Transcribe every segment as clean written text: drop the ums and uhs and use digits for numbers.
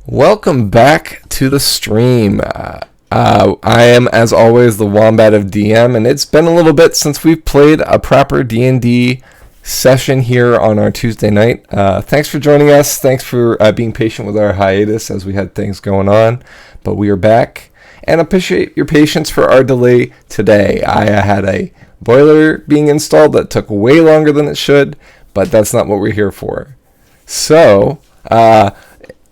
Welcome back to the stream. I am, as always, the Wombat of DM, and it's been a little bit since we've played a proper D&D session here on our Tuesday night. Thanks for joining us. Thanks for being patient with our hiatus as we had things going on, but we are back, and appreciate your patience for our delay today. I had a boiler being installed that took way longer than it should, but that's not what we're here for. So,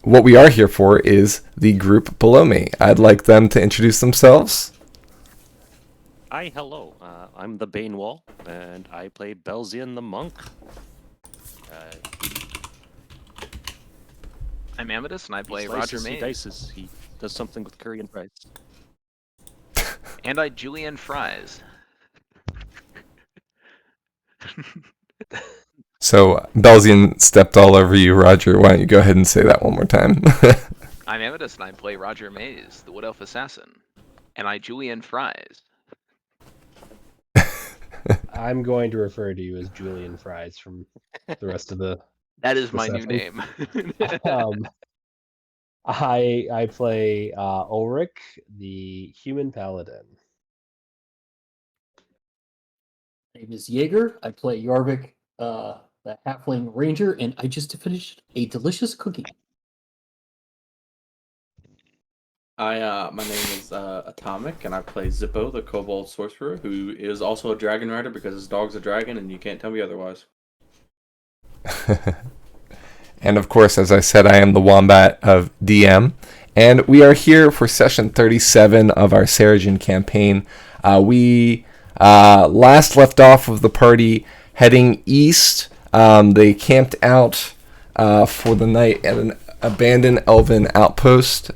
what we are here for is the group below me. I'd like them to introduce themselves. Hi, hello. I'm the Banewall, and I play Belzian the Monk. I'm Amethyst, and I play Roger Mays. He dices. He does something with curry and fries. And I Julian Fries. So, Belzian stepped all over you, Roger. Why don't you go ahead and say that one more time? I'm Amethyst, and I play Roger Mays, the Wood Elf Assassin. And I Julian Fries. I'm going to refer to you as Julian Fries from the rest of the... That is my session. new name. I play Ulrich, the human paladin. My name is Jaeger. I play Jorvik, the halfling ranger, and I just finished a delicious cookie. My name is Atomic, and I play Zippo, the kobold sorcerer, who is also a dragon rider because his dog's a dragon, and you can't tell me otherwise. And of course, as I said, I am the Wombat of DM, and we are here for session 37 of our Seregen campaign. We last left off with the party heading east. They camped out for the night at an abandoned elven outpost.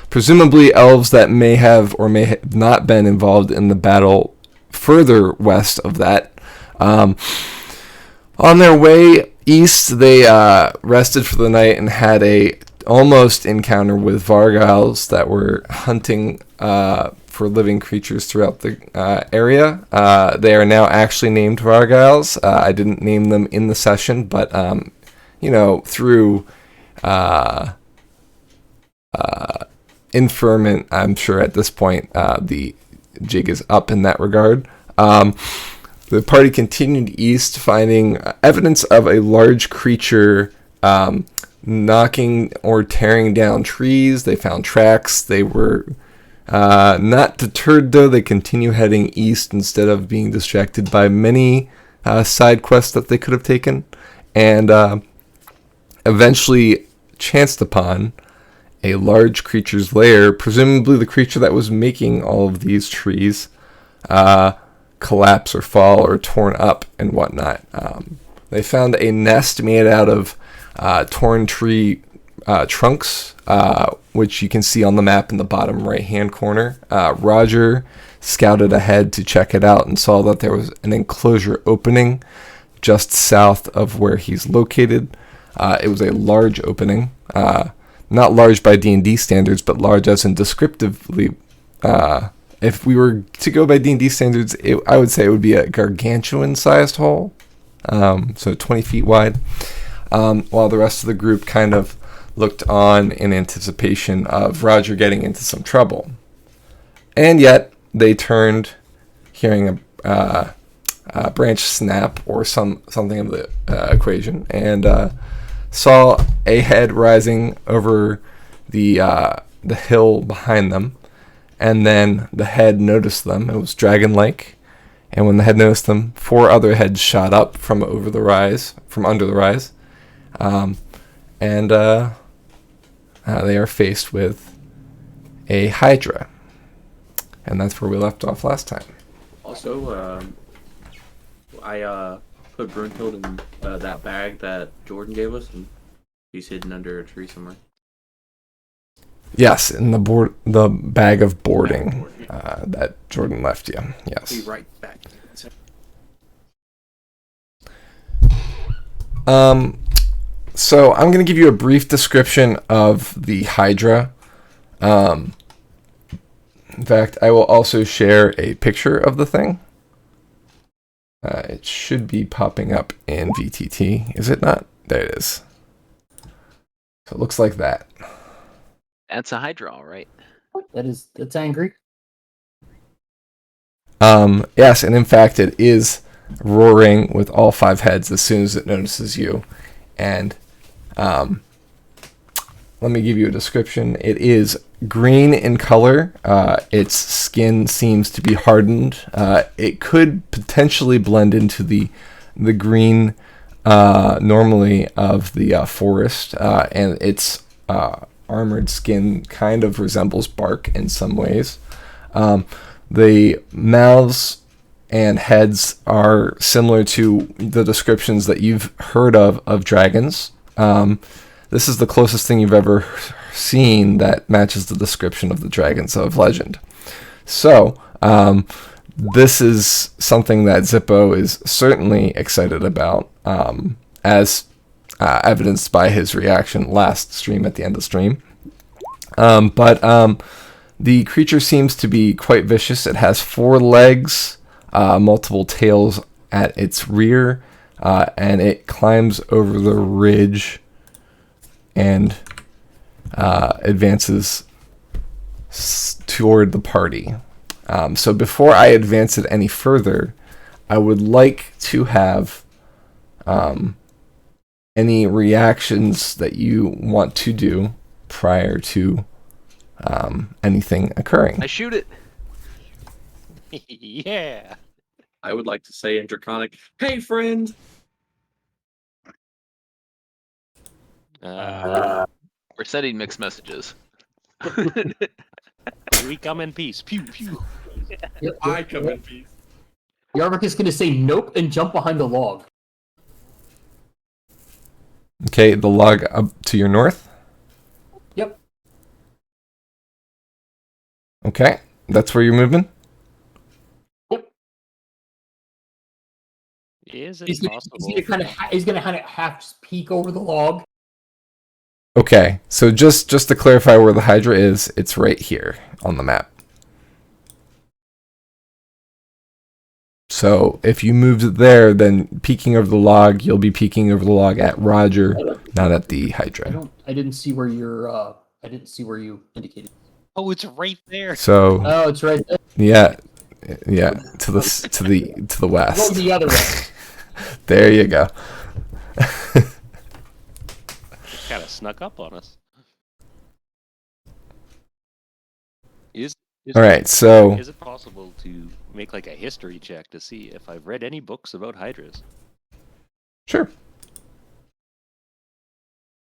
Presumably elves that may have or may have not been involved in the battle further west of that. On their way east, they rested for the night and had a almost encounter with Vargals that were hunting for living creatures throughout the area. They are now actually named Vargals. I didn't name them in the session, but through inferment, I'm sure at this point the jig is up in that regard. The party continued east, finding evidence of a large creature knocking or tearing down trees. They found tracks. They were not deterred, though. They continue heading east instead of being distracted by many side quests that they could have taken, and eventually chanced upon a large creature's lair, presumably the creature that was making all of these trees collapse or fall or torn up and whatnot. They found a nest made out of torn tree trunks, which you can see on the map in the bottom right-hand corner. Roger scouted ahead to check it out and saw that there was an enclosure opening just south of where he's located. It was a large opening, not large by D&D standards, but large as in descriptively. If we were to go by D&D standards, I would say it would be a gargantuan-sized hole, so 20 feet wide, while the rest of the group kind of looked on in anticipation of Roger getting into some trouble. And yet, they turned, hearing a branch snap or something of the equation, and saw a head rising over the hill behind them. And then the head noticed them. It was dragon-like. And when the head noticed them, 4 other heads shot up from under the rise. And they are faced with a Hydra. And that's where we left off last time. Also, I put Brunhild in that bag that Jordan gave us, and he's hidden under a tree somewhere. Yes, in the bag of boarding that Jordan left you. Yes. Be right back. So I'm going to give you a brief description of the Hydra. In fact, I will also share a picture of the thing. It should be popping up in VTT. Is it not? There it is. So it looks like that. That's a Hydra, all right. That's angry. Yes, and in fact, it is roaring with all 5 heads as soon as it notices you. And let me give you a description. It is green in color. Its skin seems to be hardened. It could potentially blend into the green normally of the forest, and its armored skin kind of resembles bark in some ways. The mouths and heads are similar to the descriptions that you've heard of dragons. This is the closest thing you've ever seen that matches the description of the dragons of legend. So, this is something that Zippo is certainly excited about, as evidenced by his reaction last stream at the end of the stream. But the creature seems to be quite vicious. It has 4 legs, multiple tails at its rear, and it climbs over the ridge and advances toward the party. So before I advance it any further, I would like to have any reactions that you want to do prior to anything occurring. I shoot it. Yeah. I would like to say in Draconic, hey friend! We're sending mixed messages. We come in peace. Pew pew. I come in peace. Yarvik is going to say nope and jump behind the log. Okay, the log up to your north? Yep. Okay, that's where you're moving? Is it He's going possible? to kind of half peek over the log. Okay, so just to clarify where the Hydra is, it's right here on the map. So if you moved it there, then peeking over the log, you'll be peeking over the log at Roger, not at the Hydra. I didn't see where you're. I didn't see where you indicated. Oh, it's right there. So Oh, it's right there. yeah, to the west. Go the other way. There you go. Kind of snuck up on us. All right, so Is it possible to make like a history check to see if I've read any books about hydras? sure.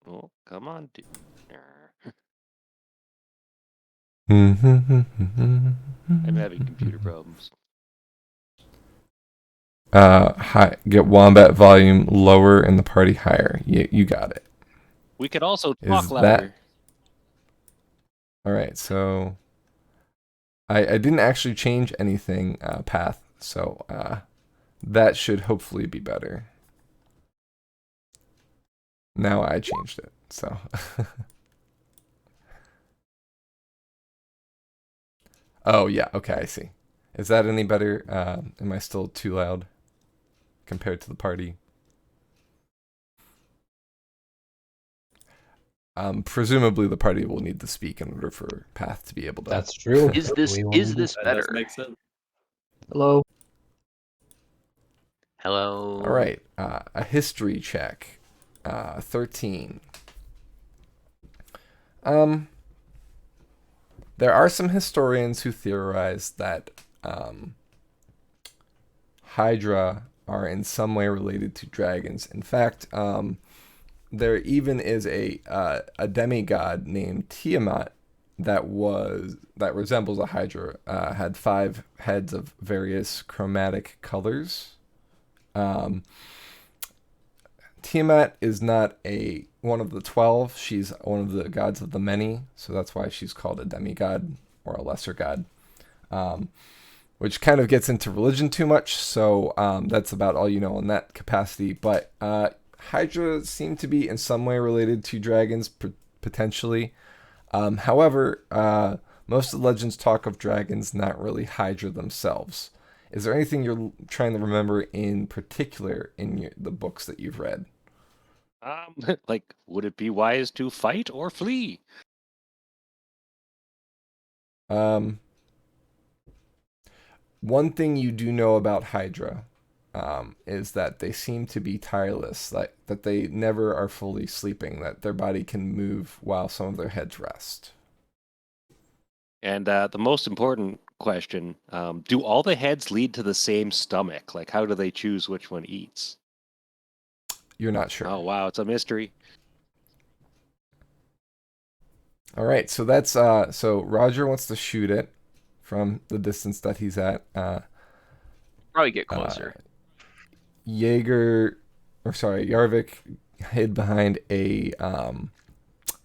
Oh, come on, dude. I'm I'm having computer problems. Get wombat volume lower and the party higher. You got it. We could also Is talk that- louder. All right, so I didn't actually change anything path, so that should hopefully be better. Now I changed it, so. Oh yeah, okay, I see. Is that any better? Am I still too loud compared to the party? Presumably the party will need to speak in order for Path to be able to. That's true. Is this We will is need this that. That better? does make sense. Hello. Hello. All right, a history check. 13. There are some historians who theorize that Hydra are in some way related to dragons. In fact, there even is a demigod named Tiamat that resembles a Hydra. Had 5 heads of various chromatic colors. Tiamat is not one of the 12. She's one of the gods of the many, so that's why she's called a demigod or a lesser god, which kind of gets into religion too much, so that's about all you know in that capacity. But Hydra seem to be in some way related to dragons, potentially. However, most of the legends talk of dragons, not really Hydra themselves. Is there anything you're trying to remember in particular in the books that you've read? Like, would it be wise to fight or flee? One thing you do know about Hydra is that they seem to be tireless, like that they never are fully sleeping, that their body can move while some of their heads rest. And the most important question, do all the heads lead to the same stomach? Like, how do they choose which one eats? You're not sure. Oh, wow, it's a mystery. All right, so that's so Roger wants to shoot it from the distance that he's at. Probably get closer. Yarvik hid behind a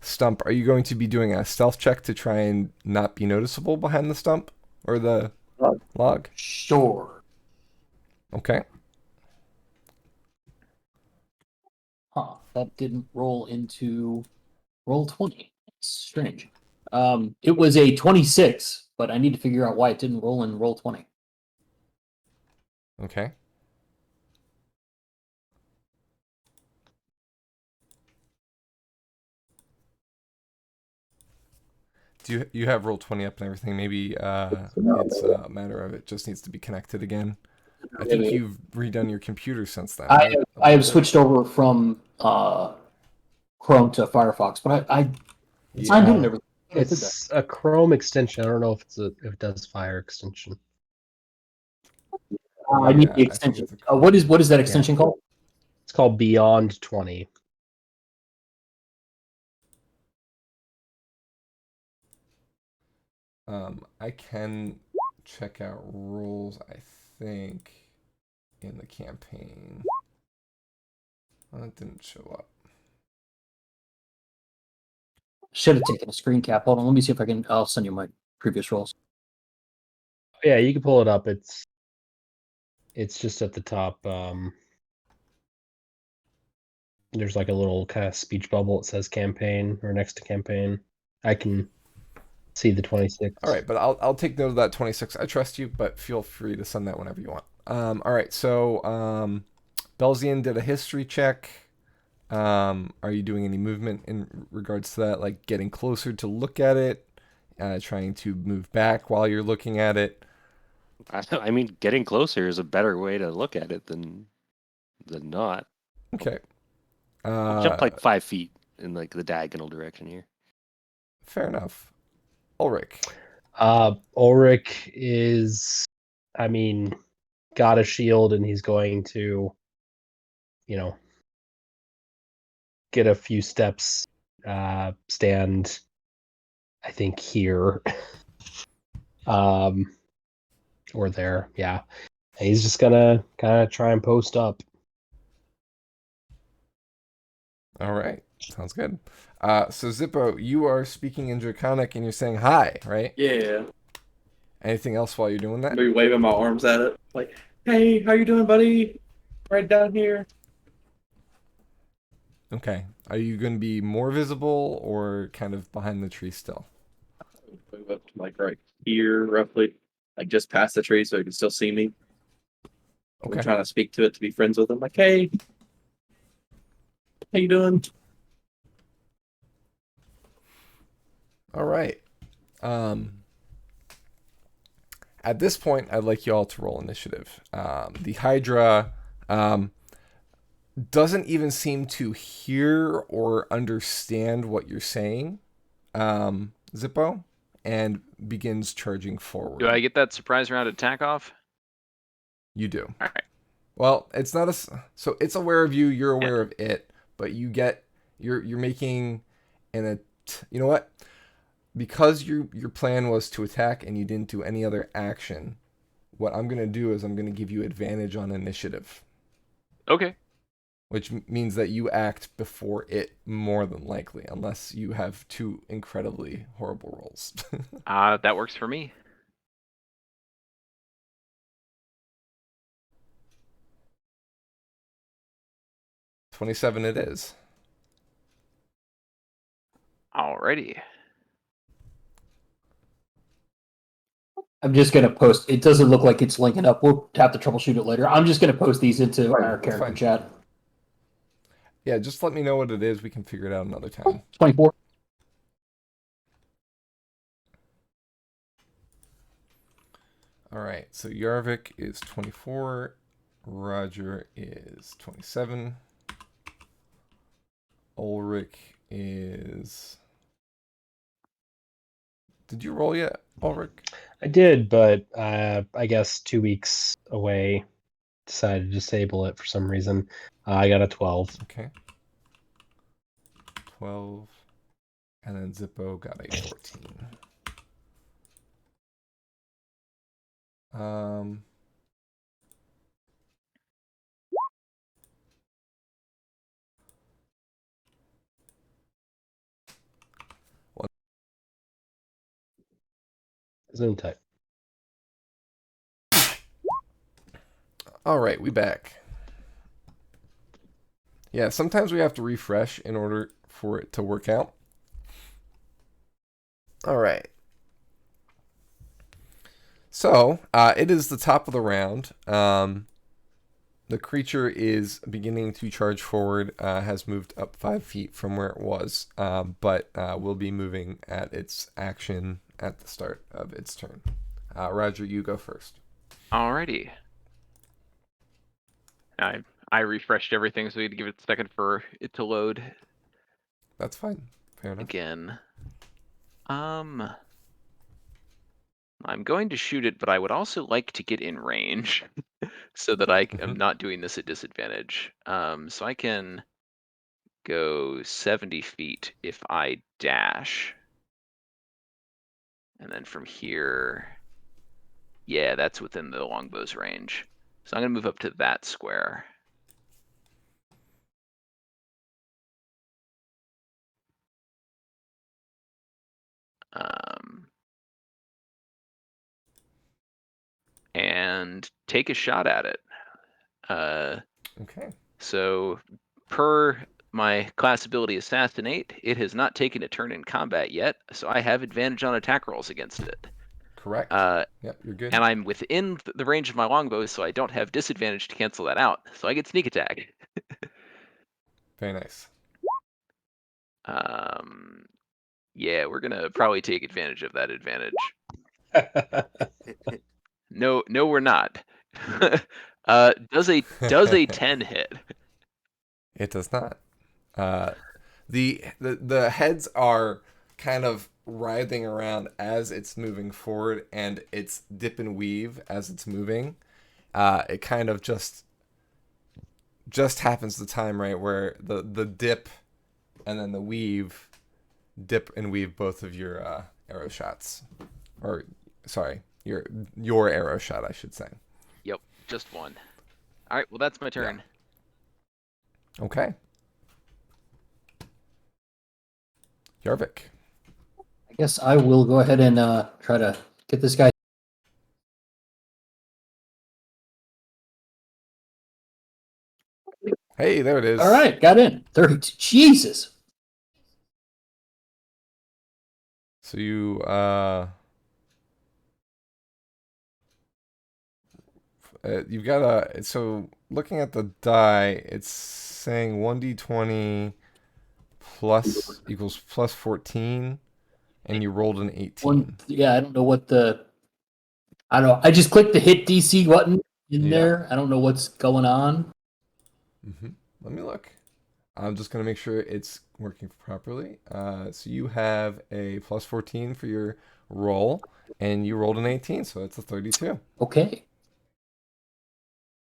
stump. Are you going to be doing a stealth check to try and not be noticeable behind the stump or the log? Sure. Okay. Huh. That didn't roll into roll 20. It's strange. It was a 26, but I need to figure out why it didn't roll in roll 20. Okay. Do you have roll 20 up and everything? Maybe it's a matter of it just needs to be connected again. I think you've redone your computer since then, right? I have switched over from Chrome to Firefox, but I signed in and everything. I did that. It's a Chrome extension. I don't know if if it does Fire extension. I need Yeah, the I think extension. it's a- What is that extension called? It's called Beyond 20. I can check out rules, I think, in the campaign. Well, it didn't show up. Should have taken a screen cap. Hold on, let me see if I can. I'll send you my previous rolls. Yeah, you can pull it up. It's just at the top. There's like a little kind of speech bubble. It says campaign or next to campaign. I can see the 26. All right, but I'll take note of that 26. I trust you, but feel free to send that whenever you want. All right, so Belzian did a history check. Are you doing any movement in regards to that, like getting closer to look at it, trying to move back while you're looking at it? I mean, getting closer is a better way to look at it than not. Okay. I'll jump like 5 feet in like the diagonal direction here. Fair enough. Ulrich. Ulrich is, I mean, got a shield and he's going to, get a few steps, stand, I think here, or there, yeah. And he's just gonna kind of try and post up. All right. Sounds good. So Zippo, you are speaking in Draconic and you're saying hi, right? Yeah. Anything else while you're doing that? Maybe waving my arms at it. Like, hey, how you doing, buddy? Right down here. Okay. Are you going to be more visible or kind of behind the tree still? Move up to like right here, roughly. Like just past the tree so you can still see me. Okay. I'm trying to speak to it to be friends with him. Like, hey, how you doing? All right. At this point, I'd like you all to roll initiative. The Hydra doesn't even seem to hear or understand what you're saying, Zippo, and begins charging forward. Do I get that surprise round attack off? You do. All right. Well, it's not so it's aware of you. You're aware of it, but you're making you know what? Because your plan was to attack and you didn't do any other action, what I'm going to do is I'm going to give you advantage on initiative. Okay. Which means that you act before it more than likely, unless you have two incredibly horrible rolls. That works for me. $27 it is. Alrighty. I'm just gonna post. It doesn't look like it's linking up. We'll have to troubleshoot it later. I'm just gonna post these into our That's character fine. chat. Yeah, just let me know what it is. We can figure it out another time. 24. All right, so Yarvik is 24. Roger is 27. Ulrich is... Did you roll yet, Ulrich? I did, but I guess 2 weeks away, decided to disable it for some reason. I got a 12. Okay. 12. And then Zippo got a 14. Zoom type. All right, we back. Yeah, sometimes we have to refresh in order for it to work out. All right. So, it is the top of the round. The creature is beginning to charge forward, has moved up 5 feet from where it was, but will be moving at its action at the start of its turn. Roger, you go first. Alrighty. I refreshed everything, so we had to give it a second for it to load That's fine. Fair enough. again. I'm going to shoot it, but I would also like to get in range so that I am not doing this at disadvantage. So I can go 70 feet if I dash. And then from here, yeah, that's within the longbow's range. So I'm going to move up to that square. And take a shot at it. Okay. So per my class ability Assassinate, it has not taken a turn in combat yet, so I have advantage on attack rolls against it. Correct. Yep, you're good. And I'm within the range of my longbow, so I don't have disadvantage to cancel that out. So I get sneak attack. Very nice. Yeah, we're gonna probably take advantage of that advantage. No, we're not. Does a 10 hit? It does not. The heads are kind of writhing around as it's moving forward, and it's dip and weave as it's moving. It kind of just happens the time right where the dip and then the weave, dip and weave both of your arrow shots, or sorry, your arrow shot, I should say. Yep, just one. All right, well that's my turn. Yeah. Okay. Yarvik. I guess I will go ahead and try to get this guy. Hey, there it is. All right, got in. 30. Jesus. So you you've got so looking at the die, it's saying 1d20 plus equals plus 14, and you rolled an 18. Yeah, I don't know what I don't know. I just clicked the hit DC button in there. I don't know what's going on. Let me look. I'm just going to make sure it's working properly. So you have a plus 14 for your roll, and you rolled an 18, so it's a 32. Okay.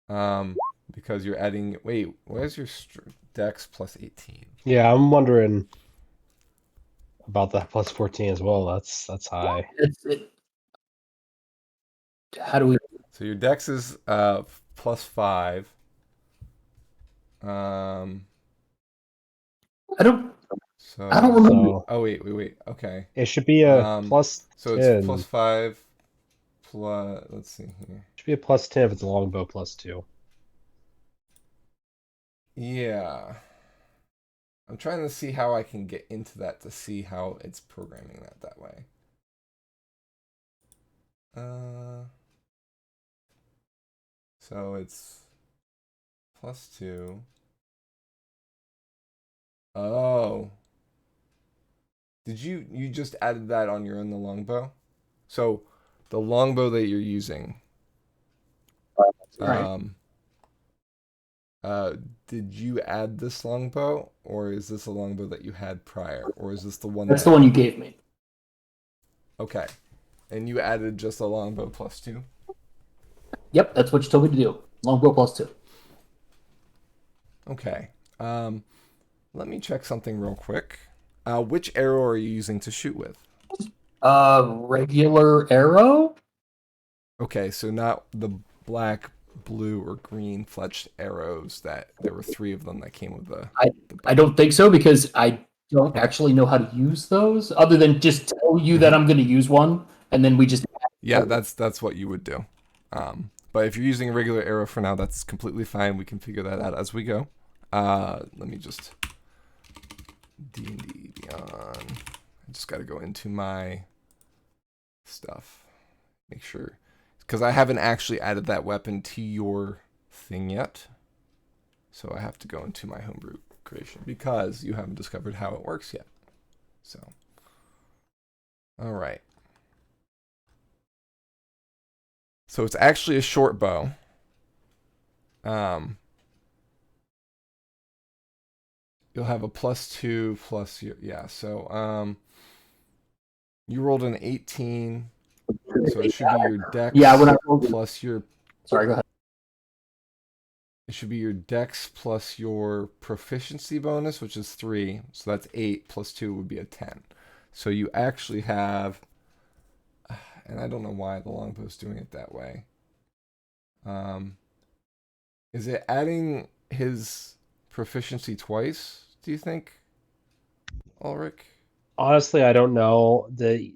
Because you're adding... Wait, where's your dex plus 18? Yeah, I'm wondering about that plus 14 as well. That's high. How do we... So your dex is plus 5. I don't So, remember. oh wait. Okay. It should be a plus So 10. it's plus 5 plus. Let's see here. It should be a plus 10 if it's a longbow plus 2. Yeah. I'm trying to see how I can get into that to see how it's programming that way. So it's plus 2. Oh. Did you just added that on your own the longbow? So the longbow that you're using. Right. Did you add this longbow, or is this a longbow that you had prior, or is this the one? That's the one you gave me. Okay, and you added just a longbow +2. Yep, that's what you told me to do. Longbow +2. Okay. Let me check something real quick. Which arrow are you using to shoot with? Regular arrow? Okay, so not the black, blue, or green fletched arrows that there were 3 of them that came with the. I don't think so because I don't actually know how to use those other than just tell you that I'm going to use one and then we just. Yeah, that's what you would do. But if you're using a regular arrow for now, that's completely fine. We can figure that out as we go. Let me just D&D Beyond. I just got to go into my stuff. Make sure, because I haven't actually added that weapon to your thing yet. So I have to go into my homebrew creation because you haven't discovered how it works yet. So, all right. So it's actually a short bow. You'll have a +2 plus your, yeah. So you rolled an 18, so it should be your dex. Yeah, when I rolled plus your. Sorry, go ahead. It should be your dex plus your proficiency bonus, which is 3. So that's 8 plus 2 would be a 10. So you actually have, and I don't know why the longbow's doing it that way. Is it adding his proficiency twice, do you think, Ulrich? Honestly, I don't know. The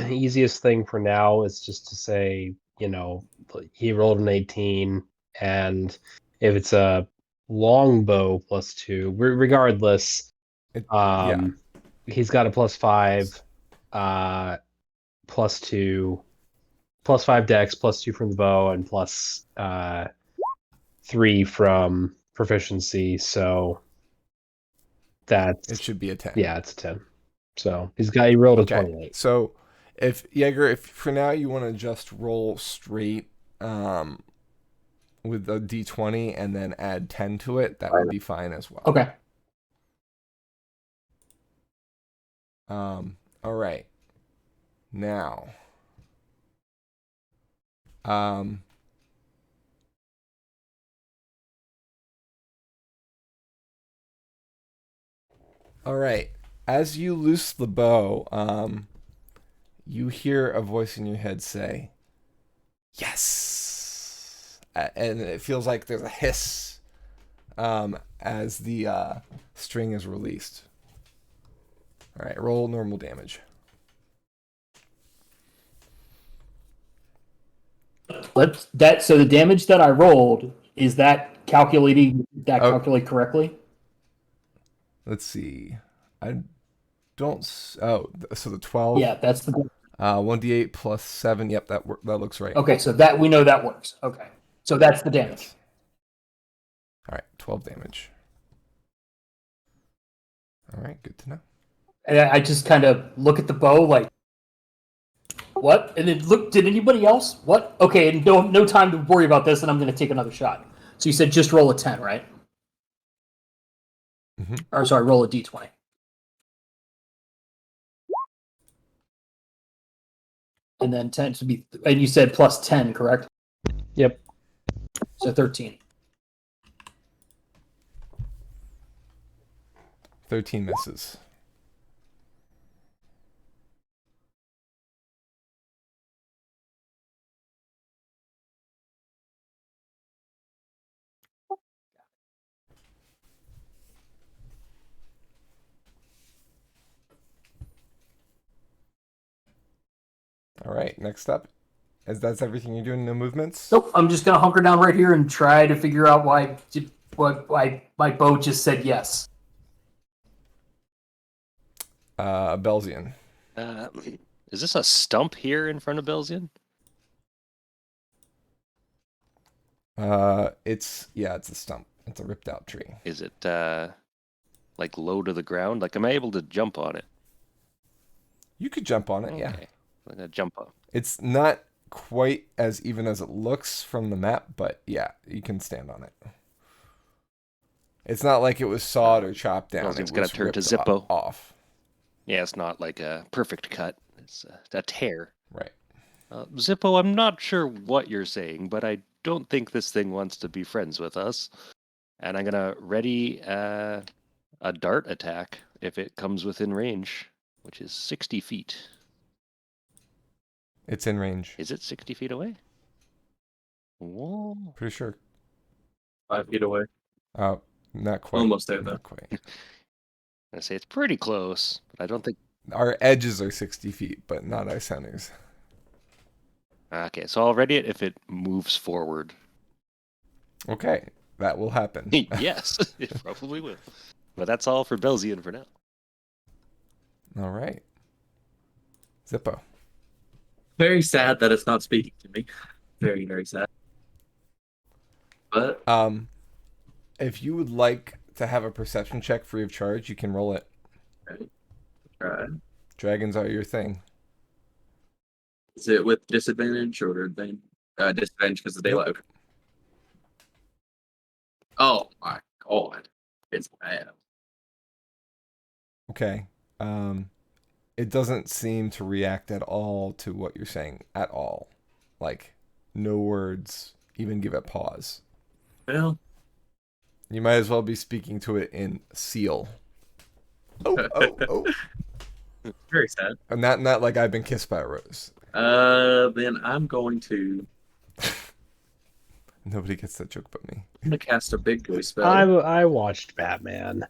easiest thing for now is just to say, he rolled an 18, and if it's a longbow +2, regardless, Yeah. he's got a +5, +2, +5 dex, +2 from the bow, and +3 from proficiency. So that's It should be a 10. yeah, it's a 10. So he rolled a 28. So if Jaeger, if for now you want to just roll straight with a d20 and then add 10 to it, that would be fine as well. Okay. All right. Now, all right. As you loose the bow, you hear a voice in your head say, "Yes!" And it feels like there's a hiss as the string is released. All right, roll normal damage. So the damage that I rolled, is that calculating that calculate correctly? Let's see. I don't. So the 12. Yeah, that's the 1d8 plus 7. Yep, that looks right. Okay, so that we know that works. Okay. So that's the damage. Yes. All right, 12 damage. All right, good to know. And I just kind of look at the bow like, what? And then look, did anybody else? What? Okay, and no time to worry about this, and I'm going to take another shot. So you said just roll a 10, right? Mm-hmm. Or sorry, roll a d20. And then 10 to be, and you said plus 10, correct? Yep. So 13. 13 misses. All right, next up. As that's everything you're doing, no movements? Nope, I'm just going to hunker down right here and try to figure out why my bow just said yes. Belzian. Is this a stump here in front of Belzian? It's a stump. It's a ripped out tree. Is it like low to the ground? Like, am I able to jump on it? You could jump on it, yeah. Okay. I'm gonna jump up. It's not quite as even as it looks from the map, but yeah, you can stand on it. It's not like it was sawed or chopped down. It's It got was to turn to ripped Zippo. off. Yeah, it's not like a perfect cut. It's a tear. Right. Zippo, I'm not sure what you're saying, but I don't think this thing wants to be friends with us. And I'm gonna ready a dart attack if it comes within range, which is 60 feet. It's in range. Is it 60 feet away? Whoa. Pretty sure. 5 feet away. Not quite. Almost there, though. Not quite. I say it's pretty close, but I don't think. Our edges are 60 feet, but not our centers. Okay, so I'll ready it if it moves forward. Okay, that will happen. Yes, it probably will. But that's all for Belzian for now. All right. Zippo. Very sad that it's not speaking to me. Very, very sad. But If you would like to have a perception check free of charge, you can roll it. right. Dragons are your thing. Is it with disadvantage or advantage? Disadvantage because of daylight. Nope. Okay. Oh my god, it's bad. Okay. It doesn't seem to react at all to what you're saying at all. Like, no words, even give it pause. Well, You might as well be speaking to it in seal. Oh. very sad. And not like I've been kissed by a rose. Then I'm going to Nobody gets that joke but me. I'm gonna cast a big boy spell. I watched Batman.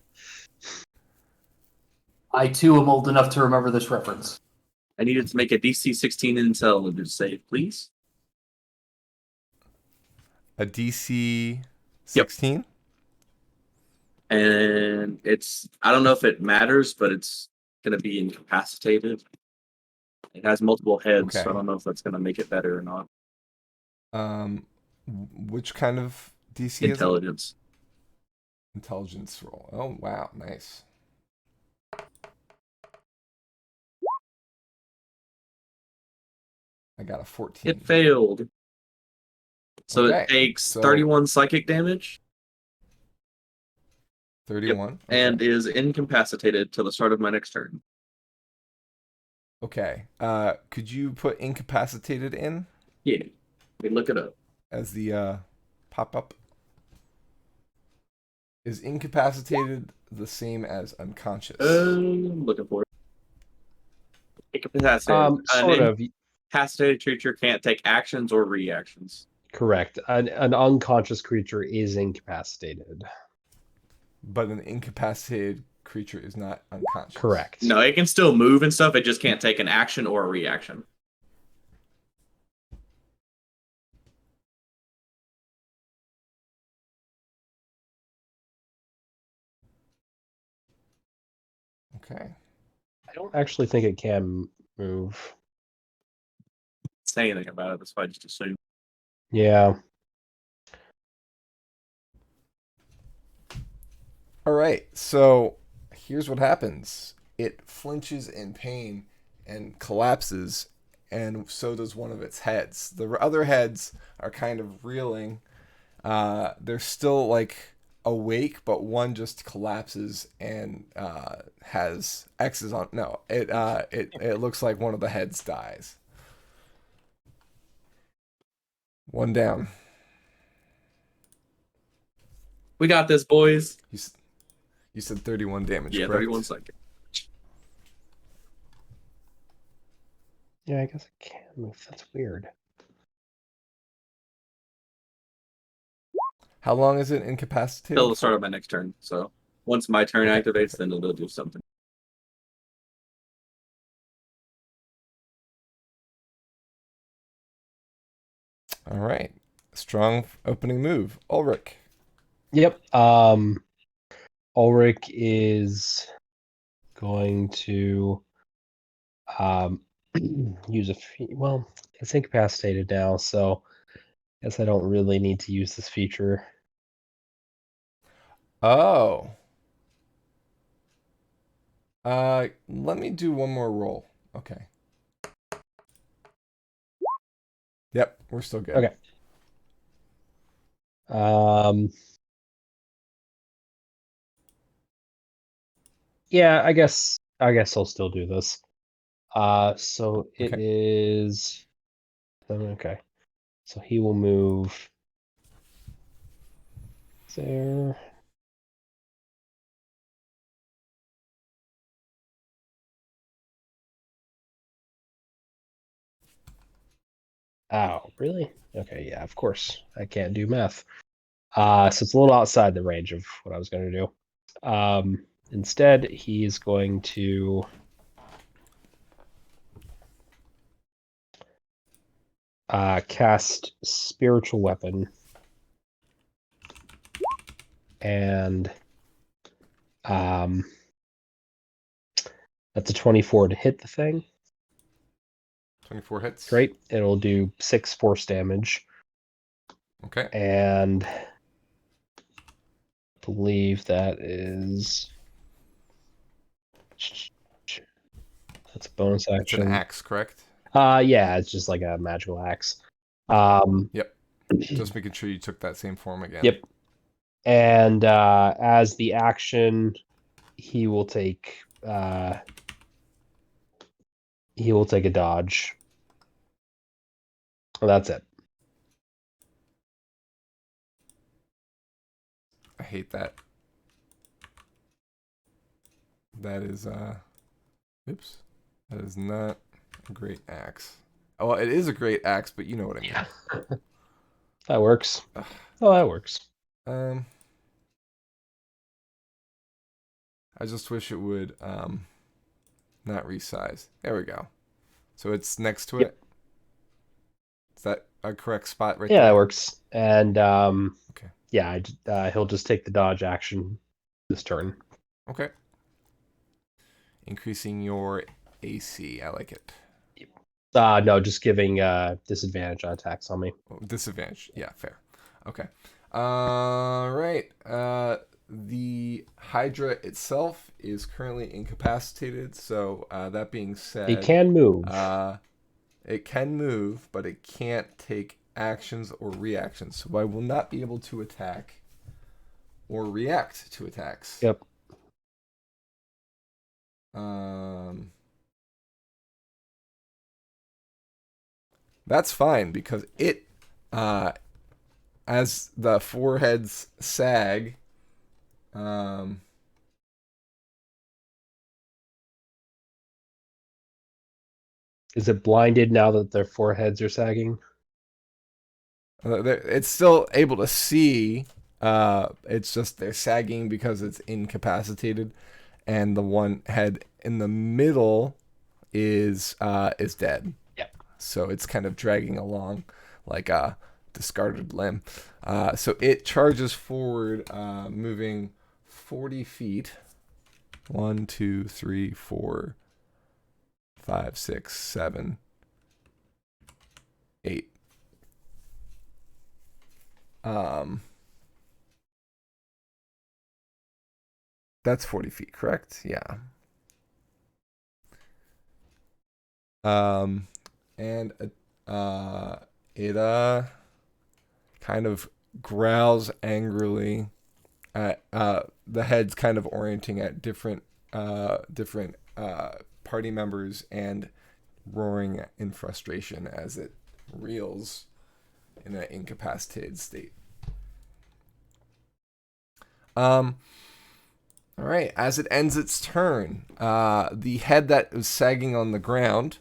I too am old enough to remember this reference. I needed to make a DC 16 intelligence save, please. A DC 16? And I don't know if it matters, but it's gonna be incapacitated. It has multiple heads, so I Okay. don't know if that's gonna make it better or not. Which kind of DC is it? Intelligence. Intelligence roll. Oh, wow. Nice. I got a 14. It failed. So Okay, it takes so- 31 psychic damage 31. and is incapacitated till the start of my next turn. Okay. Could you put incapacitated in Yeah. Let me look it up. as the pop-up? Is incapacitated the same as unconscious? Looking for it. Incapacitated. Sort of. Incapacitated creature can't take actions or reactions. Correct. An unconscious creature is incapacitated. But an incapacitated creature is not unconscious. Correct. No, it can still move and stuff. It just can't take an action or a reaction. Okay. I don't actually think it can move. Say anything about it. That's why I just assume. Yeah. All right. So here's what happens. It flinches in pain and collapses, and so does one of its heads. The other heads are kind of reeling. They're still like awake, but one just collapses and has X's on. No, it looks like one of the heads dies. One down. We got this, boys. You said 31 damage. Yeah, correct? 31 psychic. Yeah, I guess it can move. That's weird. How long is it incapacitated? Till the start of my next turn. So once my turn Okay, activates, then it'll do something. All right. Strong opening move. Ulrich. Yep. Ulrich is going to use well, it's incapacitated now, so I guess I don't really need to use this feature. Oh. Let me do one more roll. Okay. Yep, we're still good. Okay. Yeah, I guess I'll still do this. So it Okay. is okay. So he will move there. Oh, really? Okay, yeah, of course. I can't do math. So it's a little outside the range of what I was going to do. Instead, he's going to cast Spiritual Weapon, and that's a 24 to hit the thing. 24 hits. Great. It'll do 6 force damage. Okay. And I believe that is that's a bonus It's action. an axe, correct? Yeah, it's just like a magical axe. Yep. Just making sure you took that same form again. Yep. And as the action, he will take a dodge. Well, that's it. I hate that. That is oops. That is not a great axe. Oh, well, it is a great axe, but you know what I mean. Yeah. That works. Ugh. Oh, that works. I just wish it would not resize. There we go. So it's next to Yep. it. Is that a correct spot right Yeah, there? that works. And Okay. yeah, he'll just take the dodge action this turn. Okay. Increasing your AC. I like it. No, just giving disadvantage on attacks on me. Oh, disadvantage. Yeah, fair. Okay. Right. The Hydra itself is currently incapacitated. So that being said, He can move. It can move, but it can't take actions or reactions. So I will not be able to attack or react to attacks. Yep. That's fine because it, as the foreheads sag, Is it blinded now that their foreheads are sagging? it's still able to see. It's just they're sagging because it's incapacitated, and the one head in the middle is dead. Yep. So it's kind of dragging along like a discarded limb. So it charges forward, moving 40 feet. 1, 2, 3, 4, 5, 6, 7, 8. That's 40 feet, correct? Yeah. And it kind of growls angrily at the head's kind of orienting at different party members and roaring in frustration as it reels in an incapacitated state. All right. As it ends its turn, the head that was sagging on the ground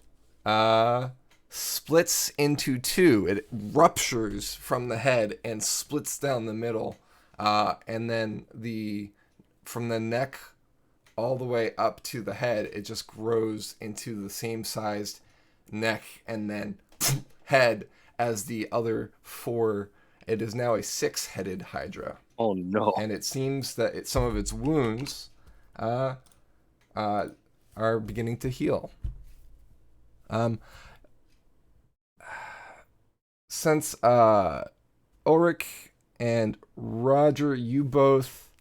splits into two. It ruptures from the head and splits down the middle, and then from the neck all the way up to the head, it just grows into the same sized neck and then head as the other four. It is now a 6-headed Hydra. Oh no! And it seems that some of its wounds are beginning to heal. Since Ulrich and Roger, you both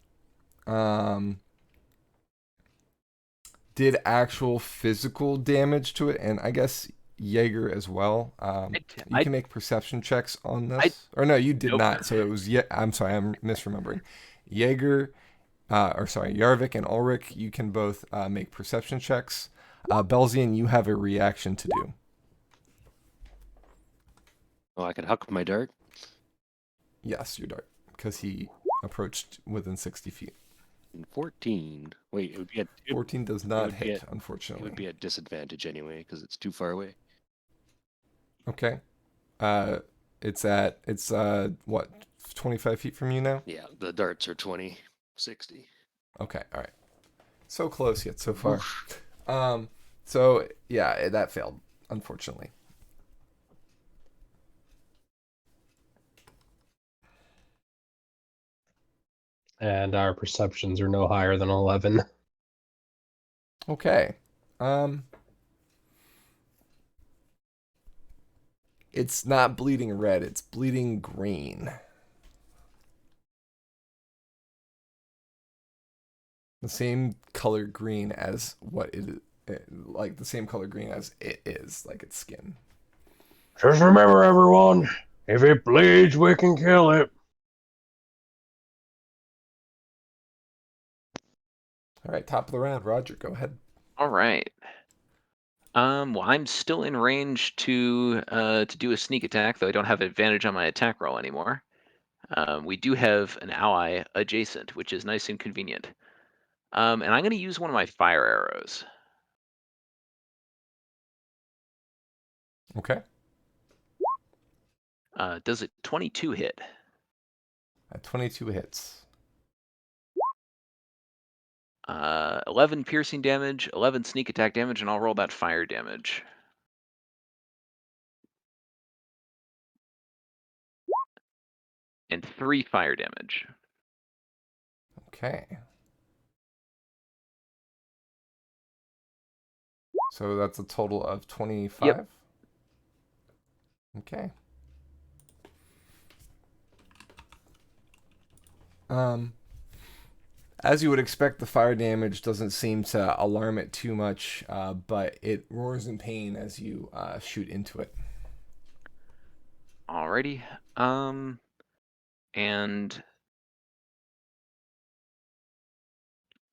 did actual physical damage to it, and I guess Jaeger as well. You can make perception checks on this. Or no, you did Nope. not. So it was. I'm sorry, I'm misremembering. Jaeger, Yarvik and Ulrich, you can both make perception checks. Belzian, you have a reaction to do. Oh, I can huck my dart. Yes, your dart, because he approached within 60 feet. 14. Wait, it would be 14 does not would be hit, It unfortunately. would be at disadvantage anyway because it's too far away. Okay. It's what, 25 feet from you now? Yeah, the darts are 20, 60. Okay, all right. So close yet so far. So yeah, that failed, unfortunately. And our perceptions are no higher than 11. Okay. It's not bleeding red, it's bleeding green. The same color green as what like the same color green as it is, like its skin. Just remember, everyone, if it bleeds, we can kill it. All right, top of the round, Roger, go ahead. All right. Well, I'm still in range to do a sneak attack, though I don't have advantage on my attack roll anymore. We do have an ally adjacent, which is nice and convenient. And I'm going to use one of my fire arrows. Okay. Does it 22 hit? 22 hits. 11 piercing damage, 11 sneak attack damage, and I'll roll that fire damage. And 3 fire damage. Okay. So that's a total of 25? Yep. Okay. As you would expect, the fire damage doesn't seem to alarm it too much, but it roars in pain as you shoot into it. Alrighty. And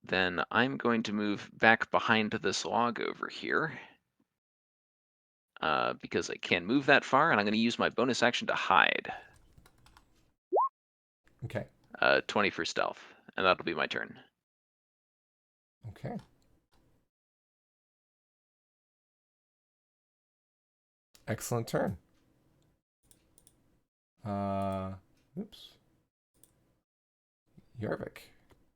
then I'm going to move back behind this log over here. Because I can move that far, and I'm going to use my bonus action to hide. Okay. 20 for stealth, and that'll be my turn. Okay. Excellent turn. Oops. Yarvik.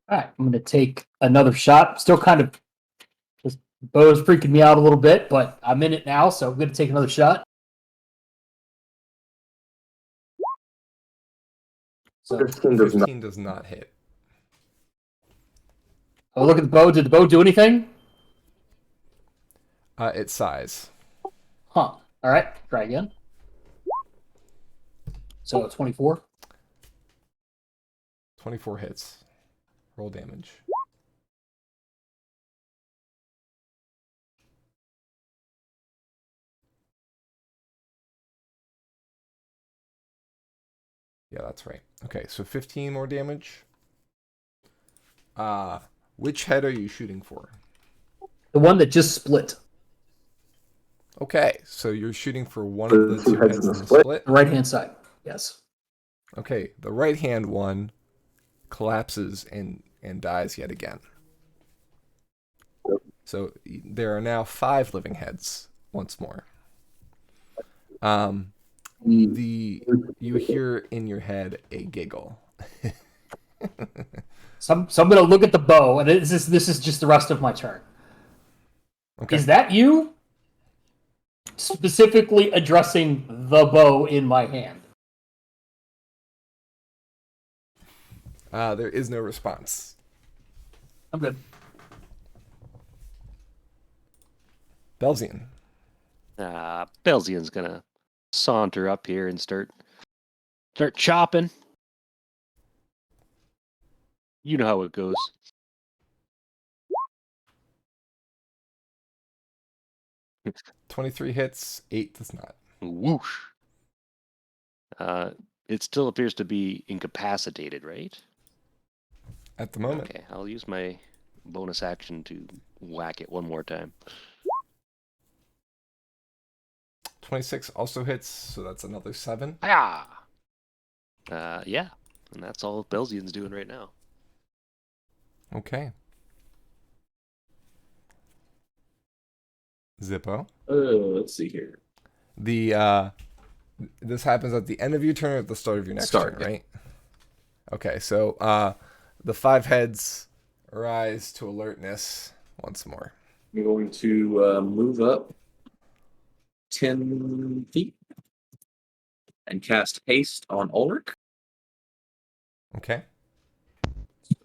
All right, I'm going to take another shot. Still kind of, this bow's freaking me out a little bit, but I'm in it now, so I'm going to take another shot. So, 15 does not hit. oh, look at the bow. Did the bow do anything? Its size. Huh. All right, try again. So 24. 24 hits. Roll damage. Yeah, that's right. Okay, so 15 more damage. Which head are you shooting for? The one that just split. Okay, so you're shooting for one of the two heads in the split. The right hand side. Yes. Okay, the right hand one collapses and dies yet again. So there are now 5 living heads once more. You hear in your head a giggle. So I'm going to look at the bow, and this is just the rest of my turn. Okay. Is that you? Specifically addressing the bow in my hand. There is no response. I'm good. Belzian. Belzian's gonna saunter up here and start chopping. You know how it goes. 23 hits, 8 does not. Whoosh. It still appears to be incapacitated, right? At the moment. Okay, I'll use my bonus action to whack it one more time. 26 also hits, so that's another 7. Ah! Yeah, and that's all Belzian's doing right now. Okay. Zippo. Let's see here. This happens at the end of your turn or at the start of your next Start, turn, yeah. right? Okay, so the 5 heads rise to alertness once more. I'm going to move up 10 feet and cast haste on Ulrich. Okay.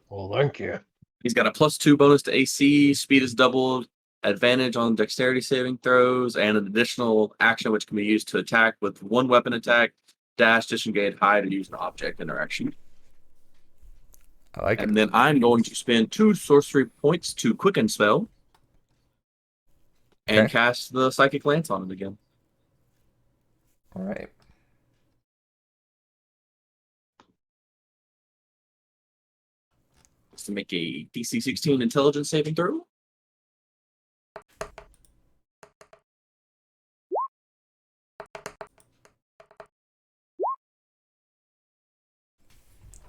Well, thank you. He's got a +2 bonus to AC, speed is doubled, advantage on dexterity saving throws, and an additional action which can be used to attack with 1 weapon attack, dash, disengage, hide, or use an object interaction. I like it. And then I'm going to spend 2 sorcery points to quicken spell and Okay. cast the psychic lance on it again. All right. Just to make a DC 16 intelligence saving throw.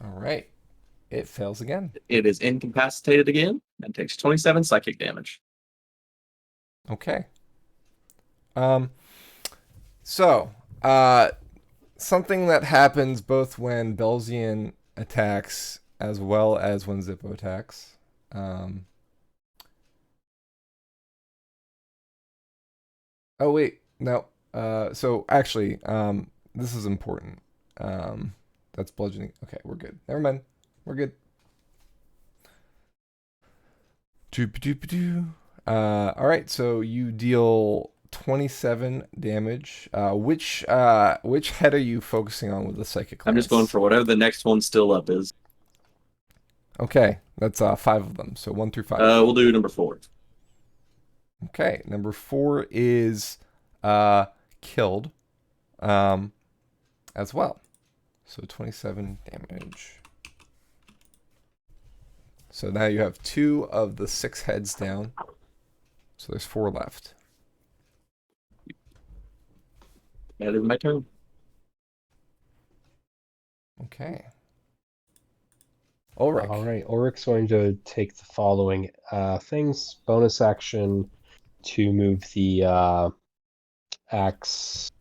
All right. It fails again. It is incapacitated again and takes 27 psychic damage. Okay. So, something that happens both when Belzian attacks as well as when Zippo attacks. Oh wait, no. So actually, this is important. That's bludgeoning. Okay, we're good. Never mind. We're good. Doop-a-doop-a-doo. All right, so you deal 27 damage. Which head are you focusing on with the psychic lance? I'm just going for whatever the next one still up is. Okay, that's 5 of them. So 1 through 5. We'll do number 4. Okay, number 4 is killed as well. So 27 damage. So now you have 2 of the 6 heads down. So there's 4 left. That is my turn. Okay. Ulrich. All right, Ulrich's going to take the following things. Bonus action to move the axe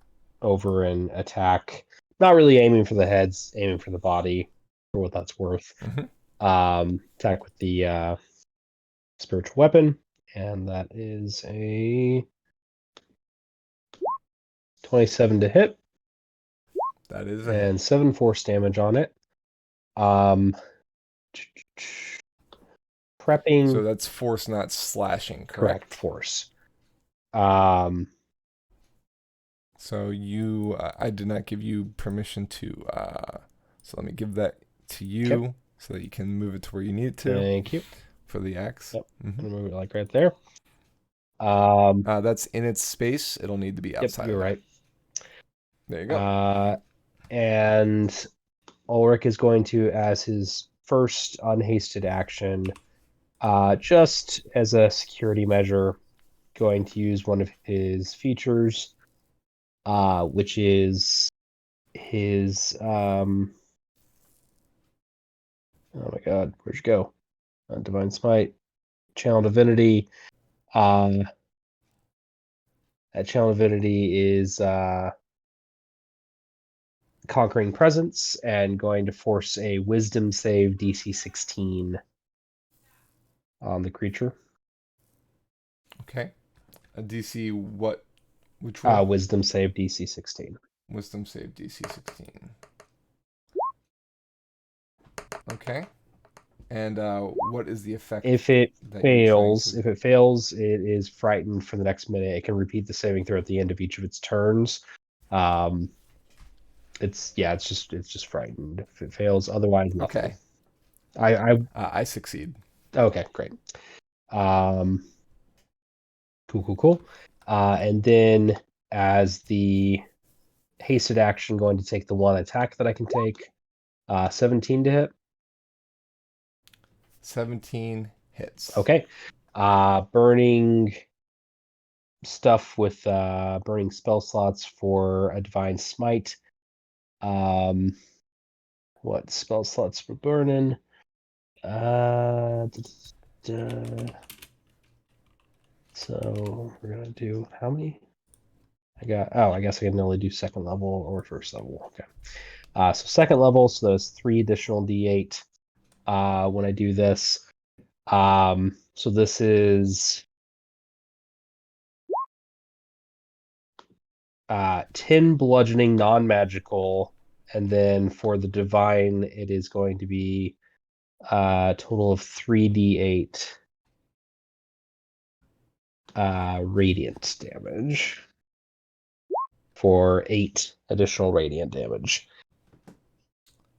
over and attack. Not really aiming for the heads, aiming for the body, for what that's worth. Attack with the spiritual weapon, and that is a 27 to hit. That is and 7 force damage on it. Prepping. So that's force, not slashing, correct correct? Force. So you, I did not give you permission to. So let me give that to you, Okay. so that you can move it to where you need it to. Thank you. For the axe. Yep. Mhm. I'm gonna move it like right there. That's in its space. It'll need to be outside. Yep, you're of that. right. There you go. And Ulrich is going to, as his first unhasted action, just as a security measure, going to use one of his features, which is his oh my god, where'd you go? Divine Smite, Channel Divinity. That Channel Divinity is Conquering Presence, and going to force a Wisdom save DC 16 on the creature. Okay. A DC what? Which roll? Wisdom save DC 16. Wisdom save DC 16. Okay. And what is the effect? If it that you're trying fails, to- if it fails, it is frightened for the next minute. It can repeat the saving throw at the end of each of its turns. It's just frightened if it fails. Otherwise, nothing. Okay. I succeed. Okay, great. Cool. And then as the hasted action, going to take the one attack that I can take. 17 to hit. 17 hits. Okay. Burning stuff with burning spell slots for a divine smite. What spell slots we're burning? So we're gonna do how many? I guess I can only do second level or first level. Okay. So second level, so that's 3 additional D8 when I do this. So this is 10 bludgeoning non-magical, and then for the divine, it is going to be a total of 3d8 radiant damage for 8 additional radiant damage.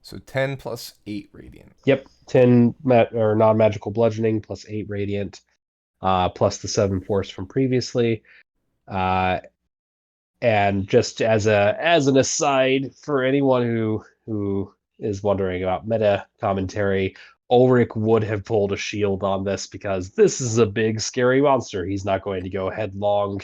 So 10 plus 8 radiant. Yep, 10 or non-magical bludgeoning plus 8 radiant, plus the 7 force from previously. And just as an aside for anyone who is wondering about meta commentary, Ulrich would have pulled a shield on this because this is a big scary monster. He's not going to go headlong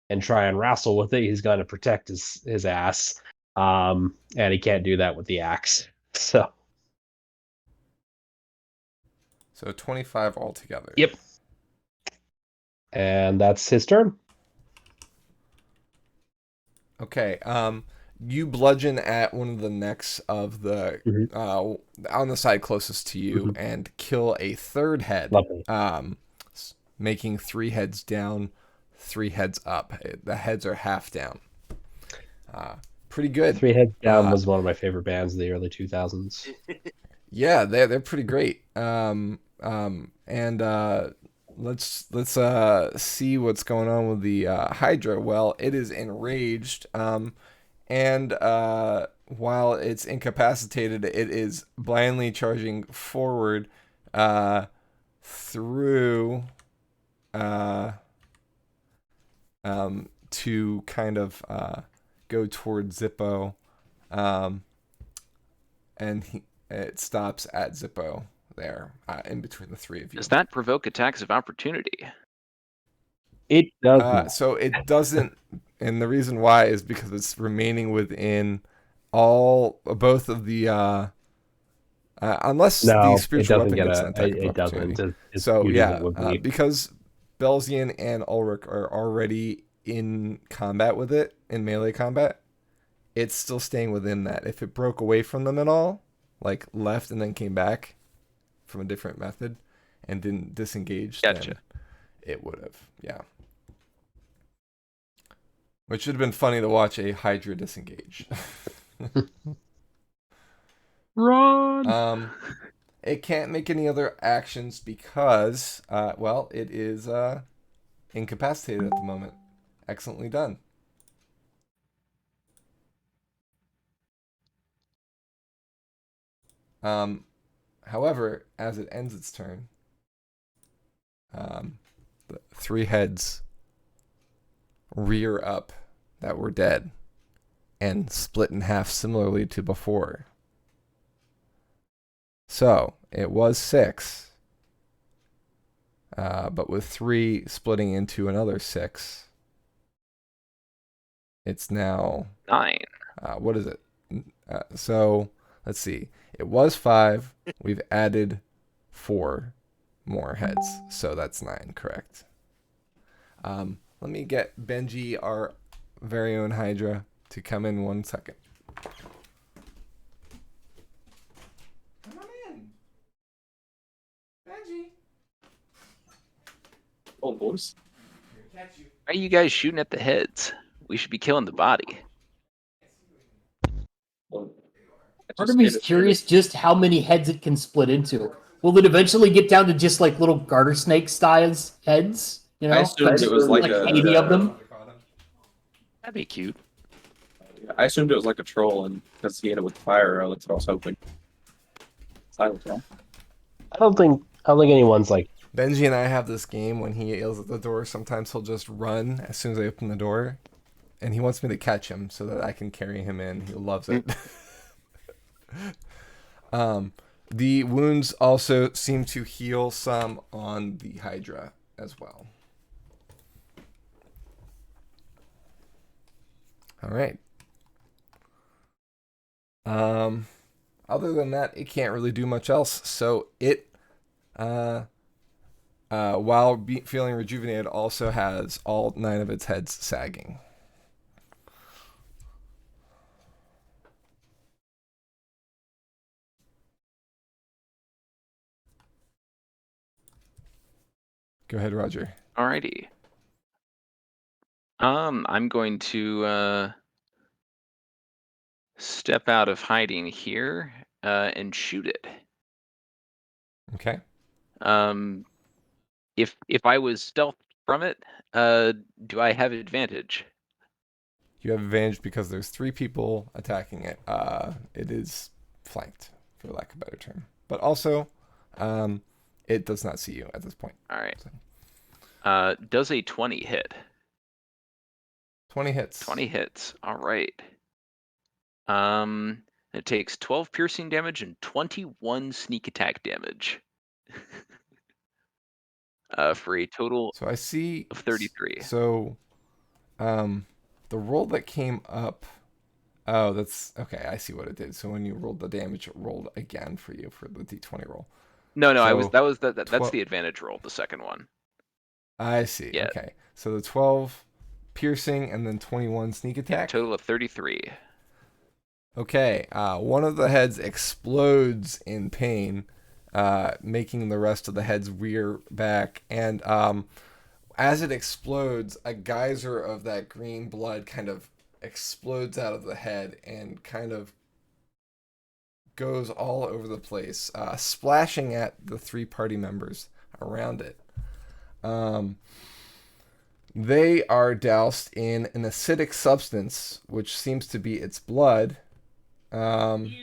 and try and wrestle with it. He's going to protect his ass. And he can't do that with the axe. So 25 altogether. Yep. And that's his turn. Okay. You bludgeon at one of the necks of the on the side closest to you and kill a third head. Lovely. Making 3 heads down, 3 heads up. The heads are half down. Pretty good. 3 Heads Down was one of my favorite bands of the early 2000s. Yeah, they're pretty great. Let's see what's going on with the Hydra. Well, it is enraged, and while it's incapacitated, it is blindly charging forward through to kind of go towards Zippo, and it stops at Zippo there, in between the 3 of you. Does that provoke attacks of opportunity? It does. So it doesn't, and the reason why is because it's remaining within both of the unless the spiritual weapon gets an attack of opportunity. So yeah, because Belzian and Ulrich are already in combat with it, in melee combat, it's still staying within that. If it broke away from them at all, like left and then came back from a different method and didn't disengage, gotcha, then it would have, yeah. Which would have been funny to watch a Hydra disengage. Run! It can't make any other actions because, it is incapacitated at the moment. Excellently done. However, as it ends its turn, the 3 heads rear up that were dead and split in half similarly to before. So it was 6, but with 3 splitting into another 6, it's now 9. What is it? So let's see. It was 5. We've added 4 more heads, so that's 9, correct? Let me get Benji, our very own Hydra, to come in 1 second. Come on in, Benji. Oh, boys. Why are you guys shooting at the heads? We should be killing the body. Part of me is curious just how many heads it can split into. Will it eventually get down to just like little garter snake styles heads? You know, I assumed it was like 80 of them. That'd be cute. I assumed it was like a troll, and because he hit it with fire, that's what I was hoping. Silent troll. I don't think anyone's like Benji and I have this game when he yells at the door. Sometimes he'll just run as soon as I open the door, and he wants me to catch him so that I can carry him in. He loves it. The wounds also seem to heal some on the Hydra as well. All right. Other than that, it can't really do much else. So it, while feeling rejuvenated, also has all 9 of its heads sagging. Go ahead, Roger. Alrighty. I'm going to step out of hiding here and shoot it. Okay. If I was stealth from it, do I have advantage? You have advantage because there's 3 people attacking it. It is flanked, for lack of a better term. But also, it does not see you at this point. All right. So. Does a 20 hit? 20 hits. 20 hits. All right. It takes 12 piercing damage and 21 sneak attack damage. For a total So I see of 33. So, the roll that came up. Oh, that's okay. I see what it did. So when you rolled the damage, it rolled again for you for the d20 roll. No, So that's the advantage roll, the second one. I see. Yeah. Okay. So the 12 piercing and then 21 sneak Yeah, attack. total of 33. Okay. One of the heads explodes in pain, making the rest of the heads rear back. And as it explodes, a geyser of that green blood kind of explodes out of the head and kind of goes all over the place, splashing at the 3 party members around it. They are doused in an acidic substance, which seems to be its blood. And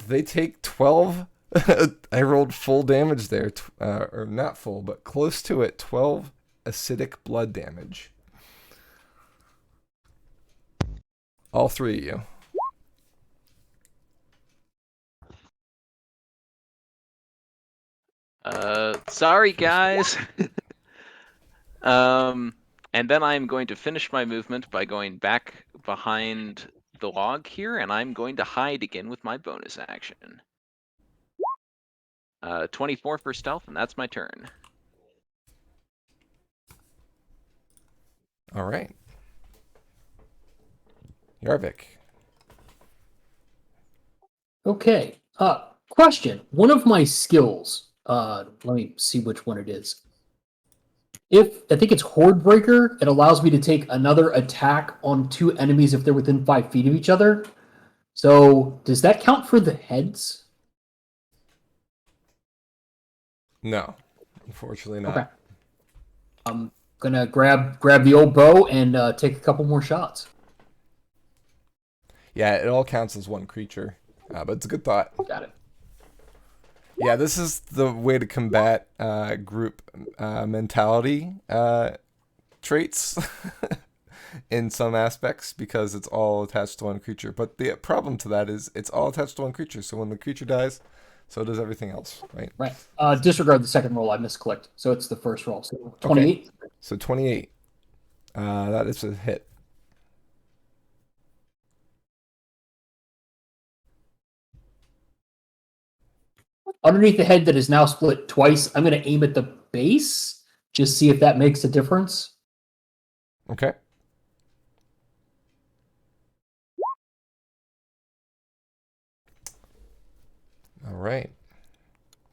they take 12. I rolled full damage there, or not full, but close to it. 12 acidic blood damage. All 3 of you. Sorry, guys. And then I'm going to finish my movement by going back behind the log here, and I'm going to hide again with my bonus action. 24 for stealth, and that's my turn. All right. Yarvik. Okay. Question. One of my skills, let me see which one it is. If I think it's Horde Breaker, it allows me to take another attack on 2 enemies if they're within 5 feet of each other. So does that count for the heads? No, unfortunately not. Okay. I'm gonna grab the old bow and take a couple more shots. Yeah, it all counts as 1 creature, but it's a good thought. Got it. Yeah, this is the way to combat group mentality traits in some aspects, because it's all attached to 1 creature. But the problem to that is it's all attached to 1 creature. So when the creature dies, so does everything else, right? Right. Disregard the second roll. I misclicked. So it's the first roll. So 28. Okay. So 28. That is a hit. Underneath the head that is now split twice, I'm going to aim at the base. Just see if that makes a difference. Okay. All right.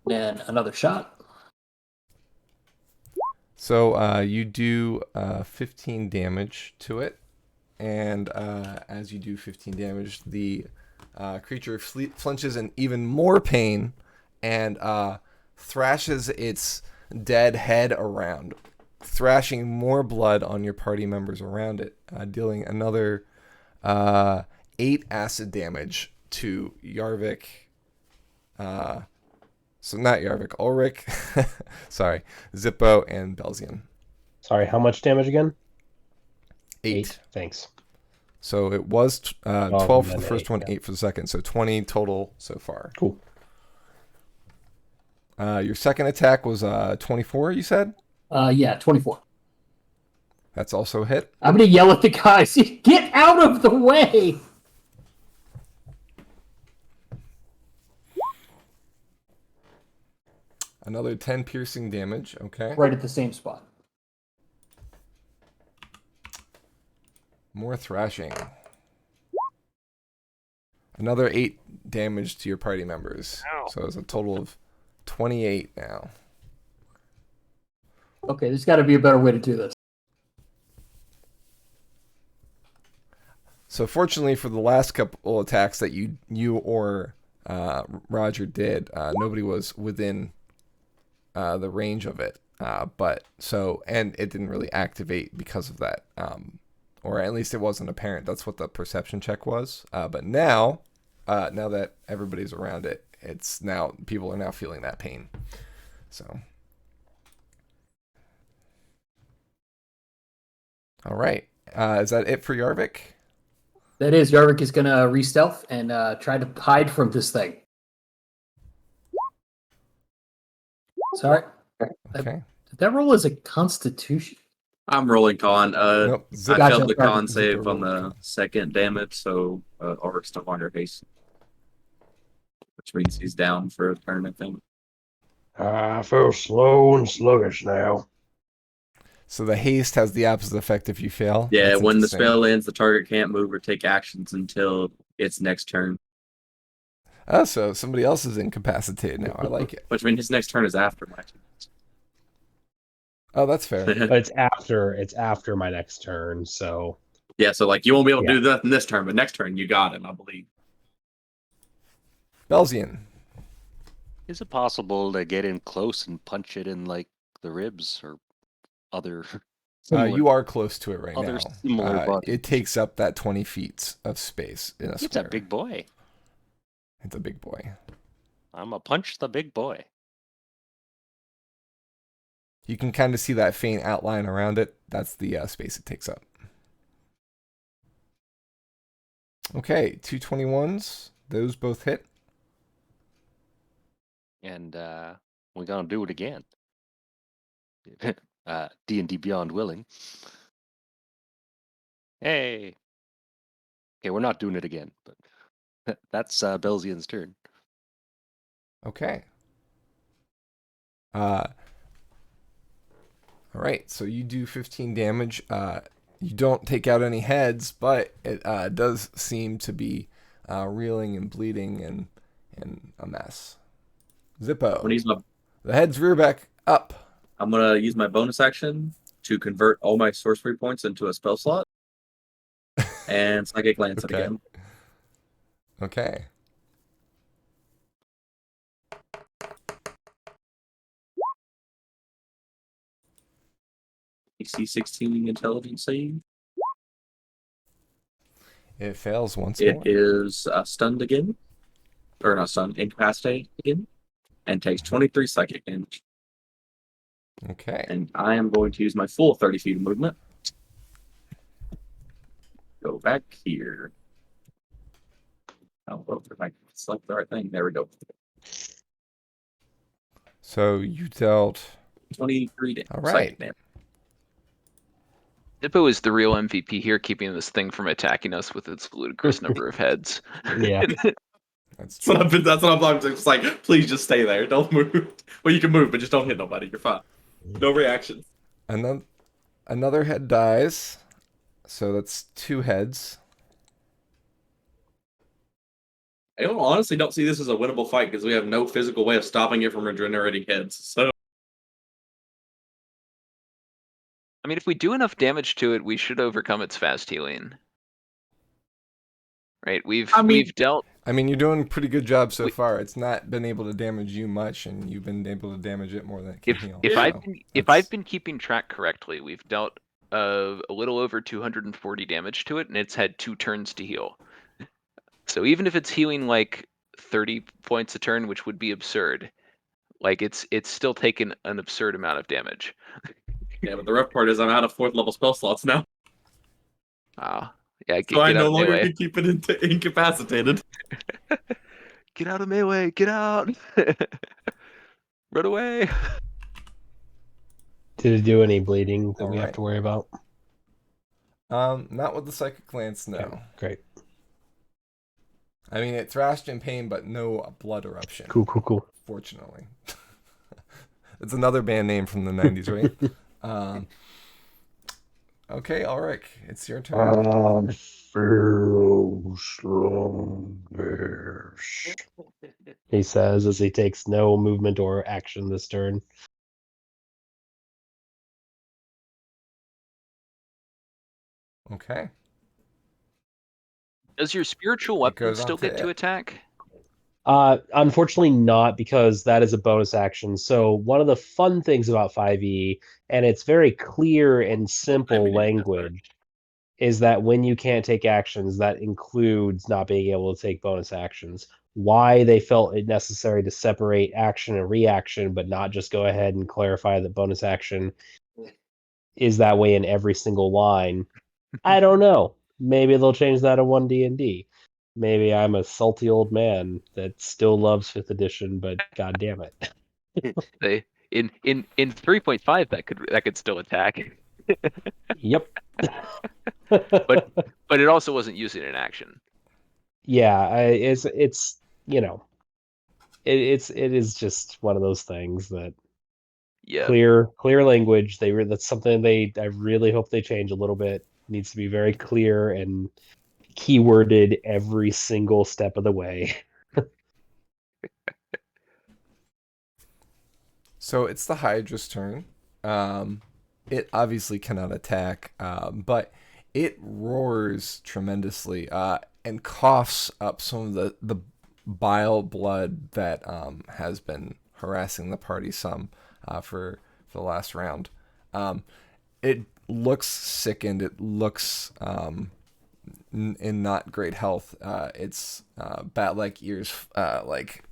And another shot. So you do 15 damage to it, and as you do 15 damage, the creature flinches in even more pain and thrashes its dead head around, thrashing more blood on your party members around it, dealing another 8 acid damage to Yarvik, So not Yarvik, Ulrich, sorry, Zippo, and Belzian. Sorry, how much damage again? 8. Thanks. So it was 12 and for then the first 8, one, yeah. 8 for the second. So 20 total so far. Cool. Your second attack was 24, you said? Yeah, 24. That's also a hit. I'm gonna yell at the guys. Get out of the way! Another 10 piercing damage. Okay. Right at the same spot. More thrashing. Another 8 damage to your party members. Ow. So it's a total of 28 now. Okay, there's got to be a better way to do this. So fortunately for the last couple attacks that you or Roger did, nobody was within the range of it. And it didn't really activate because of that. Or at least it wasn't apparent. That's what the perception check was. But now that everybody's around it, people are now feeling that pain. So, all right. Is that it for Yarvik? That is, Yarvik is going to re-stealth and try to hide from this thing. Sorry. Okay. Did that roll as a constitution? I'm rolling con. Nope. I Zip, Gotcha. failed the con Zipper save on rolled the con. second damage, so Ulrich's no longer haste. Which means he's down for a turn, I think. I feel slow and sluggish now. So the haste has the opposite effect if you fail. Yeah, That's when the interesting. spell ends, the target can't move or take actions until its next turn. Oh, so somebody else is incapacitated now. I like it. Which means his next turn is after my turn. Oh, that's fair. But it's after my next turn, so Yeah, so like you won't be able to Yeah. do that in this turn, but next turn you got him, I believe. Belzian. Is it possible to get in close and punch it in like the ribs or other? You are close to it right Other now. similar body. It takes up that 20 feet of space in a It's square. a big boy. It's a big boy. I'm a punch the big boy. You can kind of see that faint outline around it. That's the space it takes up. Okay, 221s. Those both hit. And we're gonna do it again. D&D Beyond willing. Hey. Okay, we're not doing it again, but that's Belzian's turn. Okay. All right, so you do 15 damage. You don't take out any heads, but it does seem to be reeling and bleeding and a mess. Zippo. The heads rear back up. I'm gonna use my bonus action to convert all my sorcery points into a spell slot. And Psychic Lance it Okay. again. Okay. AC 16 intelligence save. It fails once It more. is stunned again. Or not stunned, incapacitated again. And takes 23 psychic damage. Okay. And I am going to use my full 30 feet of movement. Go back here. Oh, well, if I select the right thing. There we go. So you dealt 23 damage. All right. Psychic damage. Zippo is the real MVP here, keeping this thing from attacking us with its ludicrous number of heads. yeah. That's That's what I'm just like, please just stay there. Don't move. Well, you can move, but just don't hit nobody. You're fine. No reactions. Another head dies. So that's 2 heads. I honestly don't see this as a winnable fight because we have no physical way of stopping it from regenerating heads. So I mean, if we do enough damage to it, we should overcome its fast healing. Right? We've dealt. I mean, you're doing a pretty good job so far. It's not been able to damage you much, and you've been able to damage it more than it can heal. If I've been keeping track correctly, we've dealt a little over 240 damage to it, and it's had 2 turns to heal. So even if it's healing like 30 points a turn, which would be absurd, Like it's still taken an absurd amount of damage. Yeah, but the rough part is I'm out of 4th level spell slots now, Yeah, so I get out no of longer melee. can keep it incapacitated. Get out of melee. Get out. Run away. Did it do any bleeding that we have Alright. to worry about? Not with the Psychic Lance, no. Okay, great. I mean, it thrashed in pain, but no blood eruption. Cool. Fortunately. It's another band name from the 90s, right? Okay, Ulrich, it's your turn. He says as he takes no movement or action this turn. Okay. Does your spiritual It weapon goes on still to get to it. attack? Unfortunately not, because that is a bonus action. So one of the fun things about 5e, and it's very clear and simple language, is that when you can't take actions, that includes not being able to take bonus actions. Why they felt it necessary to separate action and reaction, but not just go ahead and clarify that bonus action is that way in every single line, I don't know. Maybe they'll change that in 1 D&D. Maybe I'm a salty old man that still loves 5th edition, but god damn it. They in 3.5 that could still attack. Yep. But it also wasn't using an action. Yeah, it's you know, it is just one of those things that Yeah. clear language. That's something I really hope they change a little bit. Needs to be very clear and keyworded every single step of the way. So it's the Hydra's turn. It obviously cannot attack, but it roars tremendously and coughs up some of the bile blood that has been harassing the party some for the last round. It looks sickened. It looks in not great health. Its bat-like ears like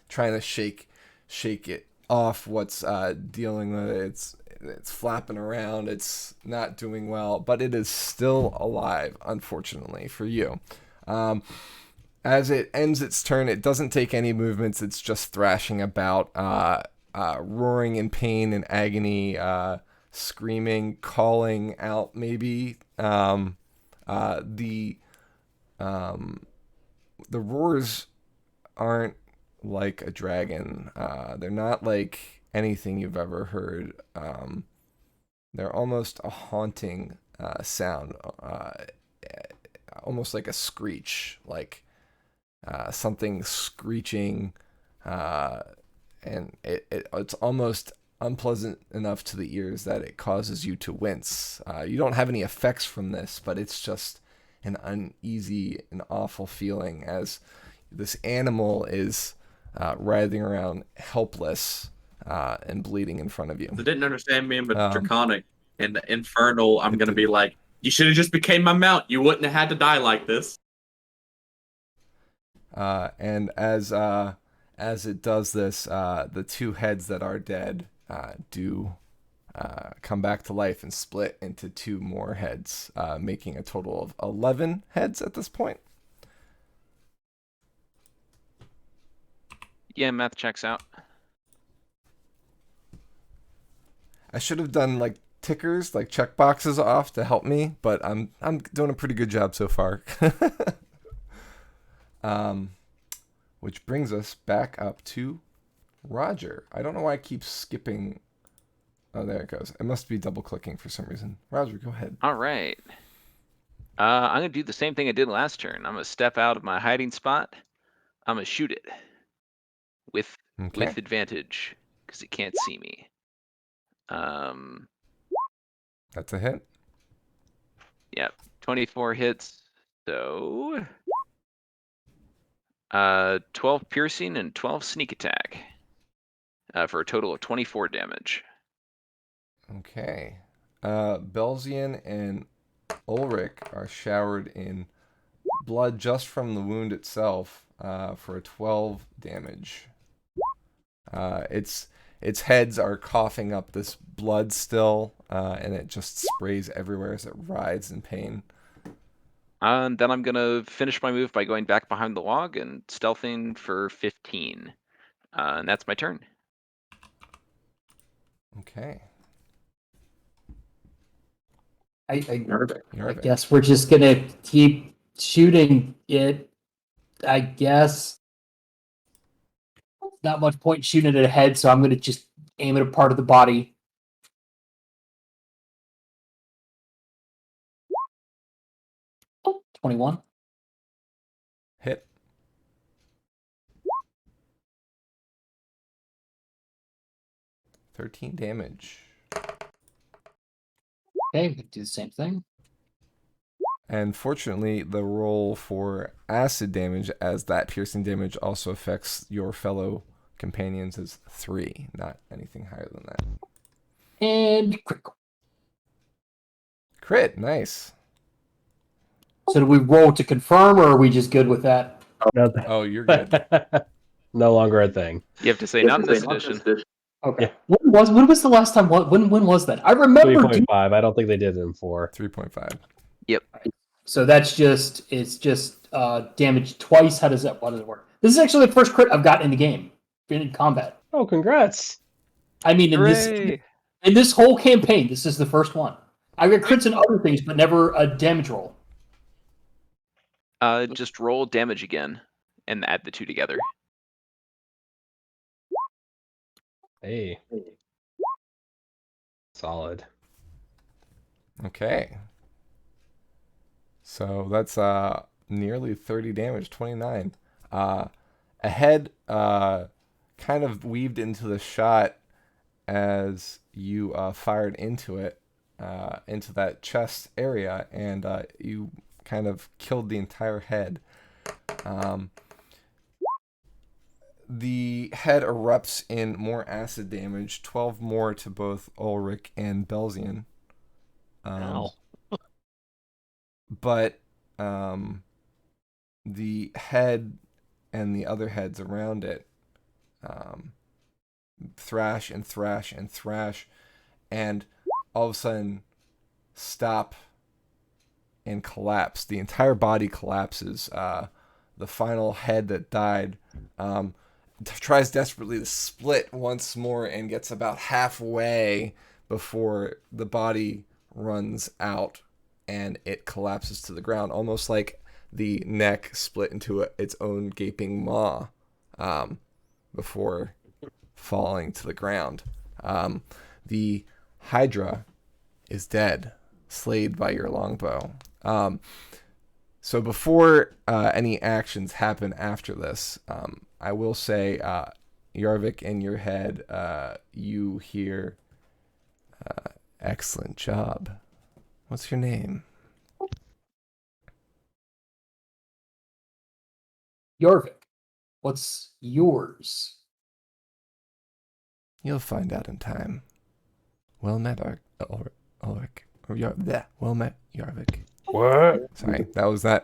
trying to shake it off what's dealing with it. It's flapping around. It's not doing well, but it is still alive, unfortunately for you. As it ends its turn, it doesn't take any movements. It's just thrashing about, roaring in pain and agony, screaming, calling out. Maybe the roars aren't like a dragon. They're not like anything you've ever heard. They're almost a haunting sound, almost like a screech, like something screeching, and it's almost unpleasant enough to the ears that it causes you to wince. You don't have any effects from this, but it's just an uneasy and awful feeling as this animal is writhing around helpless and bleeding in front of you. They didn't understand me, but Draconic and the Infernal, I'm going to be like, you should have just became my mount. You wouldn't have had to die like this. And as it does this, the two heads that are dead do come back to life and split into two more heads, making a total of 11 heads at this point. Yeah, math checks out. I should have done like tickers, like check boxes off to help me, but I'm doing a pretty good job so far. Which brings us back up to Roger. I don't know why I keep skipping. Oh, there it goes. It must be double clicking for some reason. Roger, go ahead. All right. I'm gonna do the same thing I did last turn. I'm gonna step out of my hiding spot. I'm gonna shoot it with advantage because it can't see me. That's a hit. Yep, 24 hits. So 12 piercing and 12 sneak attack for a total of 24 damage. Okay. Belzian and Ulrich are showered in blood just from the wound itself for a 12 damage. Its heads are coughing up this blood still, and it just sprays everywhere as it writhes in pain. And then I'm gonna finish my move by going back behind the log and stealthing for 15. And that's my turn. Okay. I Yarvik. guess we're just gonna keep shooting it. I guess not much point shooting at a head, so I'm gonna just aim at a part of the body. Oh, 21. Hit. $13 damage. Okay, we can do the same thing. And fortunately, the roll for acid damage, as that piercing damage also affects your fellow companions, is 3, not anything higher than that. And critical. Crit, nice. So do we roll to confirm, or are we just good with that? No, Oh, you're good. no longer a thing. You have to say not in this edition. Okay. Yeah. When was the last time? When was that? I remember. 3.5. I don't think they did it in 4. 3.5. So it's just damage twice. How does it work? This is actually the first crit I've got in the game, in combat. Oh, congrats! I mean, Hooray! in this whole campaign, this is the first one. I got crits and other things, but never a damage roll. Just roll damage again and add the two together. Hey. Solid. Okay. So that's nearly 30 damage, 29. A head kind of weaved into the shot as you fired into it, into that chest area, and you kind of killed the entire head. The head erupts in more acid damage, 12 more to both Ulrich and Belzian. Ow. But the head and the other heads around it thrash and thrash and thrash, and all of a sudden stop and collapse. The entire body collapses. The final head that died tries desperately to split once more and gets about halfway before the body runs out and it collapses to the ground, almost like the neck split into its own gaping maw before falling to the ground. The Hydra is dead, slayed by your longbow. So before any actions happen after this, I will say, Yarvik, in your head, you hear, excellent job. What's your name? Yarvik, what's yours? You'll find out in time. Well met, Ulrich. Well met, Yarvik. What? Sorry, that was not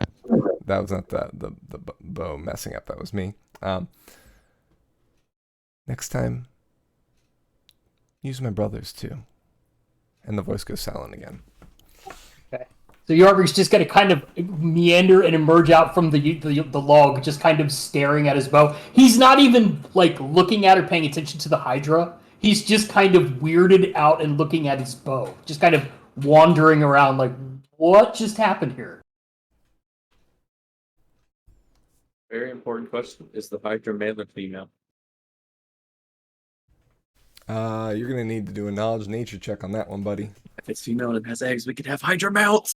the bow messing up. That was me. Next time, use my brothers too. And the voice goes silent again. Okay. So Yarvik's just going to kind of meander and emerge out from the log, just kind of staring at his bow. He's not even like looking at or paying attention to the Hydra. He's just kind of weirded out and looking at his bow, just kind of wandering around like, what just happened here? Very important question. Is the Hydra male or female? You're gonna need to do a knowledge nature check on that one, buddy. If it's female and it has eggs, we could have Hydra mounts.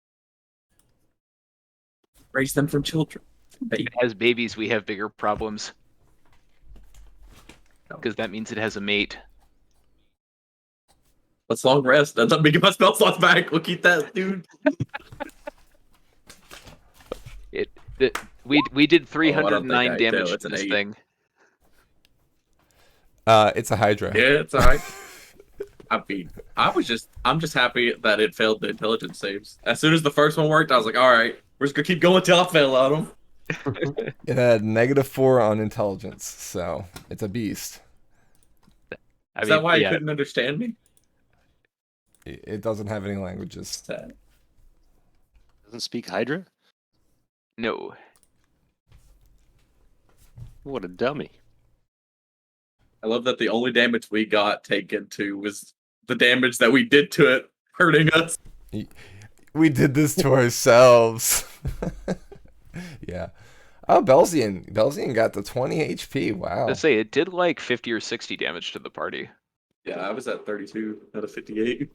Raise them from children. If it has babies, we have bigger problems. Because that means it has a mate. Let's long rest. That's not making my spell slots back. We'll keep that, dude. We did Oh, I don't 309 think I do. damage It's to an this 8. thing. It's a Hydra. Yeah, it's alright. I mean, I'm just happy that it failed the intelligence saves. As soon as the first one worked, I was like, alright, we're just gonna keep going till I fail on them. It had -4 on intelligence, so it's a beast. I Is mean, that why yeah, it couldn't understand me? It doesn't have any languages. Sad. Doesn't speak Hydra? no. What a dummy. I love that the only damage we got taken to was the damage that we did to it, hurting us. We did this to ourselves. Yeah. Oh, Belzian. Belzian got the 20 HP. Wow. Let's say it did like 50 or 60 damage to the party. Yeah, I was at 32 out of 58.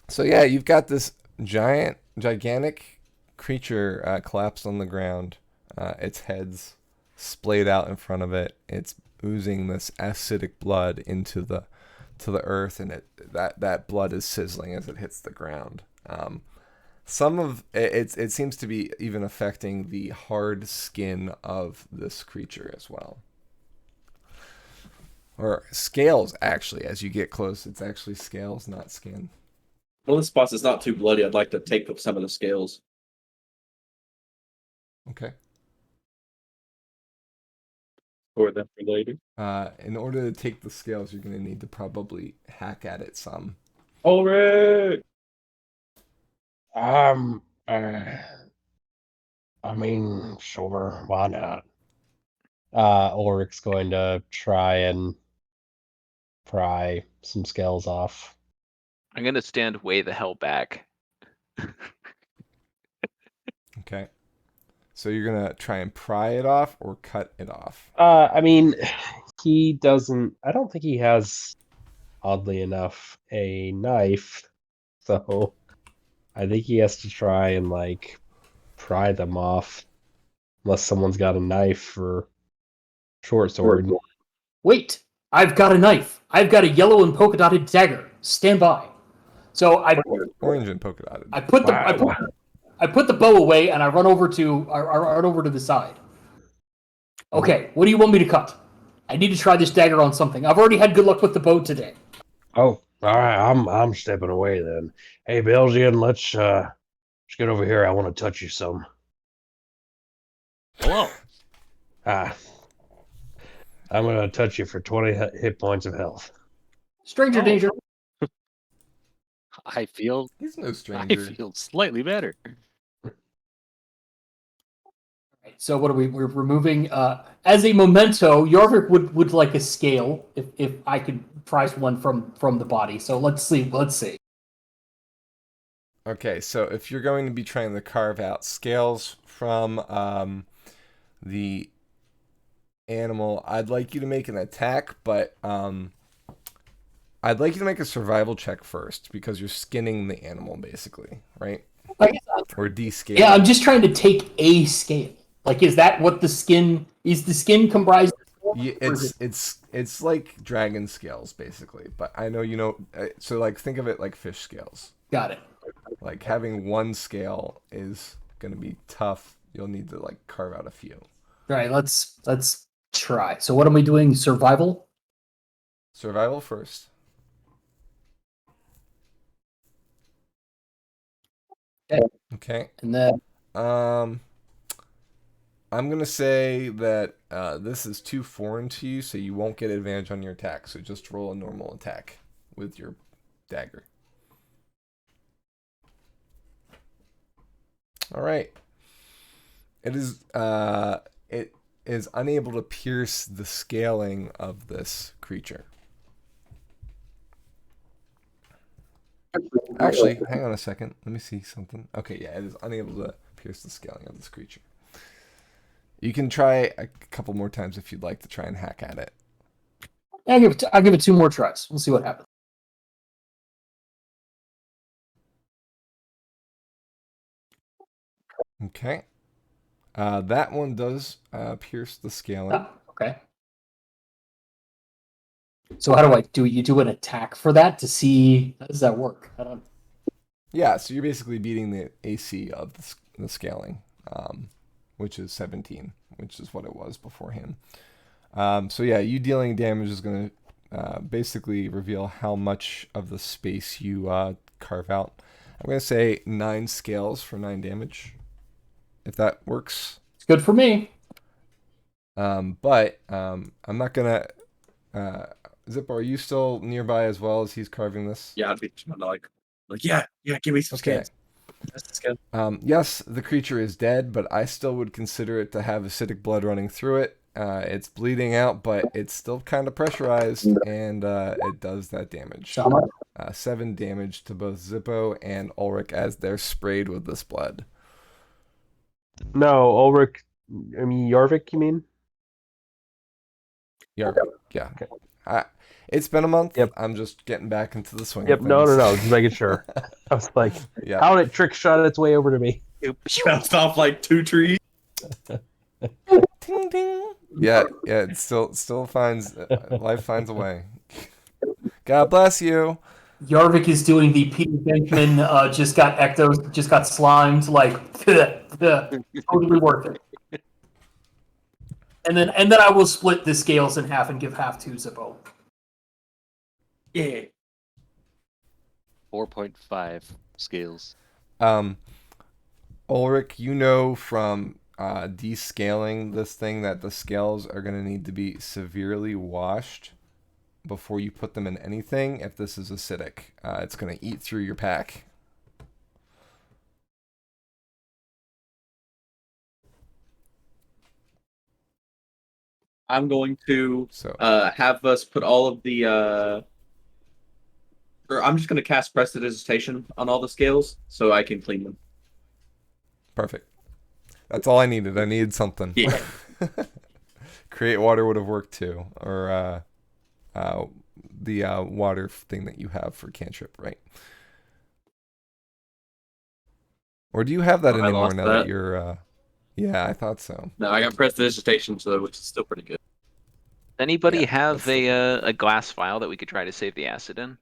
So yeah, you've got this gigantic creature collapsed on the ground. Its head's splayed out in front of it. It's oozing this acidic blood into the earth, and that blood is sizzling as it hits the ground. Some of it seems to be even affecting the hard skin of this creature as well. Or scales, actually. As you get close, it's actually scales, not skin. One of the spots that's not too bloody, I'd like to take some of the scales. Okay. For them for later. In order to take the scales, you're going to need to probably hack at it some. Ulrich! I mean, sure, why not? Ulrich's going to try and pry some scales off. I'm gonna stand way the hell back. Okay. So you're going to try and pry it off or cut it off? I mean, he doesn't. I don't think he has, oddly enough, a knife. So I think he has to try and like pry them off, unless someone's got a knife or short sword. Wait, I've got a knife. I've got a yellow and polka dotted dagger. Stand by. So Orange and polka dotted. I put the bow away and I run over to the side. Okay, what do you want me to cut? I need to try this dagger on something. I've already had good luck with the bow today. Oh, all right. I'm stepping away then. Hey, Belgian, let's get over here. I want to touch you some. Hello. I'm gonna touch you for 20 hit points of health. Stranger Oh. danger. I feel He's no stranger. I feel slightly better. So what are we're removing as a memento, Jorvik would like a scale if I could prize one from the body. So let's see. Okay, so if you're going to be trying to carve out scales from the animal, I'd like you to make an attack, but I'd like you to make a survival check first because you're skinning the animal basically, right? Or descaling. Yeah, I'm just trying to take a scale. Like, is that what the skin is? The skin comprised. Yeah, it's like dragon scales basically, but I know you know. So like, think of it like fish scales. Got it. Like having one scale is gonna be tough. You'll need to like carve out a few. All right, let's try. So what am I doing? Survival. Survival first. Okay. And then I'm gonna say that this is too foreign to you, so you won't get advantage on your attack. So just roll a normal attack with your dagger. All right. It is unable to pierce the scaling of this creature. Actually, hang on a second. Let me see something. Okay, yeah, it is unable to pierce the scaling of this creature. You can try a couple more times if you'd like to try and hack at it. I'll give it 2 more tries. We'll see what happens. Okay. That one does pierce the scaling. Ah, okay. So how do I do? You do an attack for that to see how does that work? I don't. Yeah, so you're basically beating the AC of the scaling, which is 17, which is what it was beforehand. So yeah, you dealing damage is going to basically reveal how much of the space you carve out. I'm going to say 9 scales for 9 damage, if that works. It's good for me. But I'm not going to Zippo, are you still nearby as well as he's carving this? Yeah, I'd be like yeah, give me some Okay. scales. That's the scale. Yes, the creature is dead, but I still would consider it to have acidic blood running through it. It's bleeding out, but it's still kind of pressurized, and it does that damage. So how much? 7 damage to both Zippo and Ulrich as they're sprayed with this blood. No, Ulrich. I mean Jorvik. You mean? Yeah. Okay. It's been a month. Yep. I'm just getting back into the swing Yep. of No. things. Just making sure. I was like, Yeah. how did it trick shot its way over to me? It bounced off like 2 trees. Ting, ting. Yeah. It still finds life finds a way. God bless you. Yarvik is doing the Peter Benjamin just got ectos, just got slimed, like totally worth it. And then I will split the scales in half and give half to Zippo. Yeah. 4.5 scales. Ulrich, you know from descaling this thing that the scales are going to need to be severely washed before you put them in anything. If this is acidic, it's going to eat through your pack. I'm going to So have us put all of the or I'm just going to cast Prestidigitation on all the scales so I can clean them. perfect. That's all I needed. I needed something. Yeah. Create water would have worked too, or the water thing that you have for cantrip, right? Or do you have that Oh, I anymore lost now that that. you're? Yeah, I thought so. No, I got Prestidigitation, so which is still pretty good. Anybody Yeah, have that's a glass vial that we could try to save the acid in?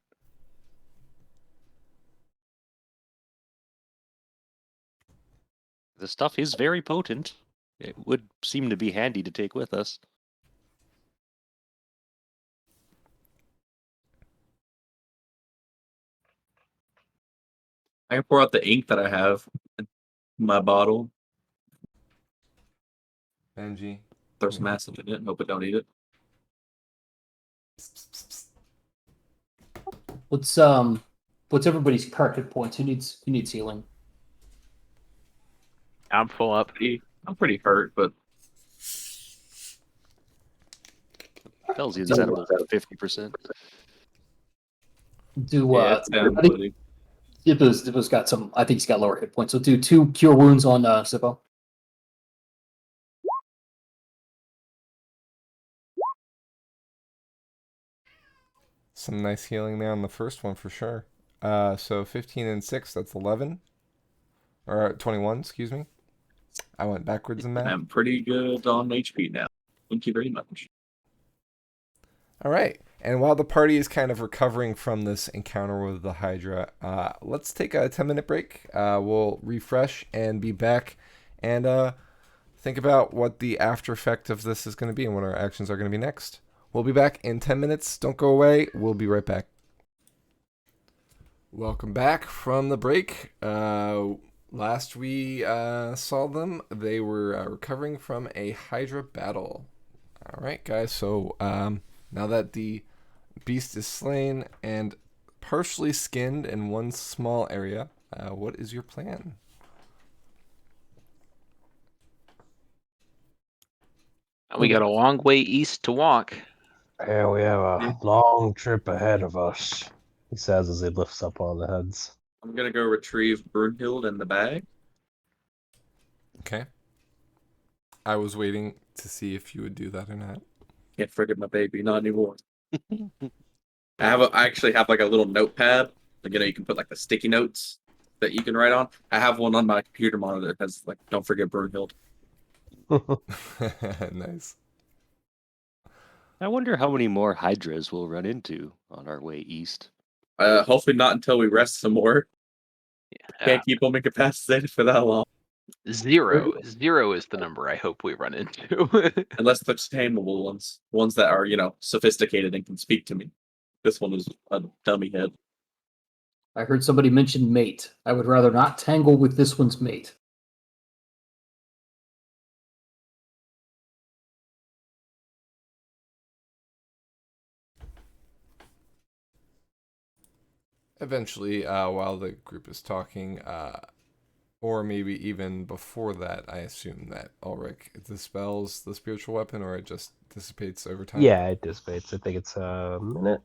The stuff is very potent. It would seem to be handy to take with us. I can pour out the ink that I have in my bottle, Benji. throw some acid in it, and hope it don't eat it. What's everybody's current hit points? Who needs healing? I'm full up. I'm pretty hurt, but Tells you it's at about 50%. Do yeah, it's down, I think buddy. Zippo's got some. I think he's got lower hit points. So do 2 cure wounds on Zippo. Some nice healing there on the first one for sure. So 15 and 6, that's 11. Or 21, excuse me. I went backwards in math. I'm pretty good on HP now. Thank you very much. All right. And while the party is kind of recovering from this encounter with the Hydra, let's take a 10-minute break. We'll refresh and be back and think about what the after effect of this is going to be and what our actions are going to be next. We'll be back in 10 minutes. Don't go away. We'll be right back. Welcome back from the break. Last we saw them, they were recovering from a Hydra battle. All right, guys. So now that the beast is slain and partially skinned in one small area, what is your plan? We got a long way east to walk. Yeah, we have a long trip ahead of us, he says as he lifts up one of the heads. I'm gonna go retrieve Brunhild in the bag. Okay. I was waiting to see if you would do that or not. Can't forget my baby, not anymore. I actually have like a little notepad. Like, you can put like the sticky notes that you can write on. I have one on my computer monitor that has like, don't forget Brunhild. Nice. I wonder how many more Hydras we'll run into on our way east. Hopefully not until we rest some more. Can't keep them incapacitated for that long. 0 is the number I hope we run into. Unless they're tameable ones that are, sophisticated and can speak to me. This one is a dummy head. I heard somebody mention mate. I would rather not tangle with this one's mate. eventually, while the group is talking, or maybe even before that, I assume that Ulrich dispels the spiritual weapon, or it just dissipates over time. Yeah, it dissipates. I think it's a minute.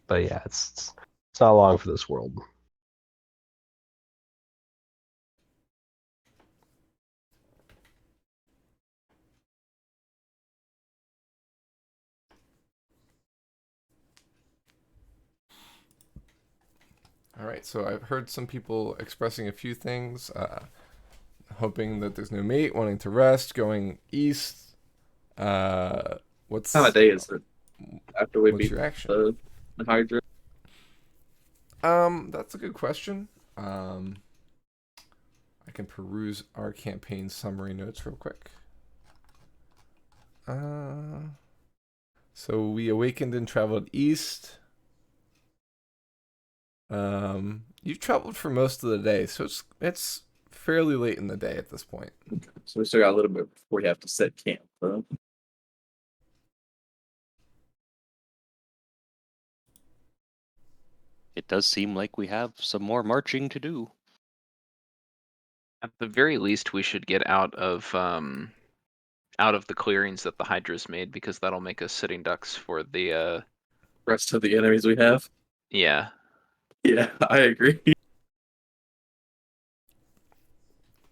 But yeah, it's not long for this world. All right, so I've heard some people expressing a few things, hoping that there's no mate, wanting to rest, going east. What's What time of day is it after we what's beat your action? the Hydra? That's a good question. I can peruse our campaign summary notes real quick. So we awakened and traveled east. You've traveled for most of the day, so it's fairly late in the day at this point. So we still got a little bit before we have to set camp. It does seem like we have some more marching to do. At the very least, we should get out of the clearings that the Hydra's made, because that'll make us sitting ducks for the Rest of the enemies we have. yeah. Yeah, I agree.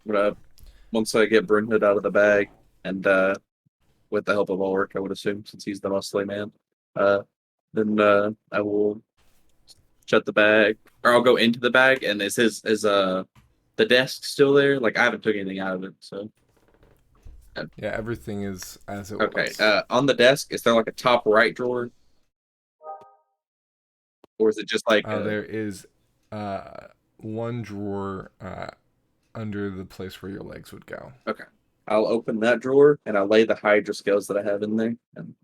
But once I get Brunhood out of the bag, and with the help of Ulrich, I would assume, since he's the muscly man, then I will shut the bag, or I'll go into the bag. And is the desk still there? Like I haven't took anything out of it, so. Yeah, everything is as it Okay. was. On the desk, is there like a top right drawer, or is it just like There is one drawer under the place where your legs would go. Okay. I'll open that drawer and I'll lay the Hydra scales that I have in there and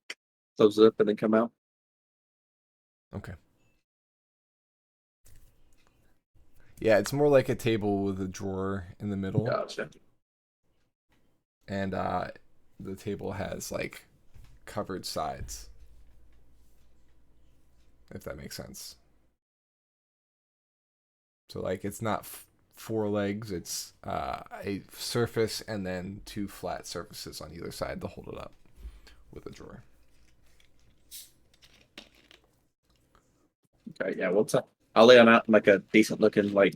close it up and then come out. Okay. Yeah, it's more like a table with a drawer in the middle. Gotcha. And the table has like covered sides. If that makes sense. So like it's not four legs, it's a surface and then two flat surfaces on either side to hold it up with a drawer. Okay, yeah, I'll lay them out in like a decent looking, like,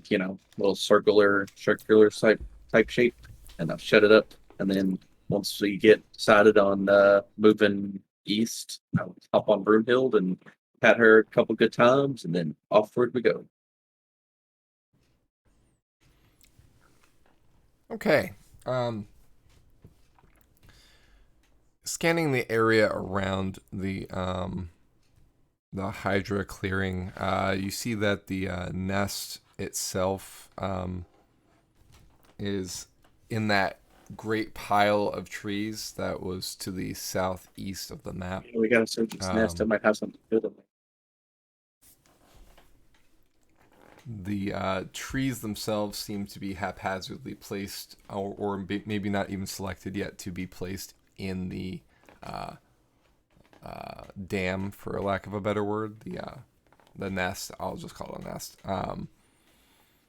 little circular type shape, and I'll shut it up. And then once we get decided on moving east, I'll hop on Broomhild and pat her a couple good times, and then offward we go. Okay. Scanning the area around the Hydra clearing, you see that the nest itself is in that great pile of trees that was to the southeast of the map. We gotta search its nest. It might have something good in there. The trees themselves seem to be haphazardly placed, or maybe not even selected yet to be placed in the dam, for lack of a better word. The nest. I'll just call it a nest.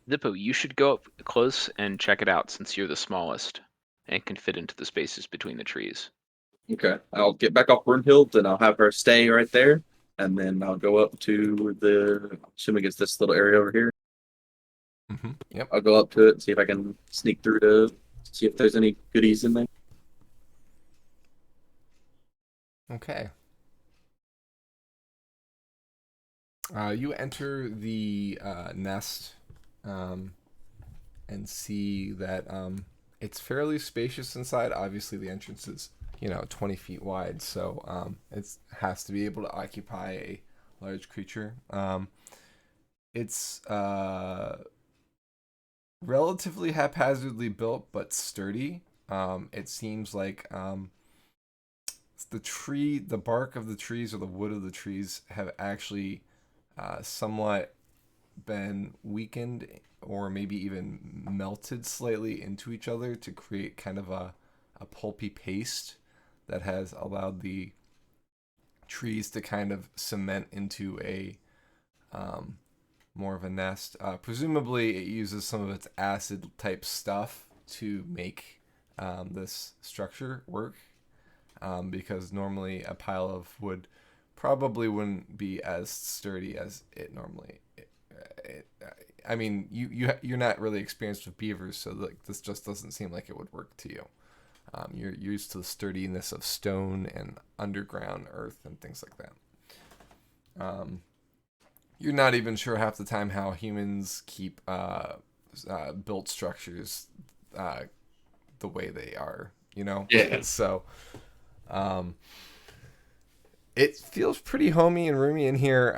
Zippo, you should go up close and check it out, since you're the smallest and can fit into the spaces between the trees. Okay, I'll get back off Brunhild and I'll have her stay right there, and then I'll go up to assuming it's this little area over here. Mm-hmm. Yep. I'll go up to it and see if I can sneak through to see if there's any goodies in there. Okay. You enter the nest and see that it's fairly spacious inside. Obviously, the entrance is 20 feet wide, so it has to be able to occupy a large creature. It's relatively haphazardly built, but sturdy. It seems like the bark of the trees or the wood of the trees have actually somewhat been weakened or maybe even melted slightly into each other to create kind of a pulpy paste that has allowed the trees to kind of cement into a more of a nest. Presumably, it uses some of its acid type stuff to make this structure work, because normally a pile of wood probably wouldn't be as sturdy as it normally. I mean, you're not really experienced with beavers, so like this just doesn't seem like it would work to you. You're used to the sturdiness of stone and underground earth and things like that. You're not even sure half the time how humans keep built structures the way they are, you know? Yeah. So it feels pretty homey and roomy in here.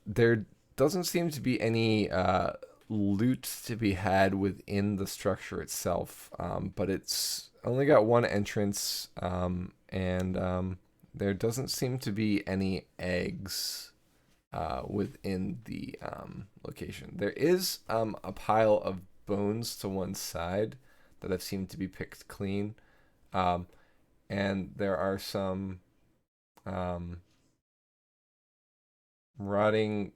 There doesn't seem to be any loot to be had within the structure itself, but it's only got one entrance, and there doesn't seem to be any eggs within the location. There is a pile of bones to one side that have seemed to be picked clean, and there are some rotting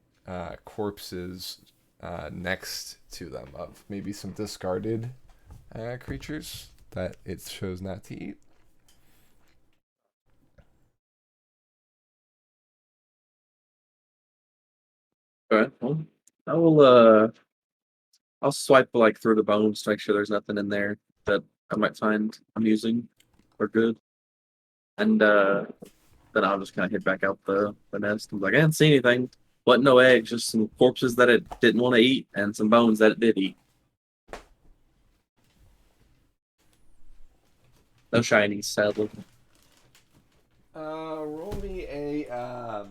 corpses next to them of maybe some discarded creatures that it chose not to eat. All right. Well, I'll swipe like through the bones to make sure there's nothing in there that I might find amusing or good. And then I'll just kind of head back out the nest. I'm like, I didn't see anything. But no eggs, just some corpses that it didn't want to eat and some bones that it did eat. No shinies, sadly. Roll me a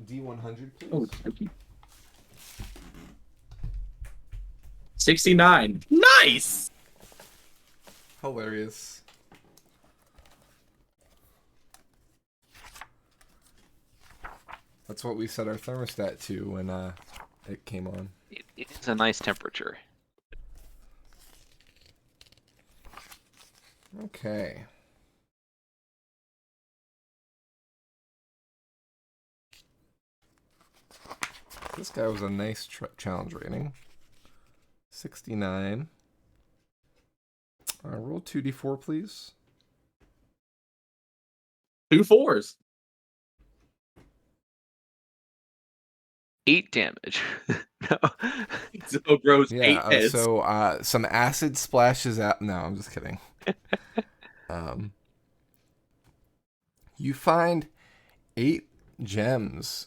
D100, please. Oh, thank you. 69. Nice! Hilarious. That's what we set our thermostat to when it came on. It is a nice temperature. Okay. This guy was a nice challenge rating. 69. Roll 2d4, please. 2 4s. 8 damage. No. So grows 8 Yeah, heads. so some acid splashes out. No, I'm just kidding. You find 8 gems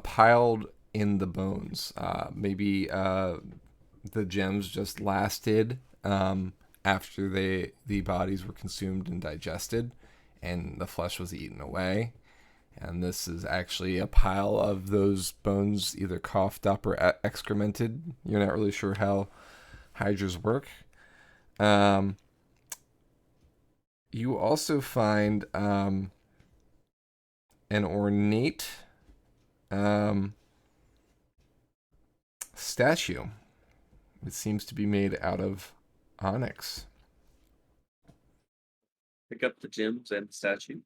piled in the bones. Maybe the gems just lasted after the bodies were consumed and digested, and the flesh was eaten away. And this is actually a pile of those bones either coughed up or excremented. You're not really sure how hydras work. You also find an ornate statue. It seems to be made out of onyx. Pick up the gems and the statue.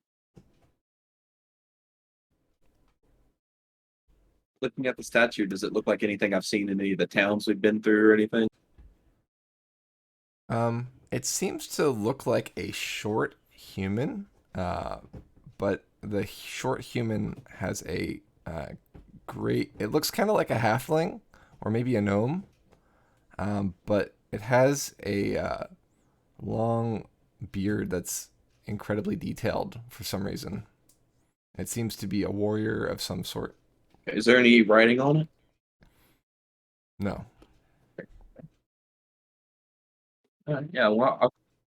Looking at the statue, does it look like anything I've seen in any of the towns we've been through or anything? It seems to look like a short human, but the short human has a great. It looks kind of like a halfling or maybe a gnome, but it has a long beard that's incredibly detailed for some reason. It seems to be a warrior of some sort. Is there any writing on it? No. Yeah, well,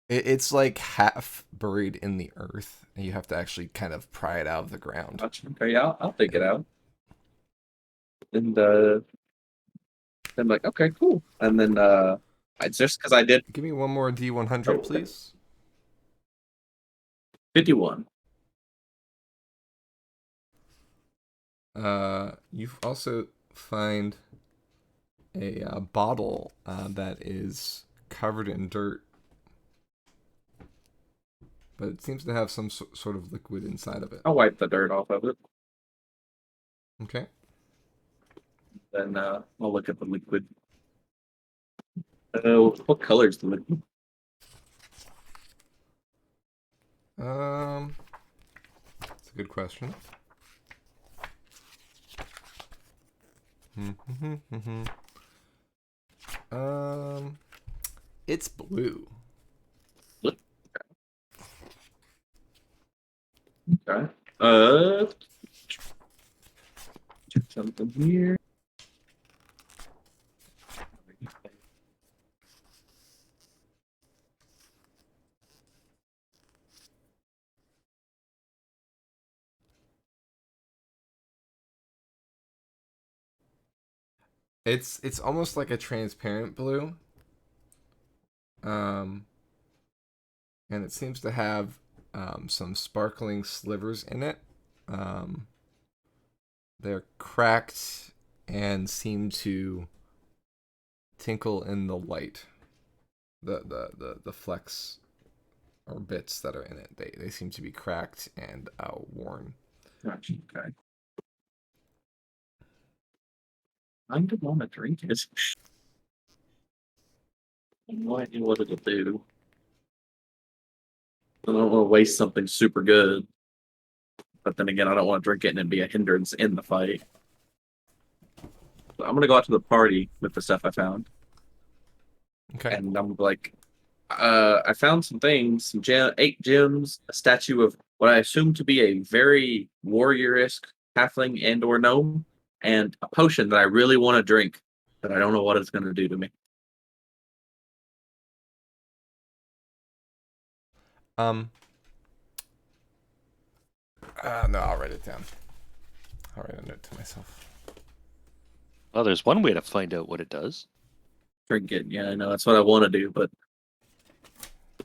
It's like half buried in the earth, and you have to actually kind of pry it out of the ground. okay, yeah, I'll take it out. And I'm like, okay, cool. And then it's just because I did Give me one more D100, please. 51. You also find a bottle that is covered in dirt. but it seems to have some sort of liquid inside of it. I'll wipe the dirt off of it. Okay. Then I'll look at the liquid. What color is the liquid? That's a good question. It's blue. Okay. Check something here. It's almost like a transparent blue. And it seems to have some sparkling slivers in it. They're cracked and seem to tinkle in the light. The flecks or bits that are in it, they seem to be cracked and worn. Gotcha. Okay. I don't want to drink it. I have no idea what it'll do. I don't want to waste something super good. But then again, I don't want to drink it and it'd be a hindrance in the fight. So I'm gonna go out to the party with the stuff I found. Okay. And I'm like, I found some things, 8 gems, a statue of what I assume to be a very warrior-esque halfling and or gnome, and a potion that I really want to drink, but I don't know what it's going to do to me. No, I'll write it down. I'll write a note to myself. Well, there's one way to find out what it does. Drink it, yeah, I know that's what I want to do, but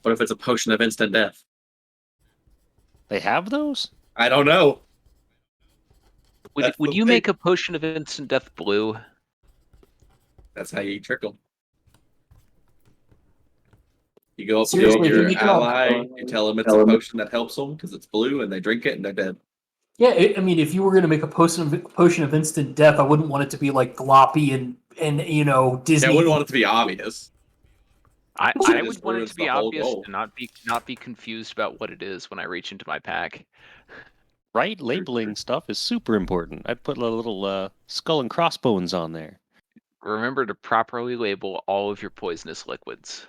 what if it's a potion of instant death? They have those? I don't know. Would you make a potion of instant death blue? That's how you trick them. You go up to Seriously, if you your make it all- ally, you tell them it's a potion that helps them because it's blue, and they drink it and they're dead. Yeah, I mean, if you were going to make a potion of instant death, I wouldn't want it to be like gloppy and Disney. Yeah, I wouldn't want it to be obvious. I It would just want it ruins to be the whole obvious goal. and not be confused about what it is when I reach into my pack. Right? Labeling stuff is super important. I'd put a little skull and crossbones on there. Remember to properly label all of your poisonous liquids.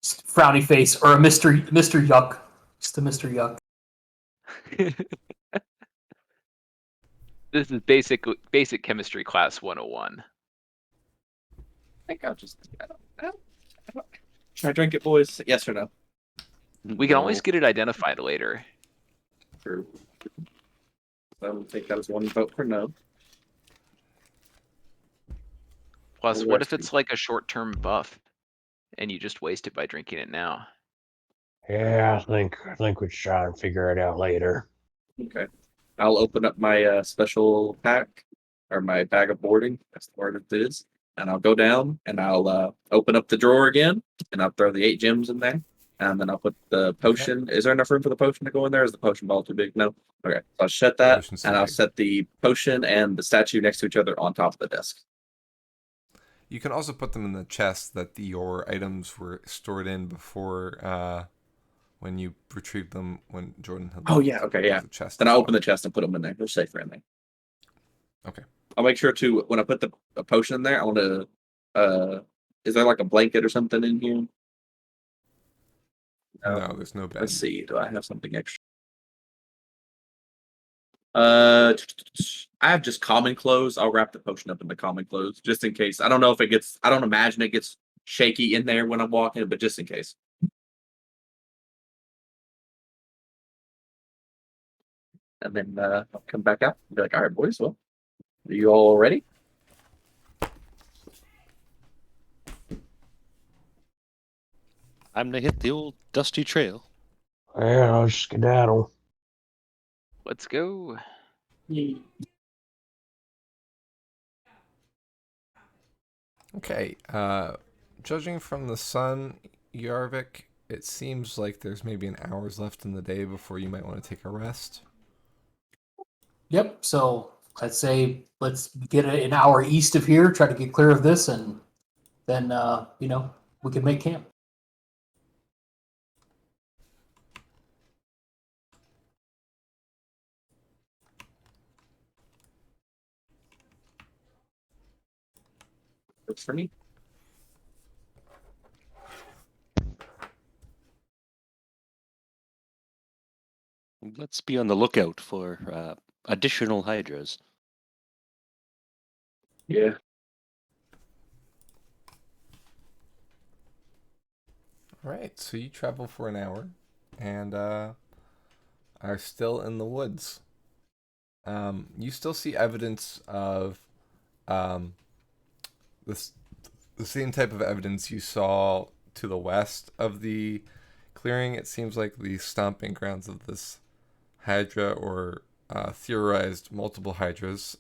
Frowny face or a Mr. Yuck. Just a Mr. Yuck. This is basic chemistry class 101. I think I'll just. I don't, Should I drink it, boys? Yes or no? We can always get it identified later. True. So I'll take that as one vote for no. Plus, Well, what if rescue. it's like a short-term buff and you just waste it by drinking it now? Yeah, I think we should try and figure it out later. Okay. I'll open up my special pack or my bag of boarding. That's the word it is. And I'll go down and I'll open up the drawer again and I'll throw the 8 gems in there. And then I'll put the potion. Okay. Is there enough room for the potion to go in there? Is the potion ball too big? No. Okay. So I'll shut that and I'll set the potion and the statue next to each other on top of the desk. You can also put them in the chest that your items were stored in before when you retrieved them when Jordan had. Oh yeah, okay, yeah. The chest then I'll open the chest and put them in there. They're safer in there. Okay. I'll make sure to when I put the potion in there, I want to. Is there like a blanket or something in here? No, there's no bed. Let's see. Do I have something extra? I have just common clothes. I'll wrap the potion up in the common clothes just in case. I don't know if it gets. I don't imagine it gets shaky in there when I'm walking, but just in case. And then I'll come back out and be like, all right, boys, well, are you all ready? I'm going to hit the old dusty trail. Yeah, I'll skedaddle. Let's go. Okay. Judging from the sun, Yarvik, it seems like there's maybe an hour's left in the day before you might want to take a rest. Yep. So let's say let's get an hour east of here, try to get clear of this, and then we can make camp. Works for me. Let's be on the lookout for additional hydras. Yeah. All right, so you travel for an hour, and are still in the woods. You still see evidence of this, the same type of evidence you saw to the west of the clearing. It seems like the stomping grounds of this Hydra, or theorized multiple Hydras,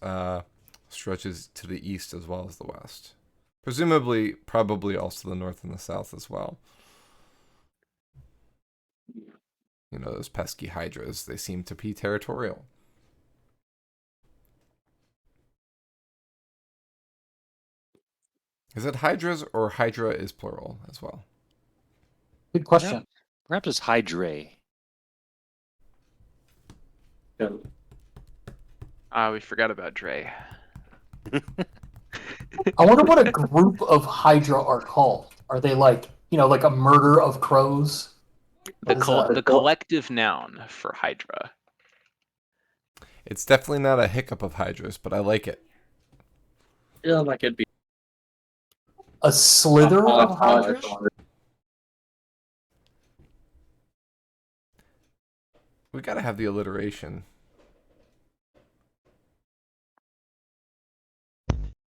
stretches to the east as well as the west. Presumably, probably also the north and the south as well. You know, those pesky Hydras, they seem to be territorial. Is it Hydras, or Hydra is plural as well? Good question. Perhaps it's Hydra. Yeah. We forgot about Dre. I wonder what a group of Hydra are called. Are they like a murder of crows? The What is that? the collective noun for Hydra. It's definitely not a hiccup of Hydras, but I like it. Yeah, like it'd be A slither Oh, of Hydras? We gotta have the alliteration.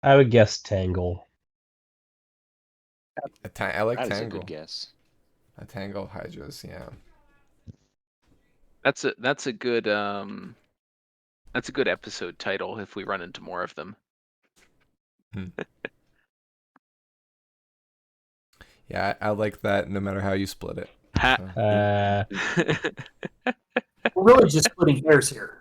I would guess Tangle. I like That is a Tangle. good guess. A tangle of Hydras, yeah. That's a good episode title if we run into more of them. Yeah, I like that no matter how you split it. Ha- So. We're really just splitting hairs here.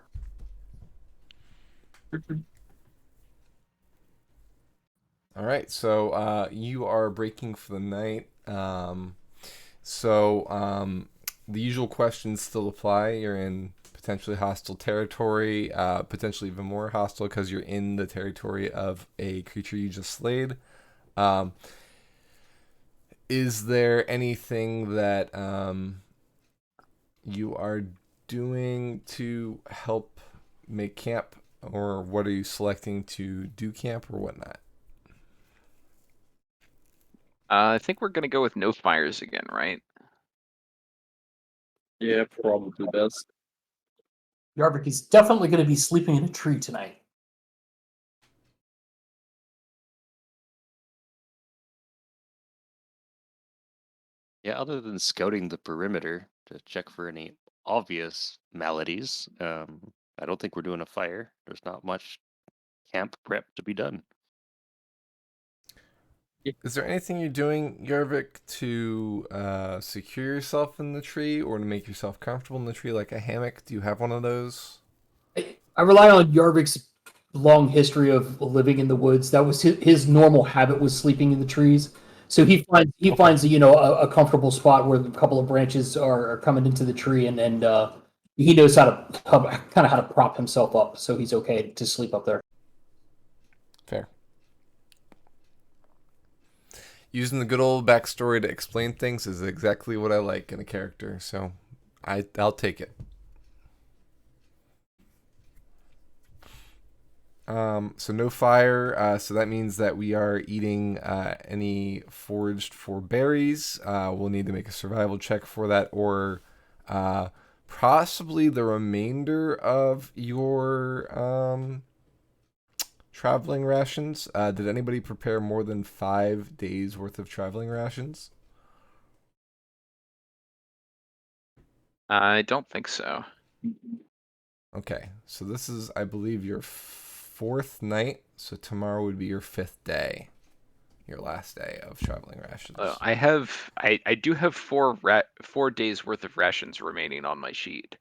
All right, so you are breaking for the night. So the usual questions still apply. You're in potentially hostile territory, potentially even more hostile because you're in the territory of a creature you just slayed. Is there anything that you are doing to help make camp, or what are you selecting to do camp or whatnot? I think we're gonna go with no fires again, right? Yeah, probably best. Yarvik is definitely going to be sleeping in a tree tonight. Yeah, other than scouting the perimeter to check for any obvious maladies, I don't think we're doing a fire. There's not much camp prep to be done. Is there anything you're doing, Yarvik, to secure yourself in the tree or to make yourself comfortable in the tree, like a hammock? Do you have one of those? I rely on Yarvik's long history of living in the woods. That was his normal habit, was sleeping in the trees. So he finds a comfortable spot where a couple of branches are coming into the tree, and he knows how to prop himself up, so he's okay to sleep up there. Fair. Using the good old backstory to explain things is exactly what I like in a character, so I'll take it. So no fire. So that means that we are eating any foraged for berries. We'll need to make a survival check for that, or possibly the remainder of your traveling rations. Did anybody prepare more than 5 days worth of traveling rations? I don't think so. Okay, so this is, I believe, your 4th night. So tomorrow would be your 5th day. your last day of traveling rations. I do have 4 days worth of rations remaining on my sheet.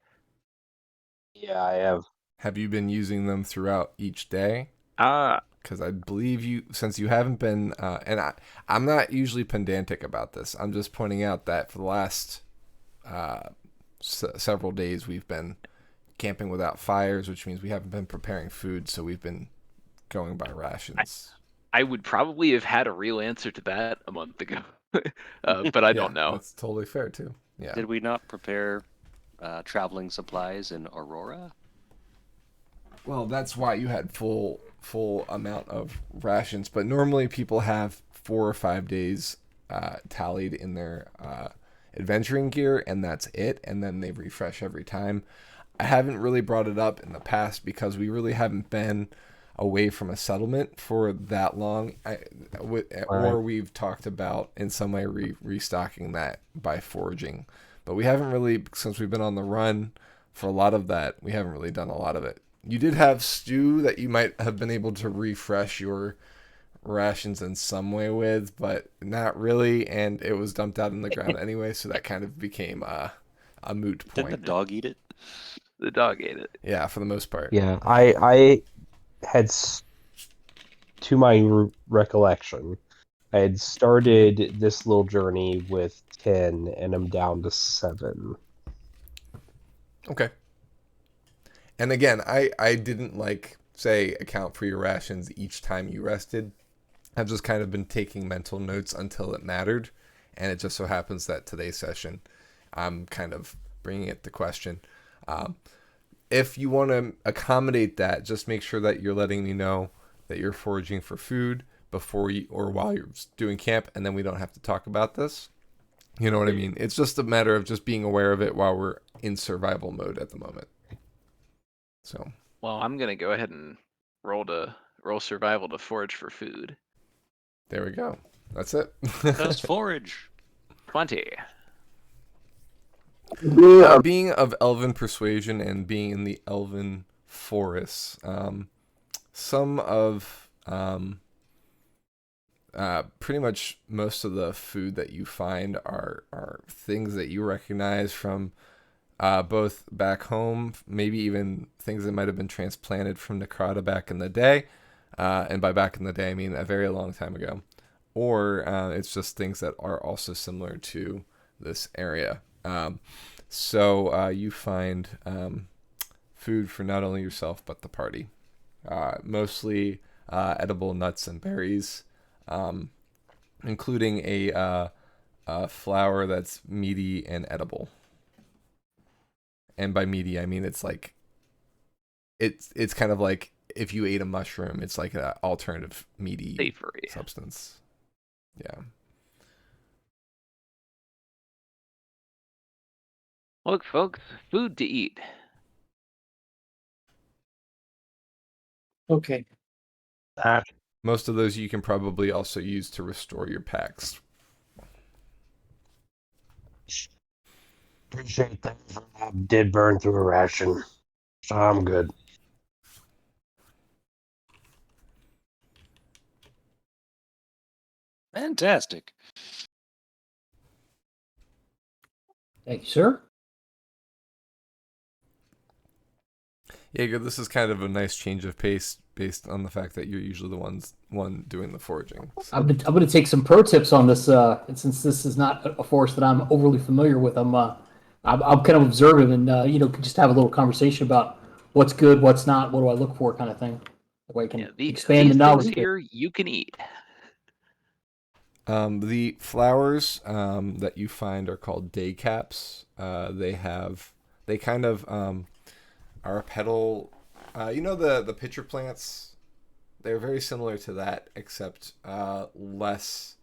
Yeah, I have. Have you been using them throughout each day? Ah, Because I believe you, since you haven't been, and I'm not usually pedantic about this. I'm just pointing out that for the last several days we've been camping without fires, which means we haven't been preparing food, so we've been going by rations. I would probably have had a real answer to that a month ago, but I don't know. That's totally fair too. Yeah. Did we not prepare traveling supplies in Aurora? Well, that's why you had full amount of rations, but normally people have 4 or 5 days tallied in their adventuring gear, and that's it, and then they refresh every time. I haven't really brought it up in the past because we really haven't been away from a settlement for that long, or we've talked about in some way restocking that by foraging, but we haven't really, since we've been on the run for a lot of that, we haven't really done a lot of it. You did have stew that you might have been able to refresh your rations in some way with, but not really, and it was dumped out in the ground anyway, so that kind of became a moot point. Did the dog eat it? The dog ate it. Yeah, for the most part. Yeah, I had, to my recollection, I had started this little journey with 10, and I'm down to 7. Okay. And again, I didn't say account for your rations each time you rested. I've just kind of been taking mental notes until it mattered, and it just so happens that today's session, I'm kind of bringing it to question. If you want to accommodate that, just make sure that you're letting me know that you're foraging for food before you or while you're doing camp, and then we don't have to talk about this. You know what I mean? It's just a matter of just being aware of it while we're in survival mode at the moment. So. Well, I'm gonna go ahead and roll survival to forage for food. There we go. That's it. Let's forage. 20. Being of elven persuasion and being in the elven forests, some of pretty much most of the food that you find are things that you recognize from both back home, maybe even things that might have been transplanted from Necrata back in the day. And by back in the day, I mean a very long time ago. Or it's just things that are also similar to this area. So you find food for not only yourself, but the party. Mostly edible nuts and berries, including a flower that's meaty and edible. And by meaty, I mean it's kind of like if you ate a mushroom, it's like an alternative meaty Savory substance. Yeah. Look, folks, food to eat. Okay. Most of those you can probably also use to restore your packs. Appreciate that. I did burn through a ration, so I'm good. Fantastic. Thank you, sir. Jaeger, this is kind of a nice change of pace based on the fact that you're usually the one doing the foraging. So. I'm going to take some pro tips on this, and since this is not a forest that I'm overly familiar with, I'm kind of observing and could just have a little conversation about what's good, what's not, what do I look for, kind of thing. That way I can expand the these knowledge. things here you can eat. The flowers that you find are called day caps. They kind of are a petal. The pitcher plants. They're very similar to that, except less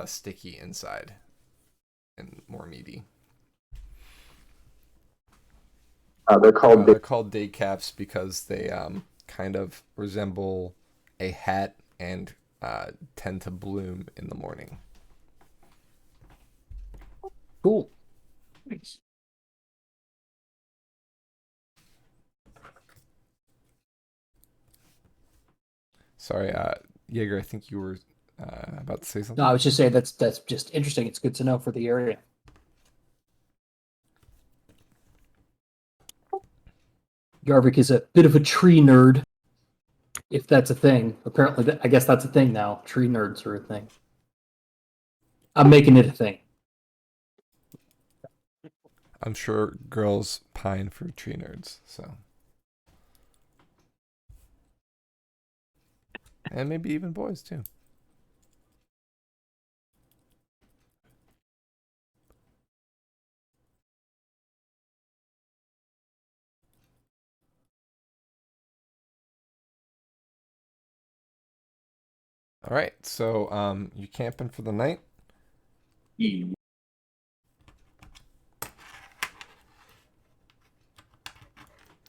sticky inside and more meaty. They're called day caps because they kind of resemble a hat and tend to bloom in the morning. Cool. Thanks. Sorry, Jaeger, I think you were about to say something. No, I was just saying that's just interesting. It's good to know for the area. Yarvik is a bit of a tree nerd, if that's a thing. Apparently, I guess that's a thing now. Tree nerds are a thing. I'm making it a thing. I'm sure girls pine for tree nerds, so. And maybe even boys, too. All right, so you camping for the night?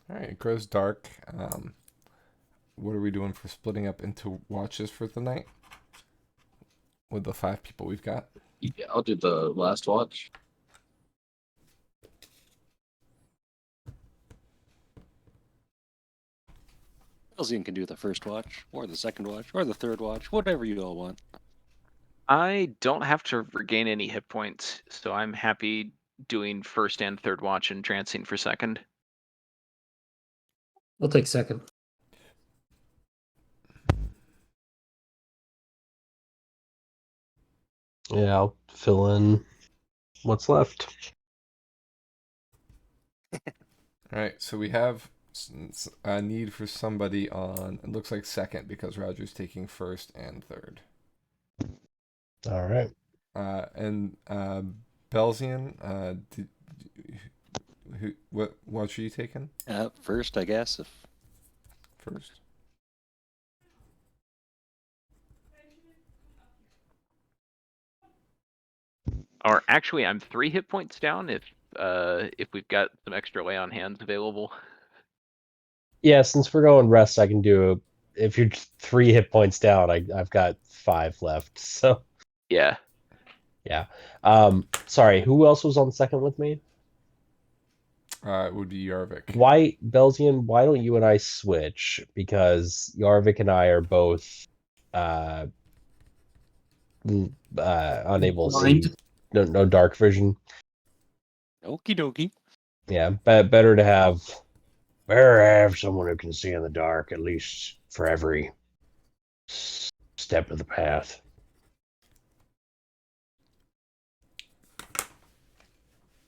All right, it grows dark. What are we doing for splitting up into watches for the night? With the 5 people we've got? Yeah, I'll do the last watch. Elzian can do the first watch, or the second watch, or the third watch, whatever you all want. I don't have to regain any hit points, so I'm happy doing first and third watch and trancing for second. I'll take second. Yeah, I'll fill in what's left. All right, so we have a need for somebody on, it looks like second, because Roger's taking first and third. All right. And Belzian, what watch are you taking First, I guess. first? Or actually, I'm 3 hit points down if we've got some extra lay on hands available. Yeah, since we're going rest, I can do if you're 3 hit points down, I've got 5 left. So Yeah. yeah. Sorry, who else was on second with me? It would be Yarvik. Why, Belzian, why don't you and I switch? Because Yarvik and I are both unable to see. No dark vision. Okie dokie. Yeah, better to have someone who can see in the dark, at least for every step of the path.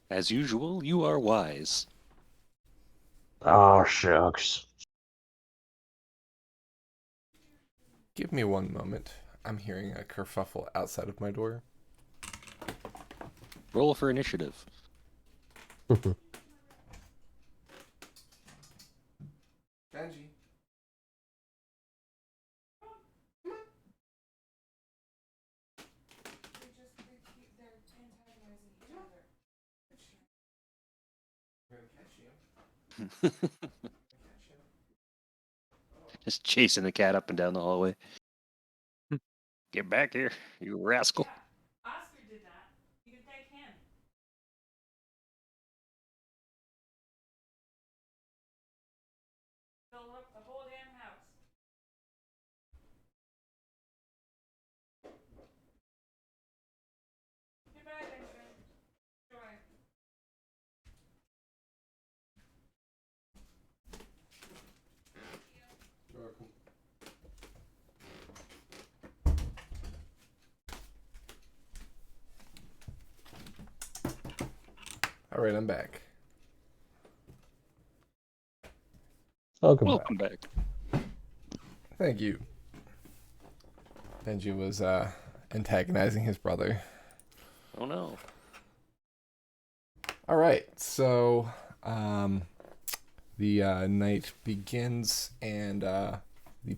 As usual, you are wise. Oh, shucks. Give me one moment. I'm hearing a kerfuffle outside of my door. Roll for initiative. Benji. Just chasing the cat up and down the hallway. Get back here, you rascal. Oscar did that. You can thank him. Fill up the whole damn house. Goodbye, Benjamin. Joy. All right, I'm back. Welcome back. Thank you. Benji was antagonizing his brother. Oh no. All right, so the night begins and the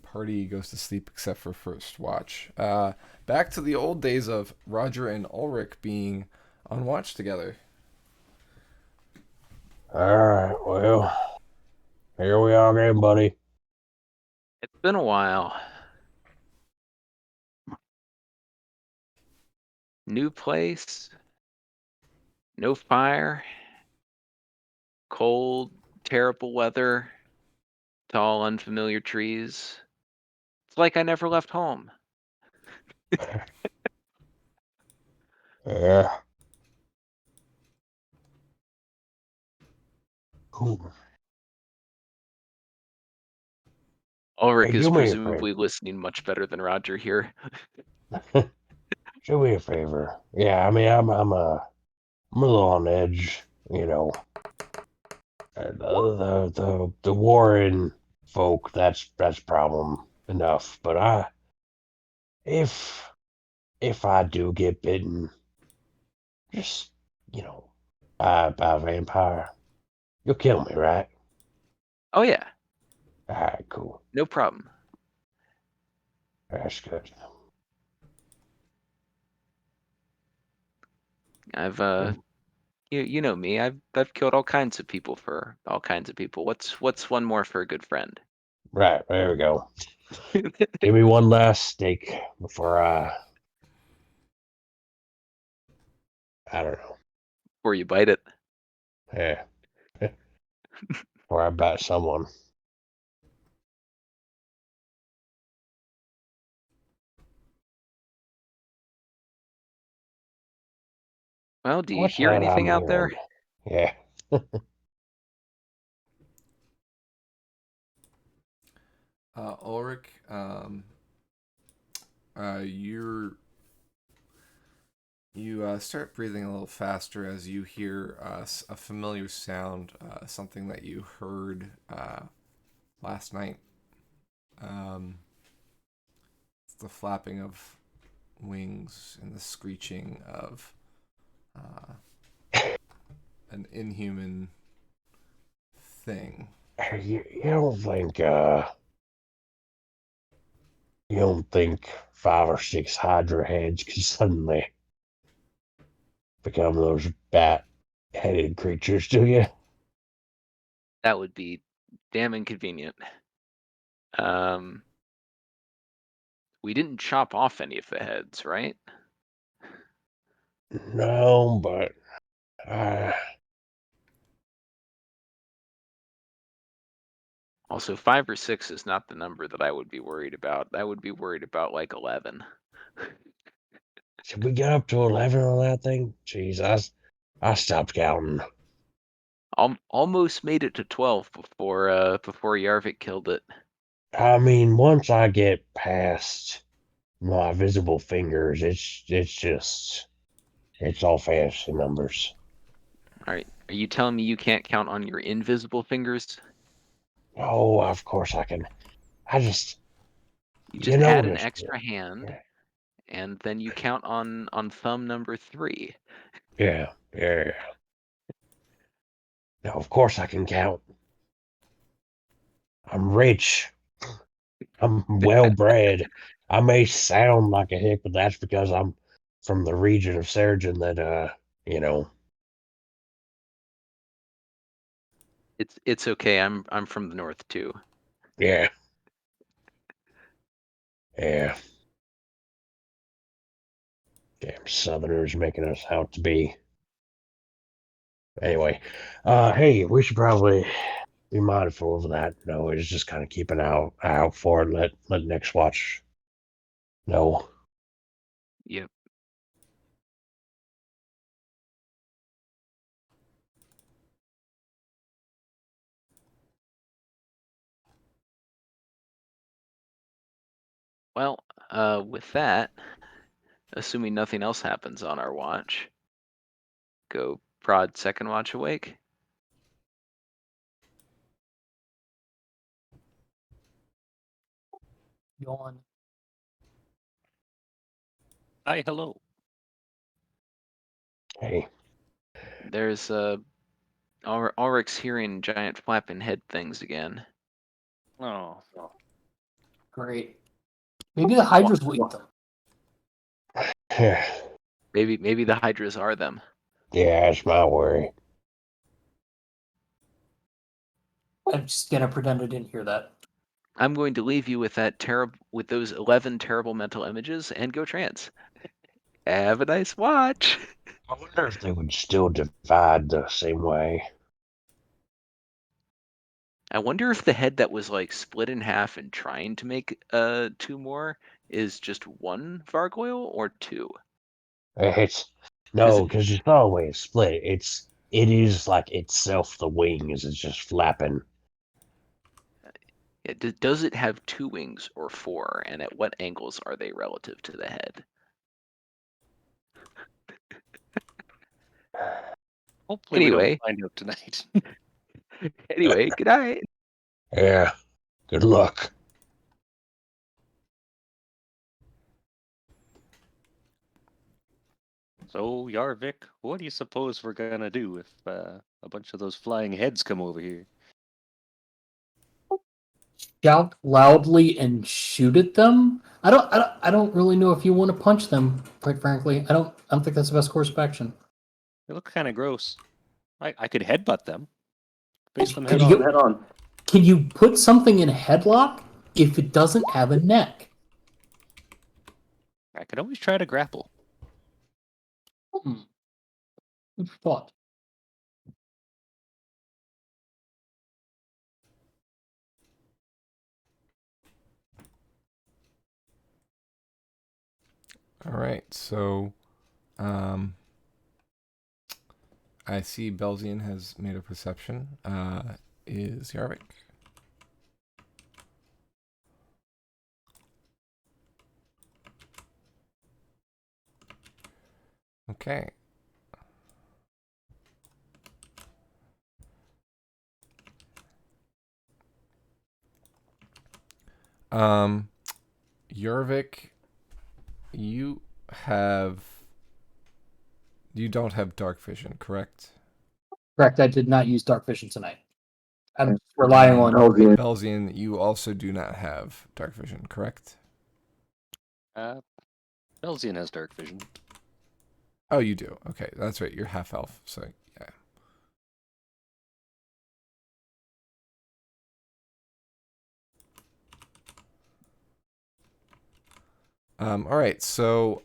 party goes to sleep except for first watch. Back to the old days of Roger and Ulrich being on watch together. All right, well, here we are again, buddy. It's been a while. New place. No fire. Cold, terrible weather. Tall, unfamiliar trees. It's like I never left home. Yeah. Ooh. Ulrich Hey, is do me a presumably listening much better than Roger here. favor. Do me a favor. Yeah, I mean, I'm a little on edge, you know. The Warren folk, that's problem enough. But if I do get bitten, just you know, by a vampire, you'll kill me, right? Oh yeah, All right, cool. no problem. That's good. I've you know me. I've killed all kinds of people for all kinds of people. What's one more for a good friend? Right, there we go. Give me one last steak before I don't know. Before you bite it. Yeah. Before I bite someone. Well, do you What's hear that anything I'm out there? hearing? Yeah. Ulrich, you start breathing a little faster as you hear a familiar sound, something that you heard last night. It's the flapping of wings and the screeching of an inhuman thing. You don't think 5 or 6 Hydra heads could suddenly become those bat-headed creatures, do you? That would be damn inconvenient. We didn't chop off any of the heads, right? No, but Also, 5 or 6 is not the number that I would be worried about. I would be worried about like 11. should we get up to 11 on that thing? Jeez, I stopped counting. Almost made it to 12 before Yarvik killed it. I mean, once I get past my visible fingers, it's all fantasy numbers. All right, are you telling me you can't count on your invisible fingers? Oh, of course I can. I just You you just add an noticed extra hand, it. and then you count on thumb number 3. Yeah. No, of course I can count. I'm rich. I'm well bred. I may sound like a hick, but that's because I'm from the region of Seregen that you know. It's okay. I'm from the north too. Yeah. Yeah. Damn Southerners making us out to be. Anyway, hey, we should probably be mindful of that. No, it's just kind of keep an out for it. Let next watch know. Yep. Well, with that, assuming nothing else happens on our watch, go prod second watch awake. Yawn. Hi, hello. Hey, There's Ulrich's hearing giant flapping head things again. Oh, Great. Maybe the Hydras will eat them. yeah, Maybe the Hydras are them. that's my worry. I'm just gonna pretend I didn't hear that. I'm going to leave you with those 11 terrible mental images and go trance. Have a nice watch. I wonder if they would still divide the same way. I wonder if the head that was like split in half and trying to make 2 more is just 1 gargoyle or 2. It's Does no, it- because it's always split. It is like itself the wings is just flapping. Yeah, does it have 2 wings or 4, and at what angles are they relative to the head? Hopefully, we don't Anyway, find out tonight. good night. Yeah. Good luck. So, Yarvik, what do you suppose we're gonna do if a bunch of those flying heads come over here? Shout loudly and shoot at them. I don't really know if you want to punch them. Quite frankly, I don't think that's the best course of action. They look kind of gross. I could headbutt them. Face them Could head you on. get head on? Can you put something in a headlock if it doesn't have a neck? I could always try to grapple. Good thought. All right, so I see Belzian has made a perception. Is Yarvik? Okay. Yarvik, you don't have dark vision, correct? Correct. I did not use dark vision tonight. I'm relying on Belzian, you also do not have dark vision, correct? Belzian has dark vision. Oh, you do. Okay, that's right. You're half elf, so yeah. All right, so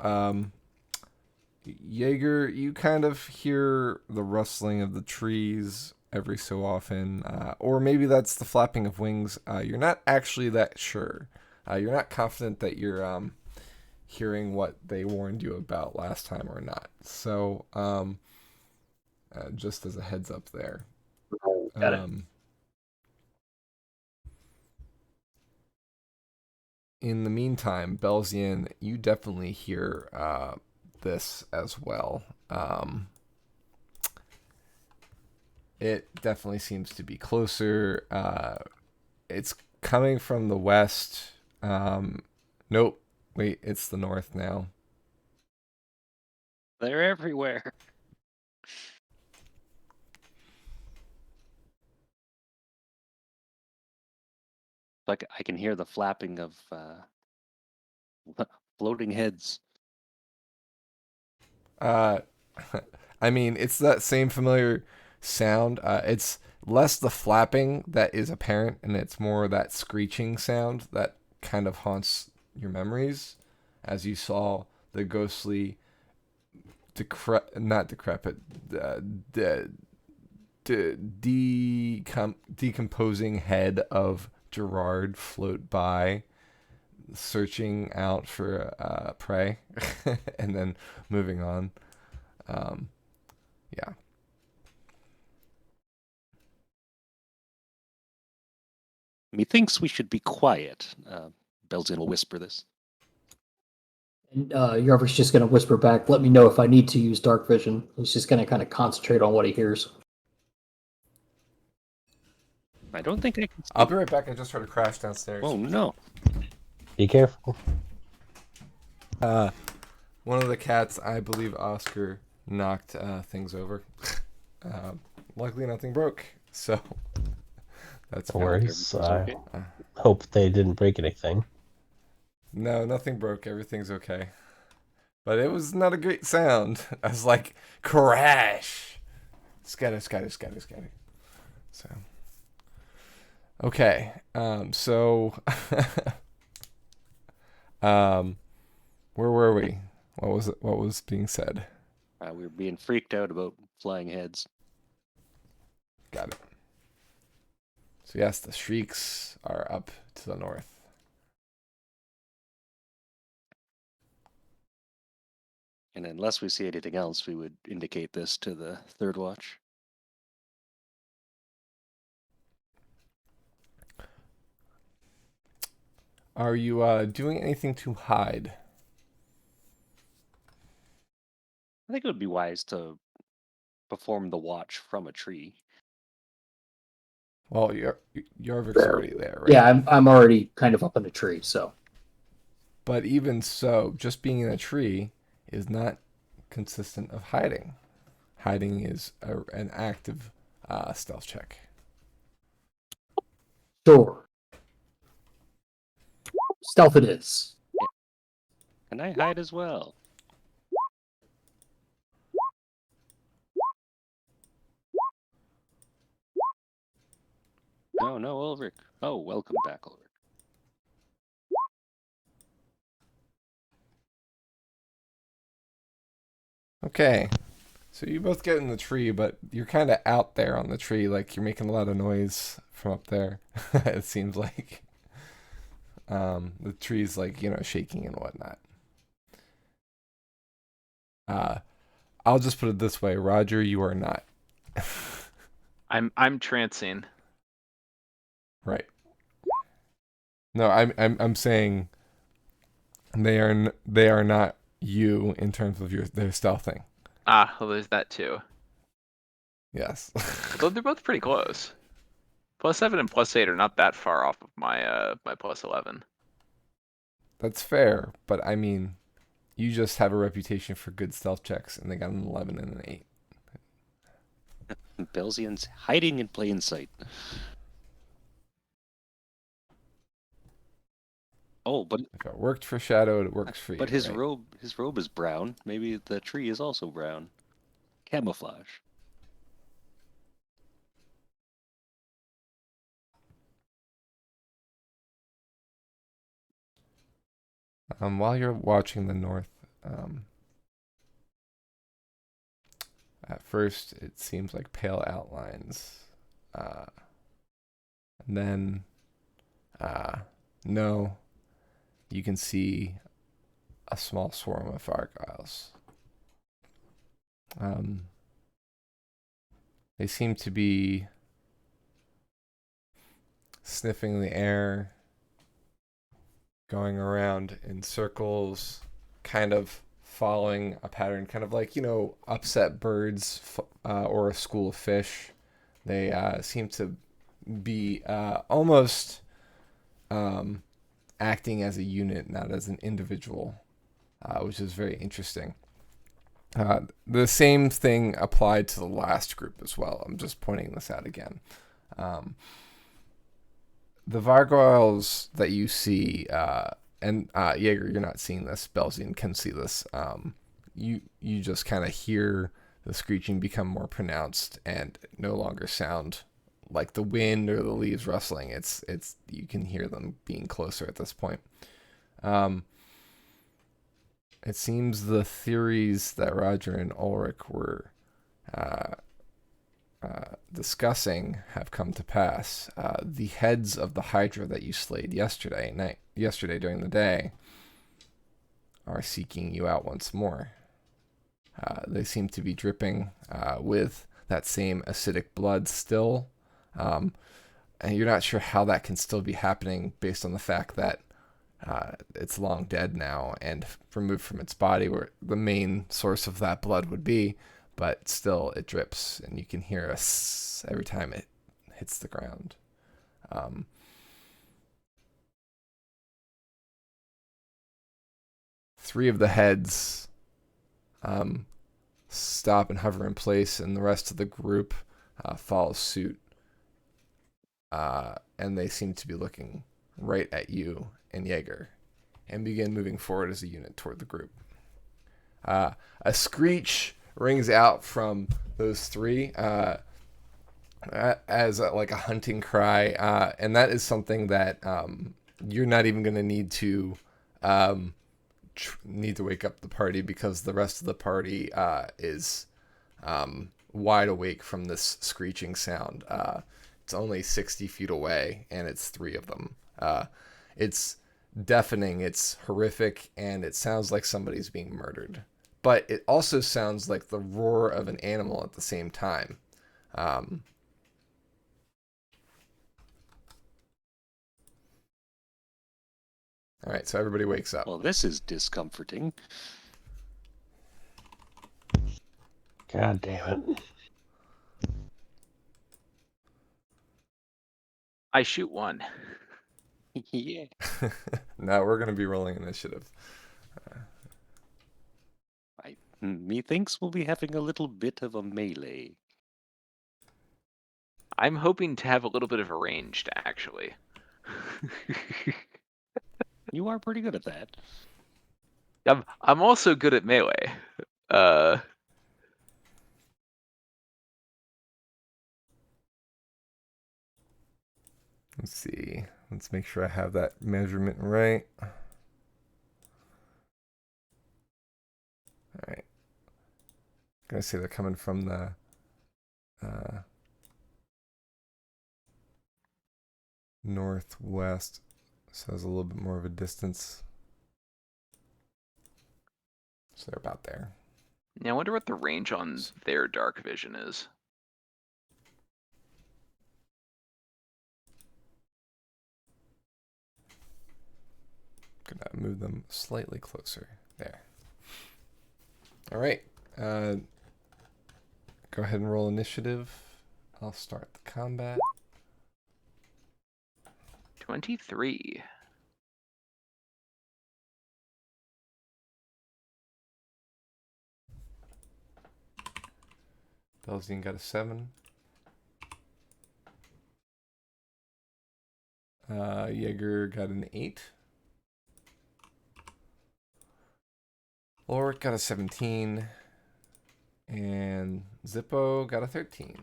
Jaeger, you kind of hear the rustling of the trees every so often, or maybe that's the flapping of wings. You're not actually that sure. You're not confident that you're hearing what they warned you about last time or not. So, just as a heads up there. Got it. In the meantime, Belzian, you definitely hear this as well. It definitely seems to be closer. It's coming from the west. Nope. Wait, it's the north now. They're everywhere. Like I can hear the flapping of floating heads. I mean, it's that same familiar sound. It's less the flapping that is apparent, and it's more that screeching sound that kind of haunts your memories, as you saw the ghostly, not decrepit, decomposing head of Gerard float by, searching out for prey, and then moving on. Yeah. Methinks we should be quiet. Belzian will whisper this. And Yarvik's just going to whisper back, let me know if I need to use dark vision. He's just going to kind of concentrate on what he hears. I don't think I can. I'll be right back. I just heard a crash downstairs. Oh no! Be careful. One of the cats, I believe Oscar, knocked things over. Luckily, nothing broke. So that's No fine. worries. I Okay. hope they didn't break anything. No, nothing broke. Everything's okay. But it was not a great sound. I was like, crash! Scatter, scatter, scatter, scatter. So. Okay. So. Where were we? What was being said? We were being freaked out about flying heads. Got it. So yes, the shrieks are up to the north. And unless we see anything else, we would indicate this to the third watch. Are you doing anything to hide? I think it would be wise to perform the watch from a tree. Well, Yarvik's already there, right? Yeah, I'm already kind of up in a tree, so. But even so, just being in a tree is not consistent of hiding. Hiding is an active stealth check. Sure. Stealth it is. Can I hide as well? No, no, Ulrich. Oh, welcome back, Ulrich. Okay. So you both get in the tree, but you're kind of out there on the tree, like you're making a lot of noise from up there. It seems like the tree's like, shaking and whatnot. I'll just put it this way, Roger, you are not. I'm trancing. Right. No, I'm saying they are not you in terms of their stealthing. Ah, well, there's that too. Yes. Although they're both pretty close. +7 and +8 are not that far off of my my +11. That's fair, but I mean, you just have a reputation for good stealth checks, and they got an 11 and an 8. Belzian's hiding in plain sight. Oh, but If it worked for Shadow, it works for you. but his right? robe is brown. Maybe the tree is also brown. Camouflage. While you're watching the north, at first it seems like pale outlines, and then no, you can see a small swarm of Argyles. They seem to be sniffing the air, going around in circles, kind of following a pattern, kind of like, upset birds or a school of fish. They seem to be almost acting as a unit, not as an individual, which is very interesting. The same thing applied to the last group as well. I'm just pointing this out again. The Vargoyles that you see, and Jaeger, you're not seeing this. Belzian can see this. You just kind of hear the screeching become more pronounced and no longer sound like the wind or the leaves rustling. It's you can hear them being closer at this point. It seems the theories that Roger and Ulrich were discussing have come to pass. The heads of the Hydra that you slayed yesterday during the day are seeking you out once more. They seem to be dripping with that same acidic blood still. And you're not sure how that can still be happening based on the fact that it's long dead now and removed from its body where the main source of that blood would be, but still it drips and you can hear us every time it hits the ground. Three of the heads stop and hover in place, and the rest of the group follows suit. And they seem to be looking right at you and Jaeger and begin moving forward as a unit toward the group. A screech rings out from those three as like a hunting cry, and that is something that you're not even going to need to wake up the party, because the rest of the party is wide awake from this screeching sound. it's only 60 feet away, and it's 3 of them. It's deafening, it's horrific, and it sounds like somebody's being murdered. But it also sounds like the roar of an animal at the same time. All right, so everybody wakes up. Well, this is discomforting. God damn it. I shoot 1. Yeah. Now we're going to be rolling initiative. Methinks we'll be having a little bit of a melee. I'm hoping to have a little bit of a ranged, actually. You are pretty good at that. I'm also good at melee. Let's see. Let's make sure I have that measurement right. All right. I'm going to say they're coming from the northwest, so there's a little bit more of a distance. So they're about there. Now, I wonder what the range on their dark vision is. Gonna move them slightly closer. There. All right. Go ahead and roll initiative. I'll start the combat. 23. Belzine got a 7. Jaeger got an 8. Ulrich got a 17. And Zippo got a 13.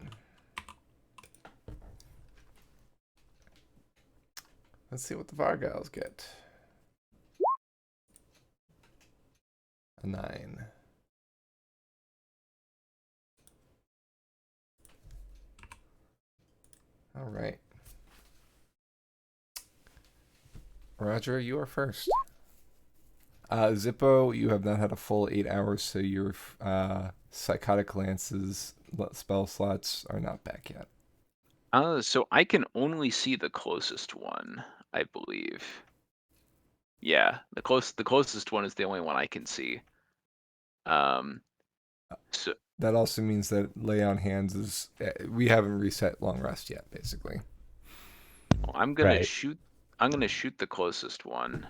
Let's see what the Vargals get. A 9. All right. Roger, you are first. Zippo, you have not had a full 8 hours, so your psychotic lances spell slots are not back yet. So I can only see the closest one, I believe. Yeah, the closest one is the only one I can see. So that also means that lay on hands is we haven't reset long rest yet, basically. Well, I'm gonna shoot the closest one.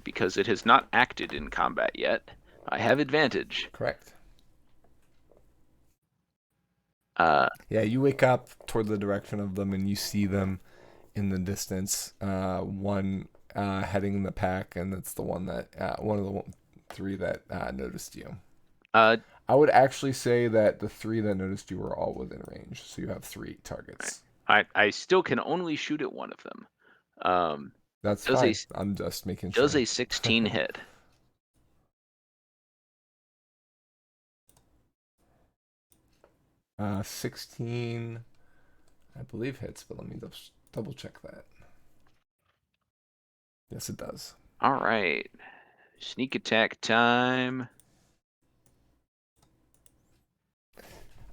Because it has not acted in combat yet. I have advantage. Correct. Yeah, you wake up toward the direction of them and you see them in the distance. One heading in the pack, and it's the one that one of the 3 that noticed you. I would actually say that the 3 that noticed you were all within range, so you have 3 targets. I still can only shoot at one of them. That's fine. I'm just making sure. Does a 16 hit? 16, I believe hits, but let me double check that. Yes, it does. All right. Sneak attack time.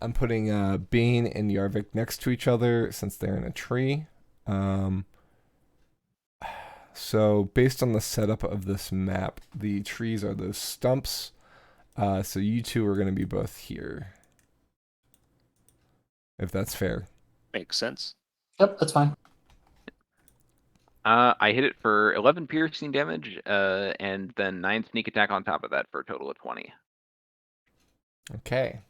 I'm putting Bane and Yarvik next to each other since they're in a tree. So based on the setup of this map, the trees are those stumps. So you 2 are going to be both here. If that's fair. Makes sense. Yep, that's fine. I hit it for 11 piercing damage, and then 9 sneak attack on top of that for a total of 20. Okay.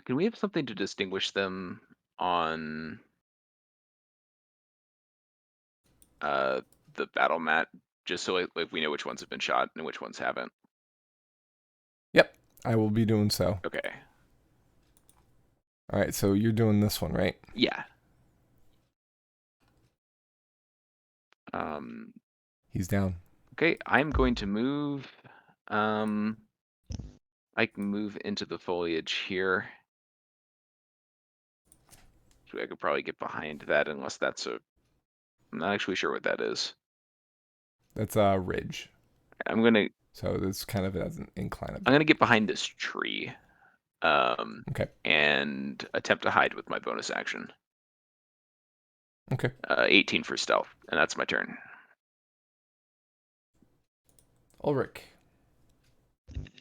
Can we have something to distinguish them on the battle mat, just so like we know which ones have been shot and which ones haven't? Yep, I will be doing so. Okay. All right, so you're doing this one, right? Yeah. He's down. Okay, I'm going to move. I can move into the foliage here. I could probably get behind that unless that's a. I'm not actually sure what that is. That's a ridge. I'm gonna So this kind of has an incline a I'm bit. gonna get behind this tree. Okay. And attempt to hide with my bonus action. Okay. 18 for stealth, and that's my turn. Ulrich.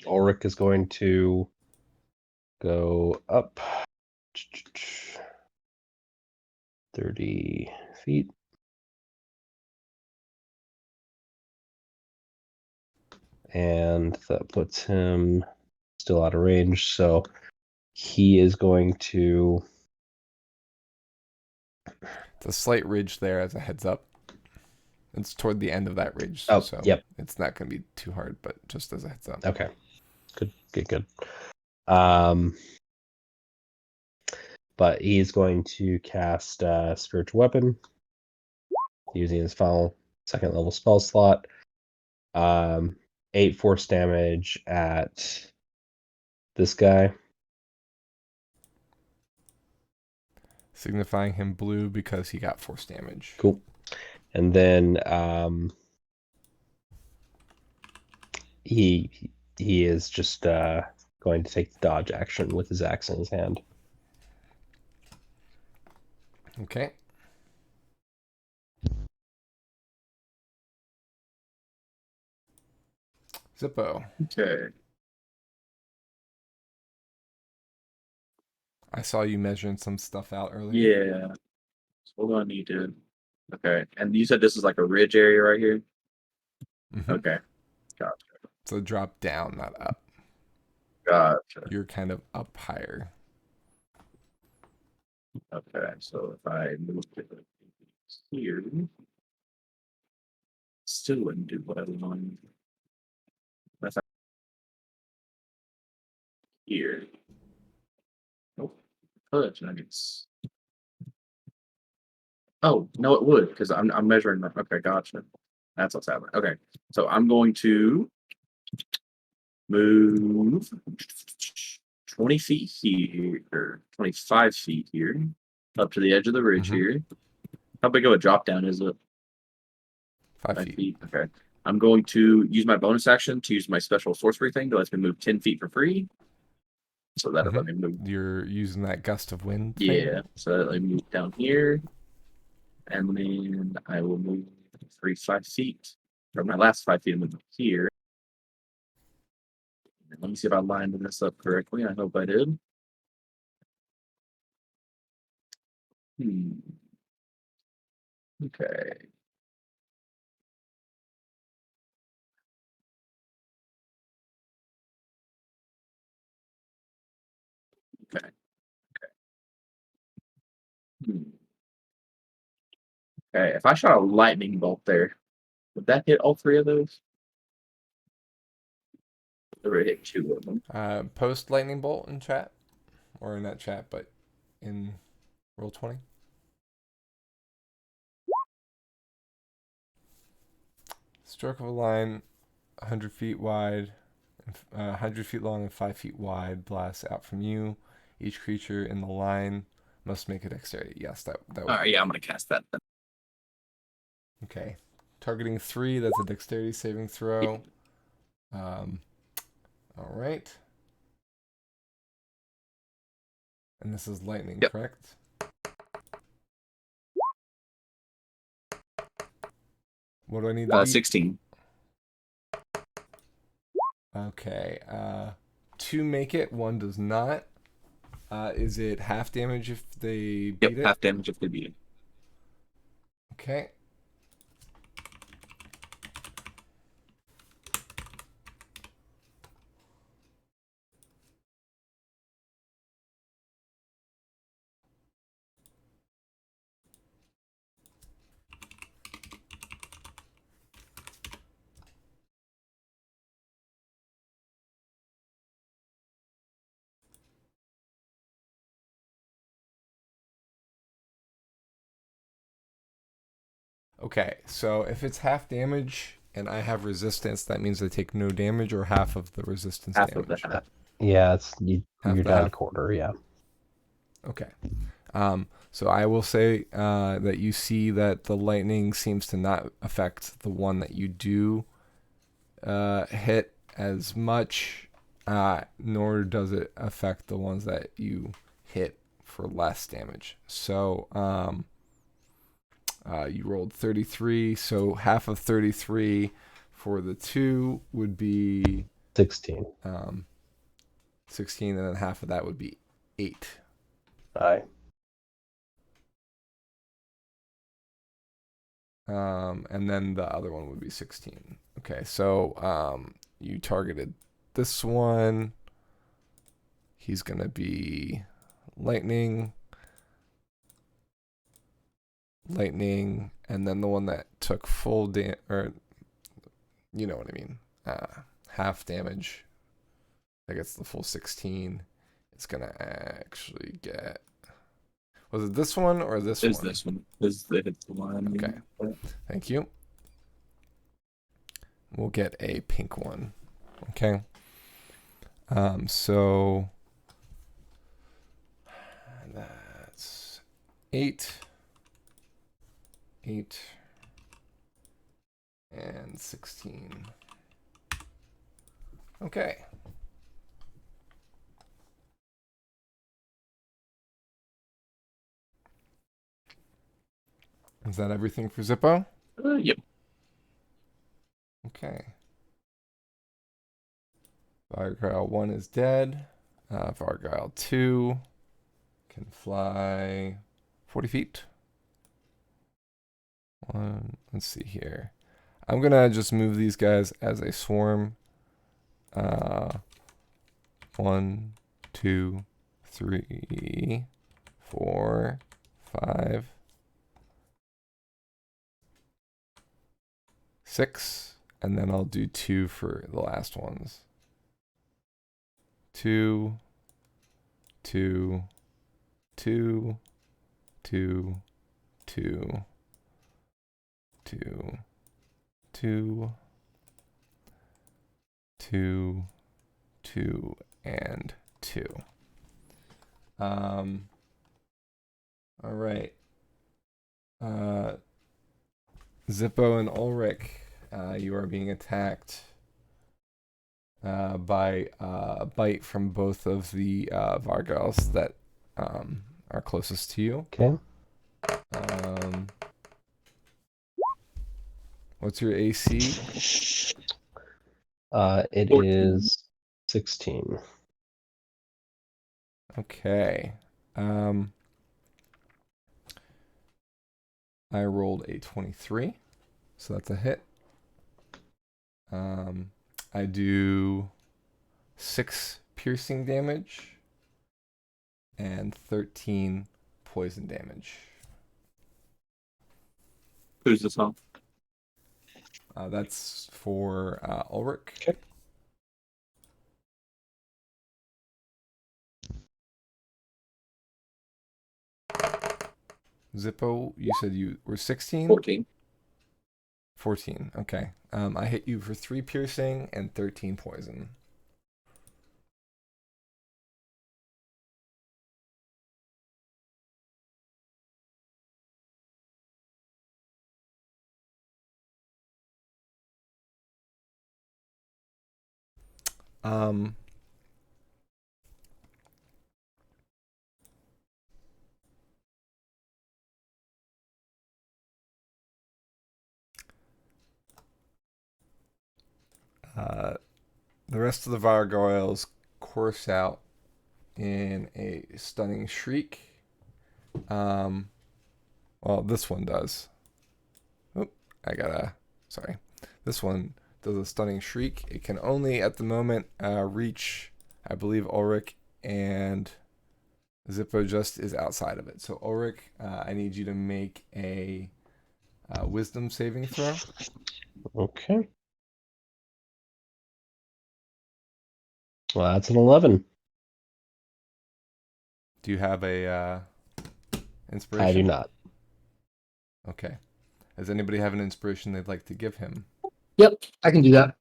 Ulrich is going to go up 30 feet. And that puts him still out of range. So he is going to. It's a slight ridge there as a heads up. It's toward the end of that ridge. Oh, so yep. It's not going to be too hard, but just as a heads up. Okay. Good. But he's going to cast Spiritual Weapon using his final second level spell slot. 8 force damage at this guy. Signifying him blue because he got force damage. Cool. And then he is just going to take the dodge action with his axe in his hand. Okay. Zippo. Okay. I saw you measuring some stuff out earlier. Yeah. So what do I need to? Okay. And you said this is like a ridge area right here? Mhm. Okay. Gotcha. So drop down, not up. Gotcha. You're kind of up higher. Okay. So if I move it here, still wouldn't do what I want. That's not here. Nope. Touch nuggets. Oh, no, it would, because I'm measuring that. Okay, gotcha. That's what's happening. Okay. So I'm going to move 20 feet here, or 25 feet here, up to the edge of the ridge Mhm. here. How big of a drop down is it? 5 5 feet. feet. Okay. I'm going to use my bonus action to use my special sorcery thing that lets me move 10 feet for free. So that'll let me move. You're using that gust of wind thing? Yeah. So that'll let me move down here. And then I will move 5 feet. Or my last 5 feet, I'm moving here. And let me see if I lined this up correctly. I hope I did. Okay. Okay. Hmm. Okay. If I shot a lightning bolt there, would that hit all 3 of those? Or would it hit 2 of them? Post lightning bolt in chat. Or in that chat, but in Roll20. Stroke of a line, 100 feet wide, 100 feet long and 5 feet wide, blasts out from you. Each creature in the line must make a dexterity. Yes, that would. All right, yeah, I'm gonna cast that then. Okay. Targeting 3, that's a dexterity saving throw. All right. And this is lightning, Yep. correct? What do I need to beat? 16. Okay. 2 make it, 1 does not. Is it half damage if they beat Yep, it? half damage if they beat it. Okay. Okay, so if it's half damage and I have resistance, that means I take no damage or half of the resistance Half of damage. that. Yeah, Half you're the down half? a quarter. Yeah. Okay. So I will say that you see that the lightning seems to not affect the one that you do hit as much, nor does it affect the ones that you hit for less damage. So you rolled 33, so half of 33 for the 2 would be 16. 16, and then half of that would be 8. Aye. And then the other one would be 16. Okay, so you targeted this one. He's going to be lightning, and then the one that took full damage, or you know what I mean, half damage, that gets the full 16. It's going to actually get, was it this one or this Is one? this one? Is the one? Okay. Thank you. We'll get a pink one. Okay. So that's 8, and 16. Okay. Is that everything for Zippo? Yep. Okay. Vargile 1 is dead. Vargile 2 can fly 40 feet. Let's see here. I'm going to just move these guys as a swarm. 1, 2, 3, 4, 5, 6, and then I'll do 2 for the last ones. 2, 2, 2, 2, 2, 2, 2, 2, 2, and 2. All right. Zippo and Ulrich, you are being attacked by a bite from both of the Vargals that are closest to you. Okay. What's your AC? It 14. is 16. Okay. I rolled a 23, so that's a hit. I do 6 piercing damage and 13 poison damage. Who's this on? That's for Ulrich. Okay. Zippo, you said you were 16? 14. 14, okay. I hit you for 3 piercing and 13 poison. The rest of the Vargoyles course out in a stunning shriek. Well, this one does. Oop, sorry. This one does a stunning shriek. It can only, at the moment, reach, I believe, Ulrich, and Zippo just is outside of it. So, Ulrich, I need you to make a wisdom saving throw. Okay. Well, that's an 11. Do you have a inspiration? I do not. Okay. Does anybody have an inspiration they'd like to give him? Yep, I can do that.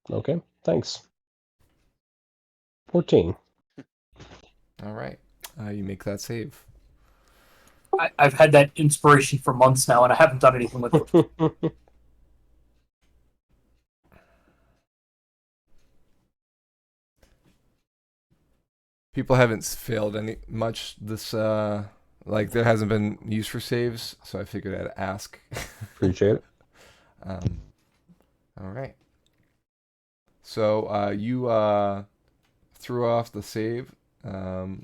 Okay, thanks. 14. All right. You make that save. I've had that inspiration for months now, and I haven't done anything with it. People haven't failed any much this like there hasn't been use for saves, so I figured I'd ask. Appreciate it. All right. So you threw off the save.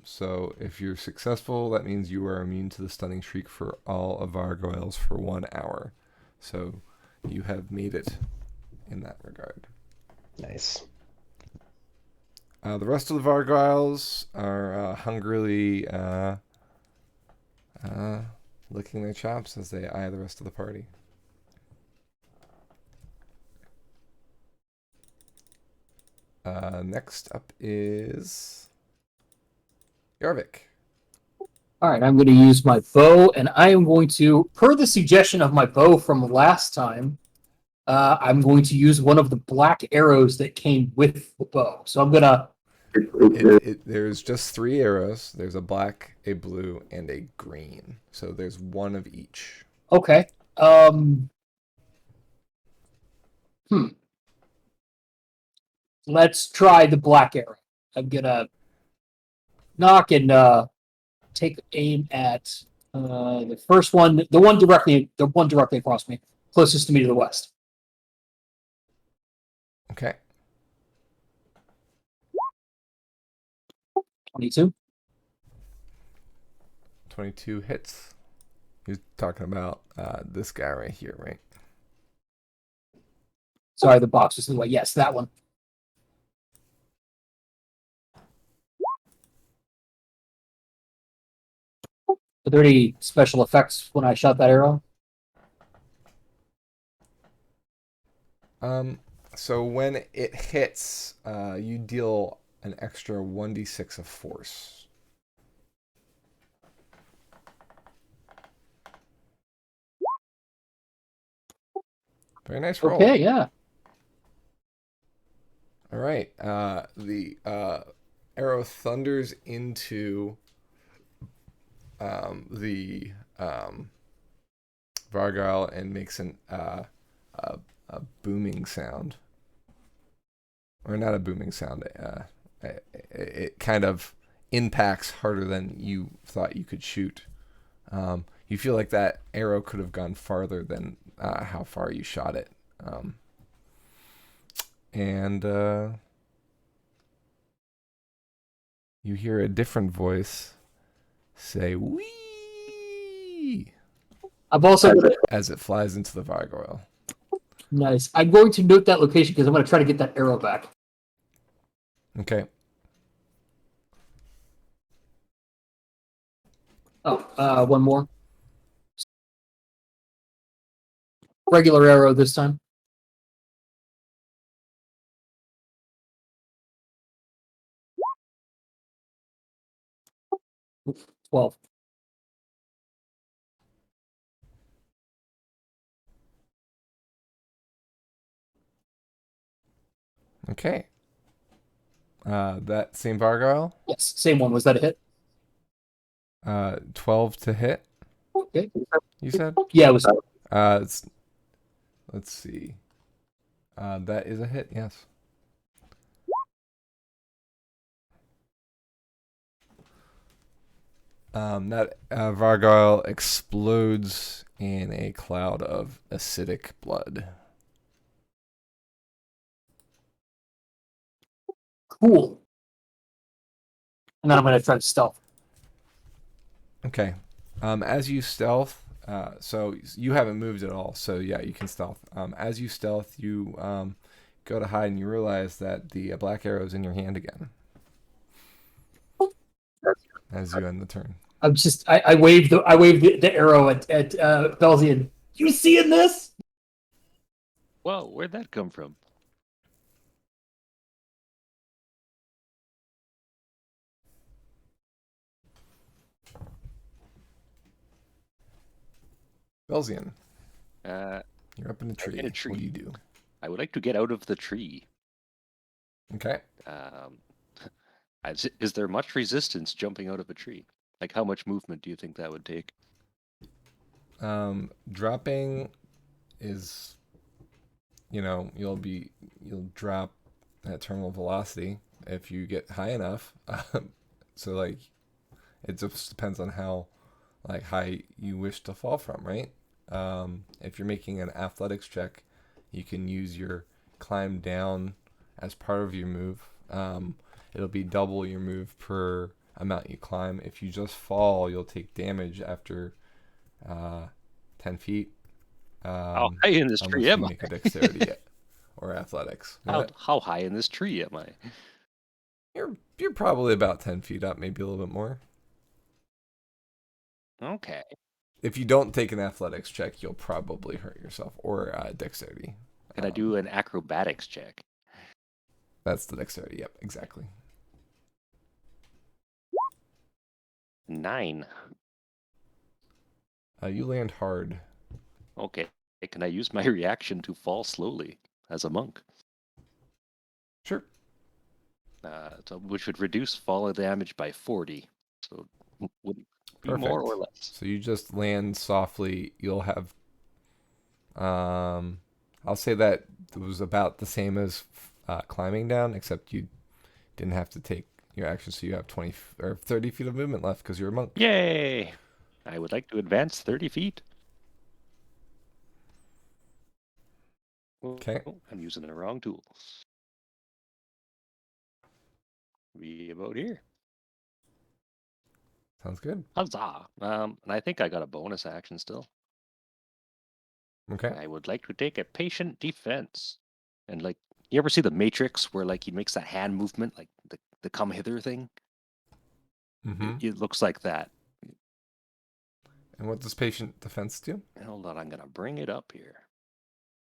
So if you're successful, that means you are immune to the stunning shriek for all of gargoyles for 1 hour. So you have made it in that regard. Nice. The rest of the Vargoyles are hungrily licking their chops as they eye the rest of the party. Next up is Yarvik. All right, I'm going to use my bow, and I am going to, per the suggestion of my bow from last time, I'm going to use one of the black arrows that came with the bow. So I'm going to... There's just 3 arrows. There's a black, a blue, and a green. So there's 1 of each. Okay. Let's try the black arrow. I'm going to knock and take aim at the first one, the one directly across me, closest to me to the west. Okay. 22. 22 hits. You're talking about this guy right here, right? Sorry, the box was in the way. Yes, that one. Are there any special effects when I shot that arrow? So when it hits, you deal an extra 1d6 of force. Very nice roll. Okay, yeah. All right. The arrow thunders into the Vargile and makes a booming sound. Or not a booming sound. It kind of impacts harder than you thought you could shoot. You feel like that arrow could have gone farther than how far you shot it. And you hear a different voice say, "Wee!" I've also as it flies into the Vargoyle. nice. I'm going to note that location because I'm going to try to get that arrow back. Okay. Oh, one more. Regular arrow this time. Oof, 12. Okay. That same Vargoyle. Yes, same one. Was that a hit? 12 to hit. Okay. You said. Yeah, it was. Let's see. That is a hit. Yes. That Vargoyle explodes in a cloud of acidic blood. Cool. And then I'm going to try to stealth. Okay. As you stealth, so you haven't moved at all, so yeah, you can stealth. As you stealth, you go to hide and you realize that the black arrow is in your hand again. As you end the turn. I'm just I waved the arrow at Belzian. You seeing this? Well, where'd that come from? Belzian, Uh, you're up in a I'm tree. in a What tree. do you do? I would like to get out of the tree. Okay. Um, is there much resistance jumping out of a tree? Like, how much movement do you think that would take? Dropping is, you'll drop at terminal velocity if you get high enough. So like, it just depends on how like high you wish to fall from, right? If you're making an athletics check, you can use your climb down as part of your move. It'll be double your move per amount you climb. If you just fall, you'll take damage after 10 feet. How high in this Unless tree you am I? make a dexterity or athletics. How high in this tree am I? You're probably about 10 feet up, maybe a little bit more. Okay. If you don't take an athletics check, you'll probably hurt yourself, or dexterity. Can I do an acrobatics check? That's the dexterity. Yep, exactly. 9. You land hard. Okay. Can I use my reaction to fall slowly as a monk? Sure. Which would reduce fall damage by 40. So would it be Perfect. more or less? So you just land softly. You'll have. I'll say that it was about the same as climbing down, except you didn't have to take your action, so you have 20 or 30 feet of movement left because you're a monk. Yay! I would like to advance 30 feet. Okay. Oh, I'm using the wrong tool. Be about here. Sounds good. Huzzah! And I think I got a bonus action still. Okay. I would like to take a patient defense. And like, you ever see the Matrix where like he makes that hand movement, like the come hither thing? Mm-hmm. It looks like that. And what does patient defense do? Hold on, I'm gonna bring it up here.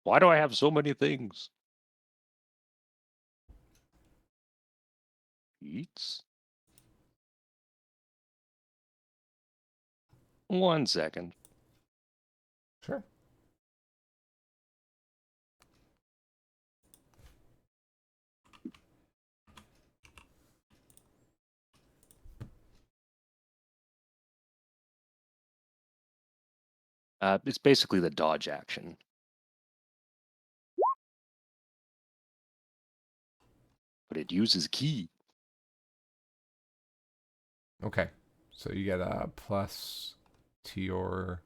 Why do I have so many things? Eats. 1 second. Sure. It's basically the dodge action. But it uses key. Okay. So you get a plus to your.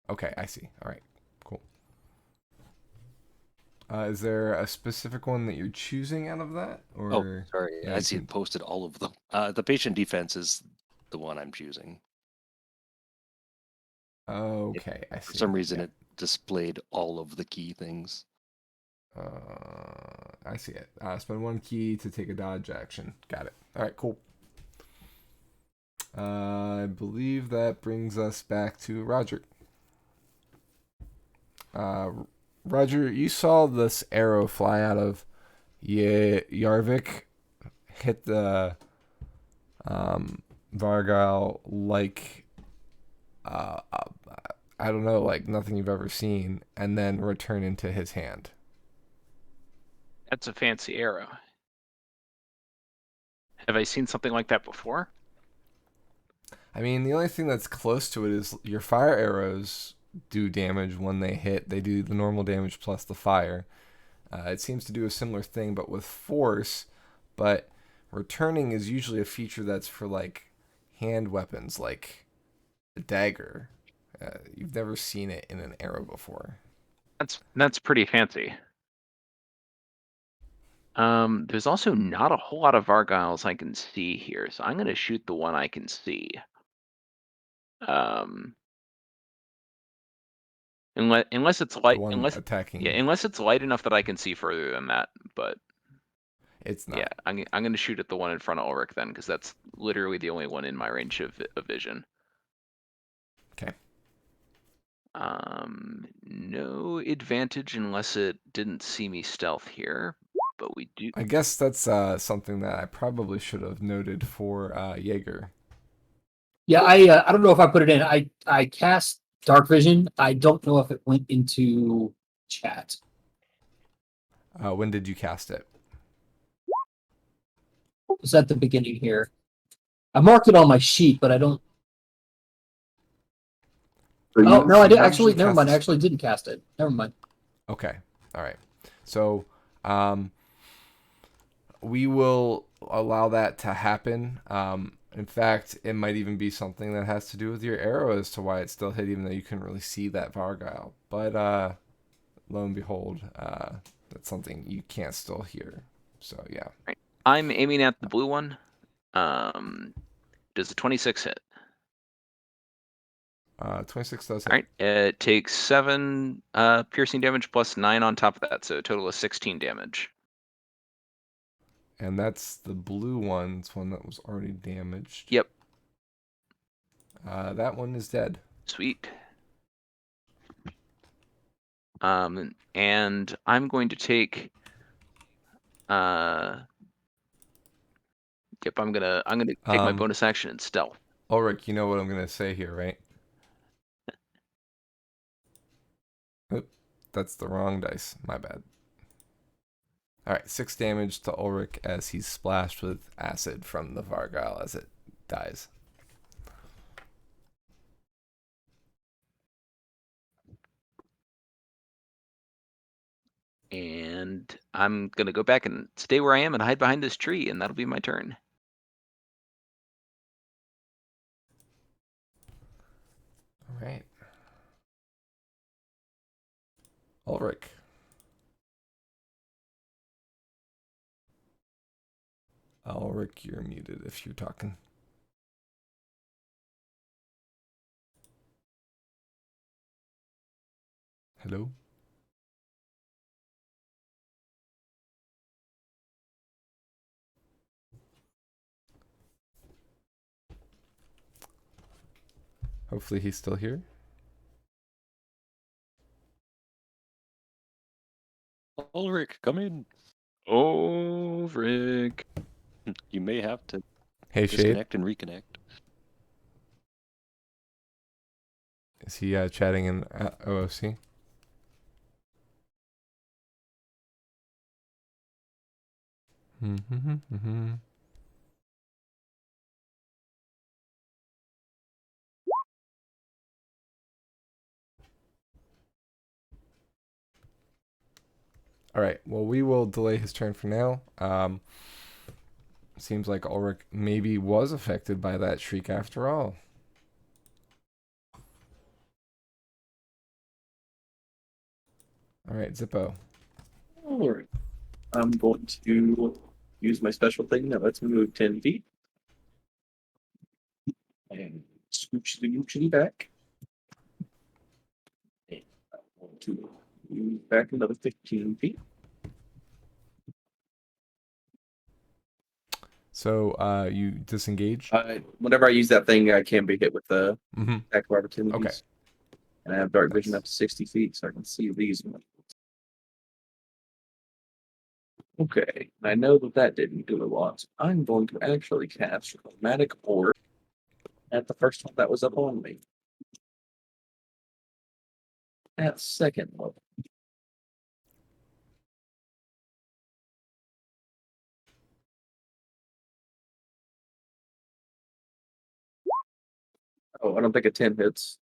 Okay, I see. All right, cool. Is there a specific one that you're choosing out of that, or? Oh, sorry. yeah, I you see can- it posted all of them. The patient defense is the one I'm choosing. Okay, I see. For some reason, Yeah. it displayed all of the key things. I see it. Spend 1 key to take a dodge action. Got it. All right, cool. I believe that brings us back to Roger. Roger, you saw this arrow fly out of Yarvik, hit the Vargal like I don't know, like nothing you've ever seen, and then return into his hand. That's a fancy arrow. Have I seen something like that before? I mean, the only thing that's close to it is your fire arrows do damage when they hit. They do the normal damage plus the fire. It seems to do a similar thing, but with force. But returning is usually a feature that's for like hand weapons, like a dagger. You've never seen it in an arrow before. That's pretty fancy. There's also not a whole lot of Vargiles I can see here, so I'm gonna shoot the one I can see. Unless it's light, The one unless attacking. yeah, unless it's light enough that I can see further than that. But It's not. yeah, I'm gonna shoot at the one in front of Ulrich then, because that's literally the only one in my range of vision. Okay. No advantage unless it didn't see me stealth here, but we do. I guess that's something that I probably should have noted for Jaeger. Yeah, I don't know if I put it in. I cast Dark Vision. I don't know if it went into chat. When did you cast it? It was at the beginning here. I marked it on my sheet, but I don't. Oh no, I did actually. Never mind. I actually didn't cast it. Never mind. Okay. All right. So, we will allow that to happen. In fact, it might even be something that has to do with your arrow as to why it still hit, even though you couldn't really see that Vargile. But lo and behold, that's something you can't still hear. So yeah. Right. I'm aiming at the blue one. Does the 26 hit? 26 does hit. All right. It takes 7 piercing damage plus 9 on top of that, so a total of 16 damage. And that's the blue one. It's one that was already damaged. Yep. That one is dead. Sweet. And I'm going to take. Yep. I'm gonna take my bonus action and stealth. Ulrich, you know what I'm gonna say here, right? Oop, that's the wrong dice. My bad. Alright, 6 damage to Ulrich as he's splashed with acid from the Vargile as it dies. And I'm gonna go back and stay where I am and hide behind this tree, and that'll be my turn. Alright. Ulrich. Ulrich, you're muted if you're talking. Hello? Hopefully he's still here. Ulrich, come in. Ulrich. You may have to Hey, Shade. disconnect and reconnect. Is he chatting in OOC? Alright, well, we will delay his turn for now. Seems like Ulrich maybe was affected by that shriek after all. Alright, Zippo. Alright. I'm going to use my special thing that lets me move 10 feet. And scooch the Goochie back. And I'm going to move back another 15 feet. So, you disengage? Whenever I use that thing, I can be hit with the attack of opportunities. Okay. And I have dark vision Nice. up to 60 feet, so I can see these ones. Okay, I know that didn't do a lot. I'm going to actually cast Chromatic Orb at the first one that was up on me. At second level. Oh, I don't think a 10 hits.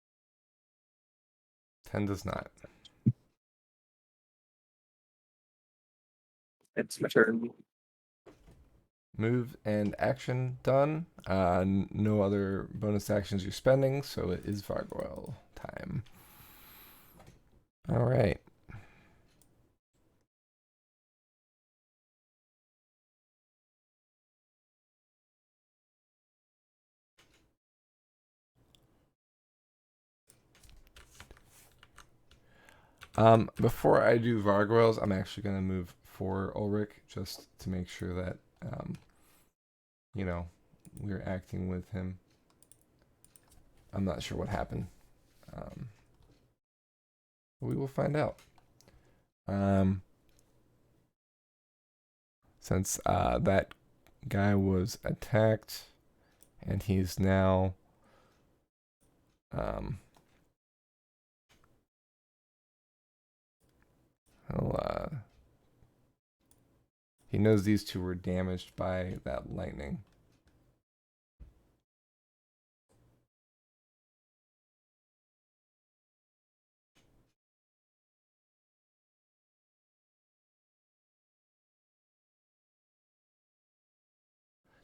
10 does not. It's my turn. Move and action done. No other bonus actions you're spending, so it is Vargoyle time. Alright. Before I do Vargoyles, I'm actually going to move for Ulrich just to make sure that, you know, we're acting with him. I'm not sure what happened. We will find out. Since that guy was attacked and he's now Um, he'll, he knows these two were damaged by that lightning.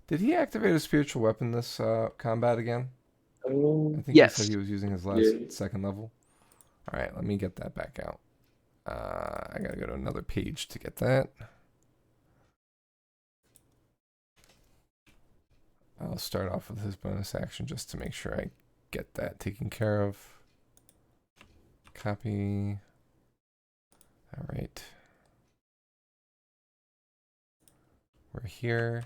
Did he activate a spiritual weapon this combat again? I think he said Yes. he was using his last Yeah. second level. All right, let me get that back out. I gotta go to another page to get that. I'll start off with his bonus action just to make sure I get that taken care of. Copy. All right. We're here.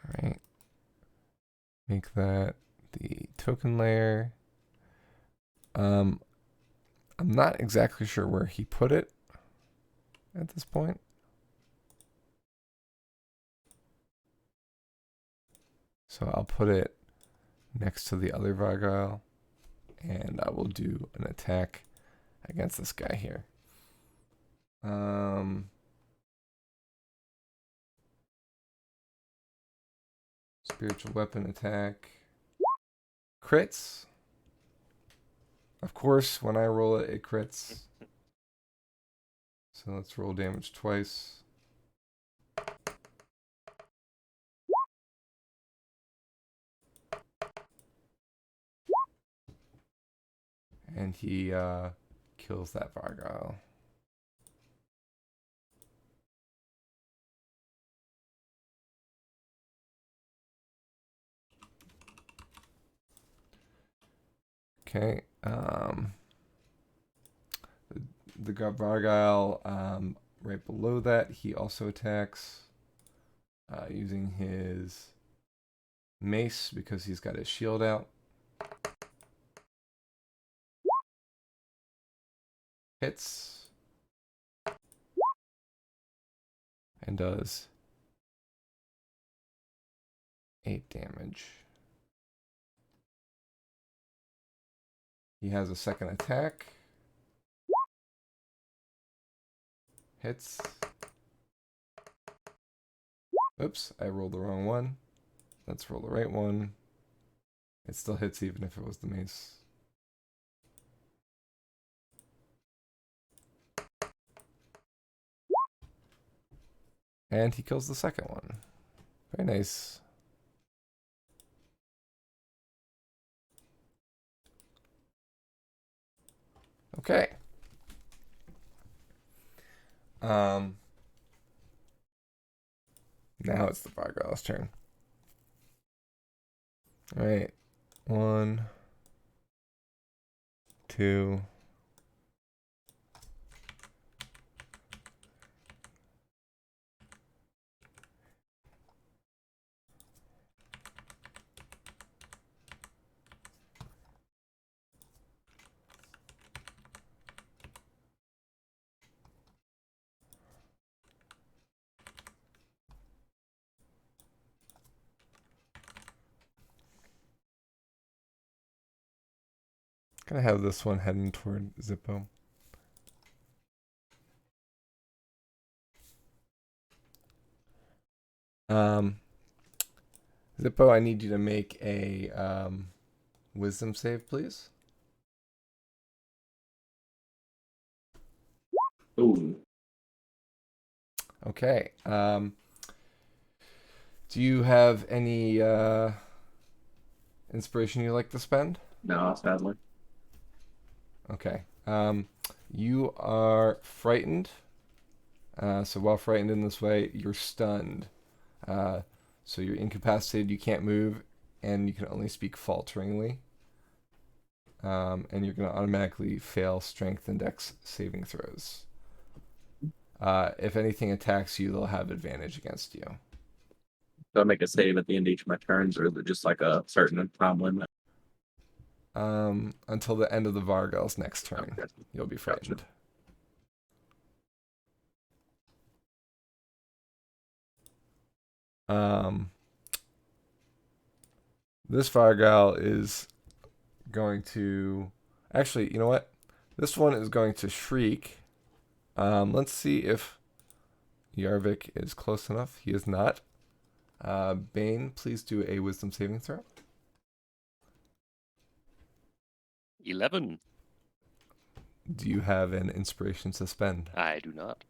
All right. Make that the token layer. I'm not exactly sure where he put it at this point. So I'll put it next to the other Vargile, and I will do an attack against this guy here. Spiritual weapon attack. Crits. Of course, when I roll it, it crits. So let's roll damage twice. And he kills that Vargile. Okay. The Vargile right below that, he also attacks using his mace because he's got his shield out. Hits. And does 8 damage. He has a second attack. Hits. Oops, I rolled the wrong one. Let's roll the right one. It still hits even if it was the mace. And he kills the second one. Very nice. Okay. Now it's the Vargile's turn. All right. 1, 2. Gonna have this one heading toward Zippo. Zippo, I need you to make a wisdom save, please. Ooh. Okay. Do you have any inspiration you'd like to spend? No, sadly. Okay. You are frightened. So while frightened in this way, you're stunned. So you're incapacitated, you can't move, and you can only speak falteringly. And you're going to automatically fail strength and dex saving throws. If anything attacks you, they'll have advantage against you. Do I make a save at the end of each of my turns, or is it just like a certain time limit? Until the end of the Vargile's next turn, Okay. you'll be frightened. This Vargal is going to... Actually, you know what? This one is going to shriek. Let's see if Yarvik is close enough. He is not. Bane, please do a wisdom saving throw. 11. Do you have an inspiration to spend? I do not.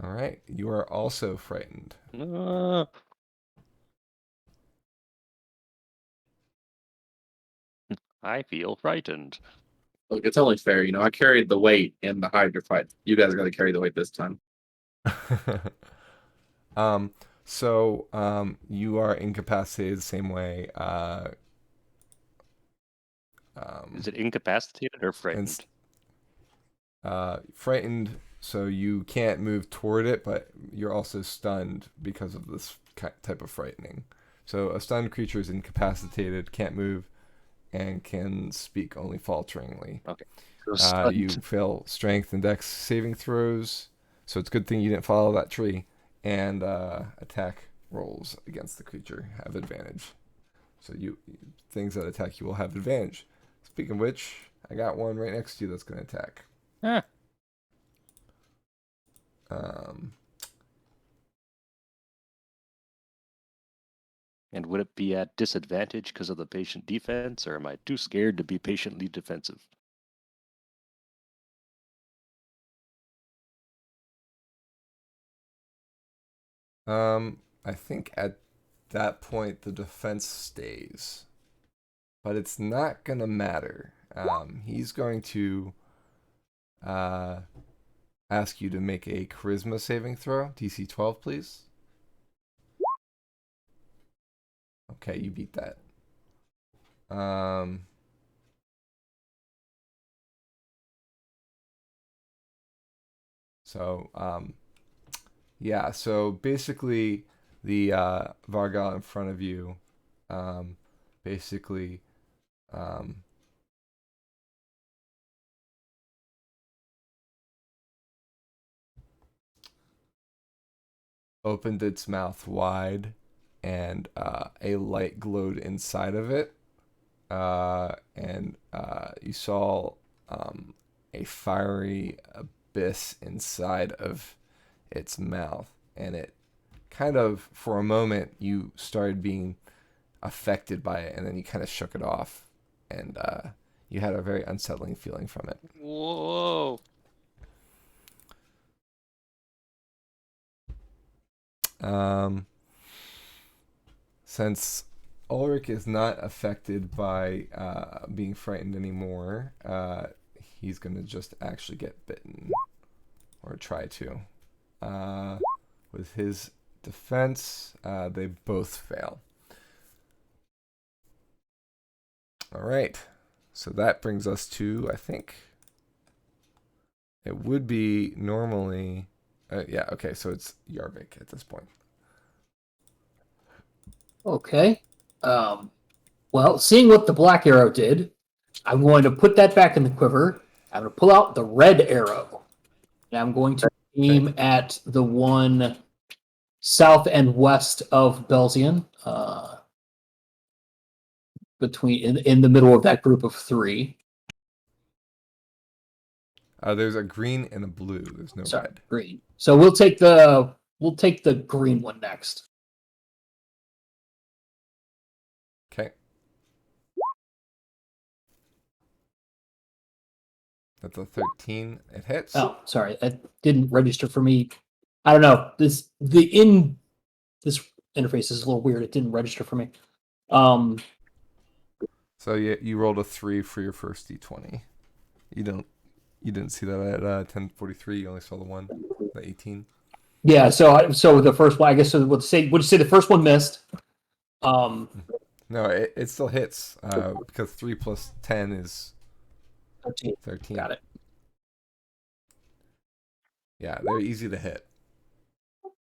All right. You are also frightened. I feel frightened. Look, it's only fair, I carried the weight in the Hydra fight. You guys are gonna carry the weight this time. You are incapacitated the same way. Is it incapacitated or frightened? Frightened, so you can't move toward it, but you're also stunned because of this type of frightening. So a stunned creature is incapacitated, can't move, and can speak only falteringly. Okay. So You fail strength and dex saving throws, so it's a good thing you didn't follow that tree. And attack rolls against the creature have advantage. So things that attack you will have advantage. Speaking of which, I got one right next to you that's going to attack. Ah. And would it be at disadvantage because of the patient defense, or am I too scared to be patiently defensive? I think at that point the defense stays, but it's not gonna matter. He's going to ask you to make a charisma saving throw, DC 12, please. Okay, you beat that. Yeah, so basically the Vargal in front of you basically opened its mouth wide, and a light glowed inside of it, and you saw a fiery abyss inside of its mouth, and it kind of, for a moment, you started being affected by it, and then you kind of shook it off, and you had a very unsettling feeling from it. Whoa. Since Ulrich is not affected by being frightened anymore, he's going to just actually get bitten, or try to. With his defense, they both fail. All right, so that brings us to, I think, it would be normally, yeah, okay, so it's Yarvik at this point. Okay. Well, seeing what the black arrow did, I'm going to put that back in the quiver. I'm going to pull out the red arrow. And I'm going to aim at the one south and west of Belzian, in the middle of that group of three. There's a green and a blue. There's no Sorry, red. green. So we'll take the green one next. Okay. That's a 13. It hits. Oh, sorry, that didn't register for me. I don't know. This interface is a little weird. It didn't register for me. So you rolled a 3 for your first d20. You didn't see that at 1043. You only saw the one, the 18. Yeah. So the first one, I guess. So would you say the first one missed? No, it still hits because 3 plus 10 is 13. Got it. Yeah, they're easy to hit.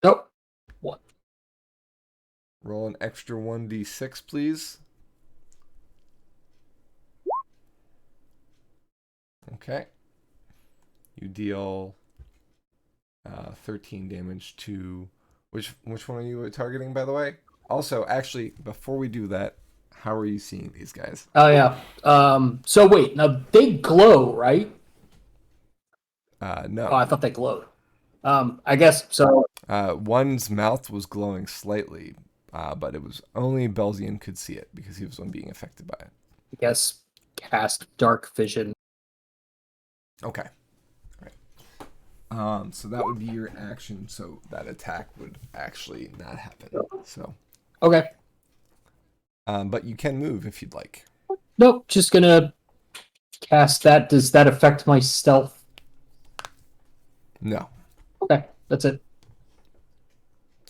Oh, what? Roll an extra 1d6, please. Okay. You deal 13 damage to... Which one are you targeting, by the way? Also, actually, before we do that, How are you seeing these guys? Oh yeah. So wait, now they glow, right? No. Oh, I thought they glowed. I guess so. One's mouth was glowing slightly, but it was only Belzian could see it because he was the one being affected by it. I guess cast dark vision. Okay. All right. So that would be your action. So that attack would actually not happen. So. Okay. But you can move if you'd like. Nope. Just gonna cast that. Does that affect my stealth? No. Okay, that's it.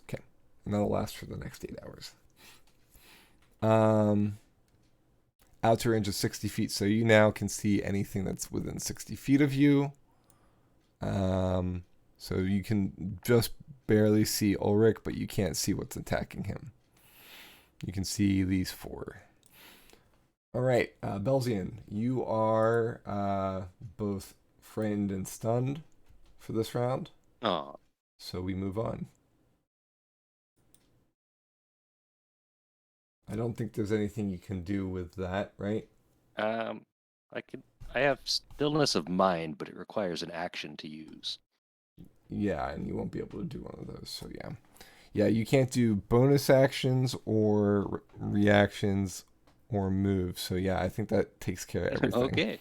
Okay. And that'll last for the next 8 hours. Outer range of 60 feet, so you now can see anything that's within 60 feet of you. So you can just barely see Ulrich, but you can't see what's attacking him. You can see these 4. All right, Belzian, you are both frightened and stunned for this round. Oh, So we move on. I don't think there's anything you can do with that, right? I have stillness of mind, but it requires an action to use. Yeah, and you won't be able to do one of those. So yeah. Yeah, you can't do bonus actions or reactions or moves. So yeah, I think that takes care of everything. Okay.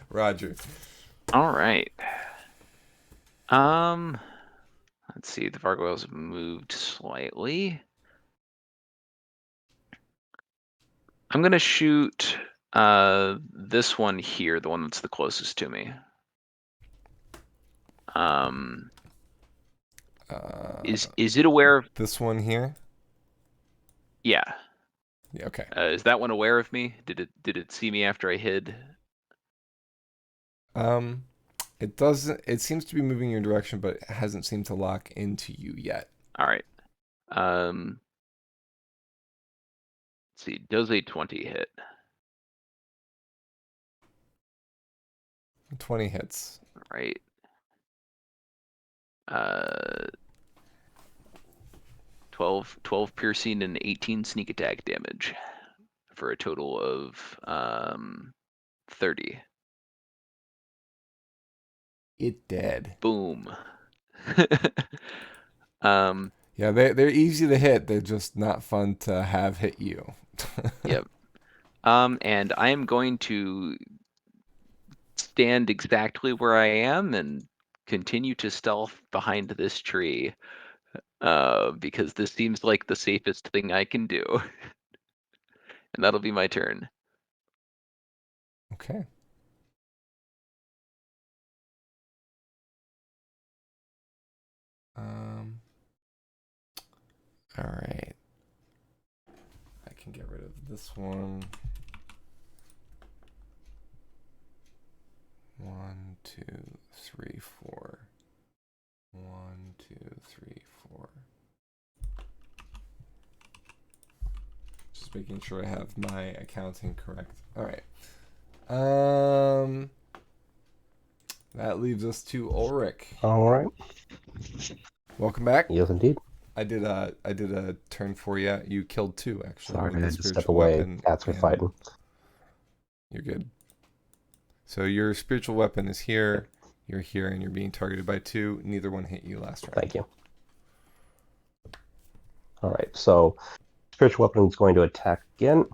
Roger. All right. Let's see. The gargoyles have moved slightly. I'm gonna shoot this one here, the one that's the closest to me. Is it aware of this one here? Yeah. Yeah, okay. Is that one aware of me? Did it see me after I hid? It doesn't. It seems to be moving your direction, but it hasn't seemed to lock into you yet. All right. Let's see. Does a 20 hit? 20 hits. All right. 12 piercing and 18 sneak attack damage for a total of 30. It dead. Boom. Yeah, they're easy to hit. They're just not fun to have hit you. Yep. And I am going to stand exactly where I am and continue to stealth behind this tree, because this seems like the safest thing I can do. And that'll be my turn. Okay. All right. I can get rid of this one. 1, 2, 3, 4. 1, 2, 3, 4. Just making sure I have my accounting correct. All right. That leaves us to Ulrich. All right. Welcome back. Yes, indeed. I did a turn for you. You killed 2 actually. Sorry, with I the had to step spiritual away. weapon Cats are and- fighting. You're good. So your spiritual weapon is here. You're here, and you're being targeted by 2. Neither one hit you last round. Thank you. All right, so spiritual weapon is going to attack again.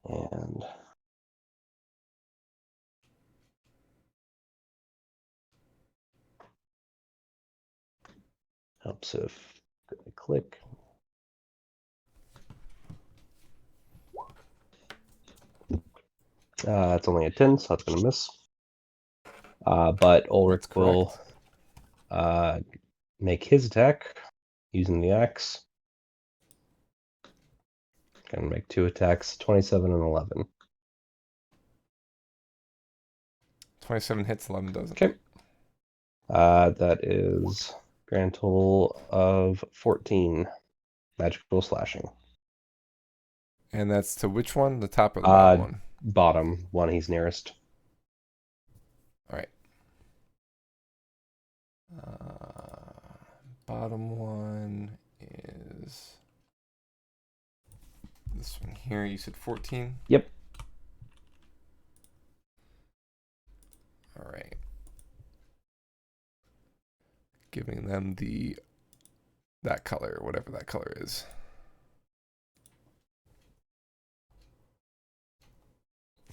And helps if I click. It's only a 10, so that's going to miss. But Ulrich That's will make his attack using the axe. Going to make 2 attacks, 27 and 11. 27 hits, 11 doesn't. Okay. That is grand total of 14 magical slashing. And that's to which one? The top or the bottom one? Bottom one, he's nearest. All right. bottom one is this one here. You said 14? Yep. All right. Giving them that color, whatever that color is.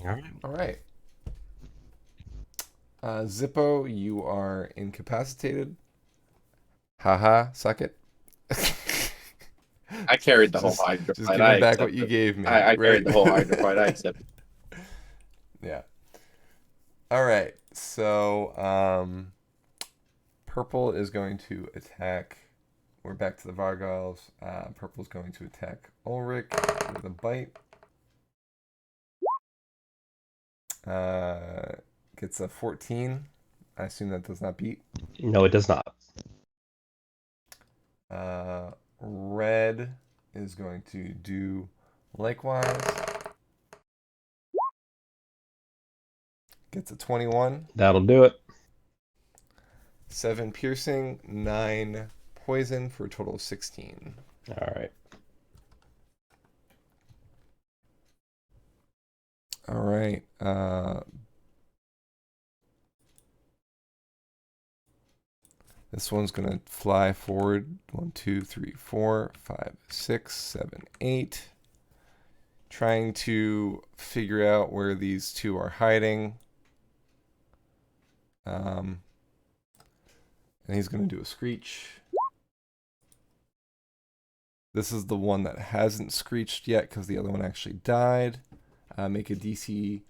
All right. All right. Zippo, you are incapacitated. Haha, suck it. I carried the whole Just Hydra give fight. me back what you gave me. I right? carried the whole Hydra fight. I accept it. Yeah. All right. So, purple is going to attack. We're back to the Vargals. Purple is going to attack Ulrich with a bite. Gets a 14. I assume that does not beat. No, it does not. Red is going to do likewise. Gets a 21. That'll do it. 7 piercing, 9 poison for a total of 16. All right. All right. This one's going to fly forward. 1, 2, 3, 4, 5, 6, 7, 8. Trying to figure out where these two are hiding. And he's going to do a screech. This is the one that hasn't screeched yet because the other one actually died. Make a DC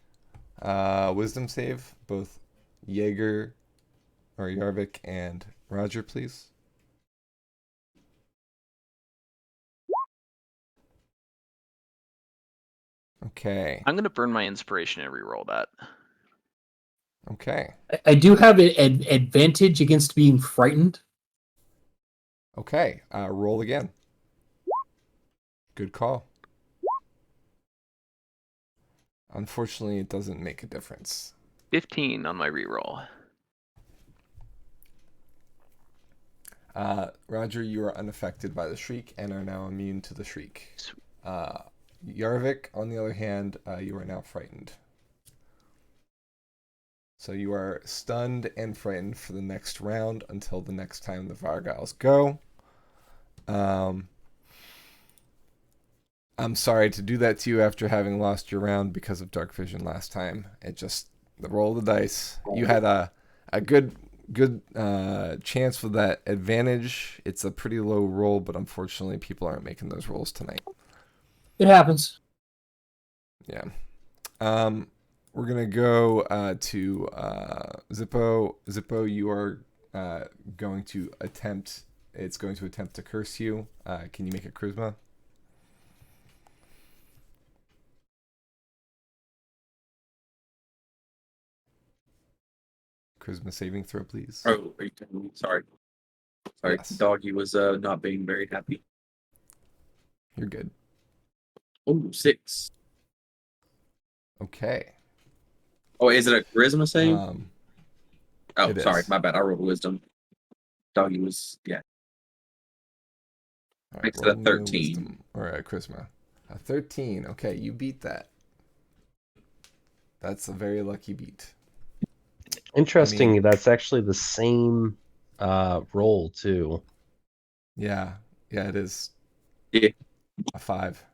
wisdom save, both Jaeger or Yarvik and Roger, please. Okay. I'm gonna burn my inspiration and reroll that. Okay. I do have an advantage against being frightened. Okay. Roll again. Good call. Unfortunately, it doesn't make a difference. 15 on my reroll. Roger, you are unaffected by the shriek and are now immune to the shriek. Sweet. Yarvik, on the other hand, you are now frightened. So you are stunned and frightened for the next round until the next time the Vargals go. I'm sorry to do that to you after having lost your round because of dark vision last time. It just, the roll of the dice. You had a good chance for that advantage. It's a pretty low roll, but unfortunately people aren't making those rolls tonight. It happens. Yeah. We're going to go to Zippo. Zippo, you are going to attempt, it's going to attempt to curse you. Can you make a charisma? Charisma saving throw, please. Oh, are you telling me? Sorry. Sorry, Yes. Doggy was not being very happy. You're good. Oh, 6. Okay. Oh, is it a charisma save? Oh, it sorry, is. my bad. I rolled wisdom. Doggy was, yeah. All Makes it a roll me 13. wisdom, or a charisma. A 13. Okay, you beat that. That's a very lucky beat. Interesting. I mean- That's actually the same roll too. Yeah, it is. Yeah. A 5.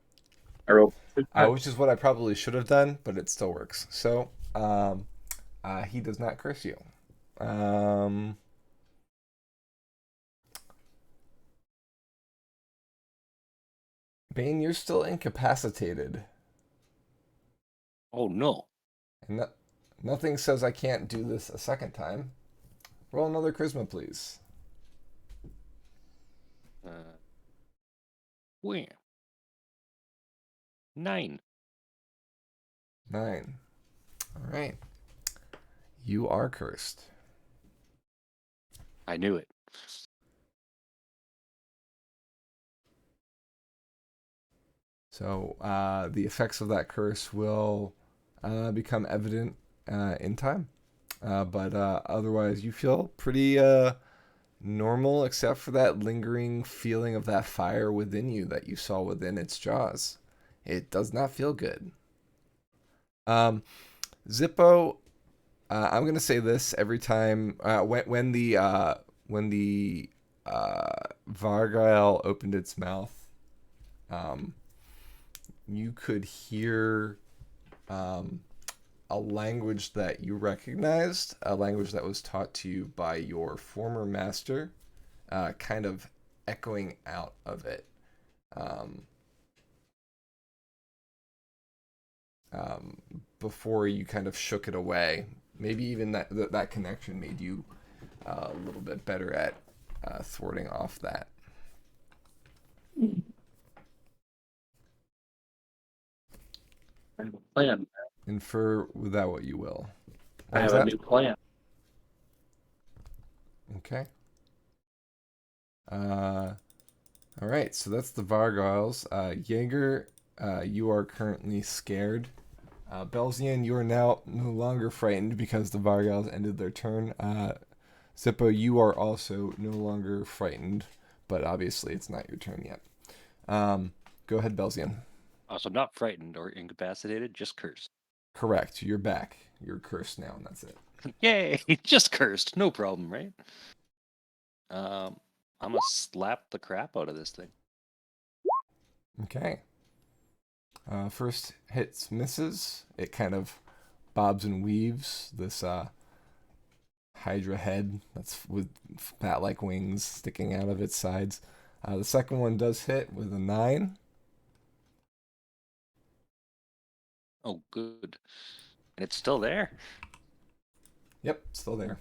I rolled. Which is what I probably should have done, but it still works. So, he does not curse you. Bane, you're still incapacitated. Oh no. And nothing says I can't do this a second time. Roll another charisma, please. Where? 9. 9. All right. You are cursed. I knew it. So the effects of that curse will become evident in time. But otherwise, you feel pretty normal, except for that lingering feeling of that fire within you that you saw within its jaws. It does not feel good. Zippo, I'm gonna say this every time when the Vargile opened its mouth, you could hear a language that you recognized, a language that was taught to you by your former master, kind of echoing out of it. Before you kind of shook it away. Maybe even that connection made you a little bit better at thwarting off that. I have a plan. Infer with that what you will. I What was have a that? new plan. Okay. All right, so that's the Vargiles. Jaeger, you are currently scared. Belzian, you are now no longer frightened because the Vargiles ended their turn. Zippo, you are also no longer frightened, but obviously it's not your turn yet. Go ahead, Belzian. Oh, so I'm not frightened or incapacitated, just cursed. Correct. You're back. You're cursed now, and that's it. Yay! Just cursed. No problem, right? I'm gonna slap the crap out of this thing. Okay. First hits misses. It kind of bobs and weaves. This Hydra head that's with bat-like wings sticking out of its sides. The second one does hit with a 9. Oh, good. And it's still there. Yep, still there.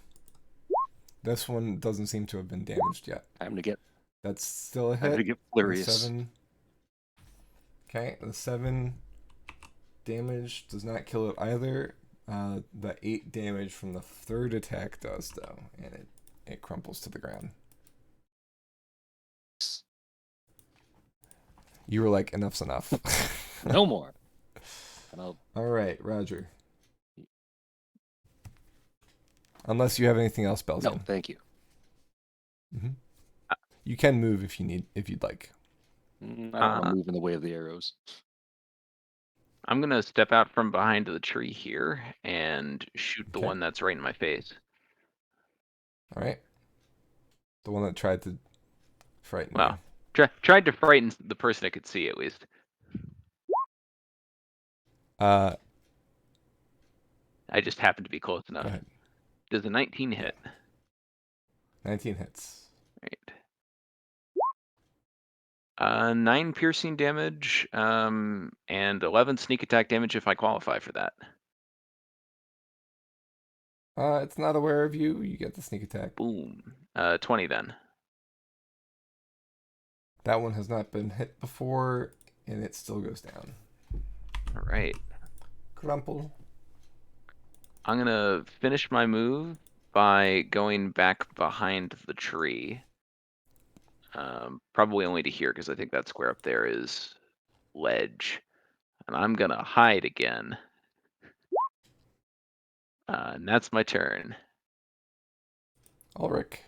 This one doesn't seem to have been damaged yet. Time to get That's still a time to hit. get The furious. 7. Okay, the 7 damage does not kill it either. The 8 damage from the third attack does, though, and it crumples to the ground. You were like, enough's enough. No more. And I'll All right, Roger. Unless you have anything else, Belzian. no, thank you. Mm-hmm. You can move if you'd like. I don't want to move in the way of the arrows. I'm gonna step out from behind the tree here and shoot the Okay. one that's right in my face. All right. The one that tried to frighten Well, tried to frighten the person that could see at least. you. I just happened to be close Go enough. ahead. Does a 19 hit? 19 hits. Right. 9 piercing damage, and 11 sneak attack damage if I qualify for that. It's not aware of you. You get the sneak attack. Boom. 20 then. That one has not been hit before, and it still goes down. All right. Crumple. I'm gonna finish my move by going back behind the tree. Probably only to here because I think that square up there is ledge. And I'm gonna hide again. And that's my turn. Ulrich.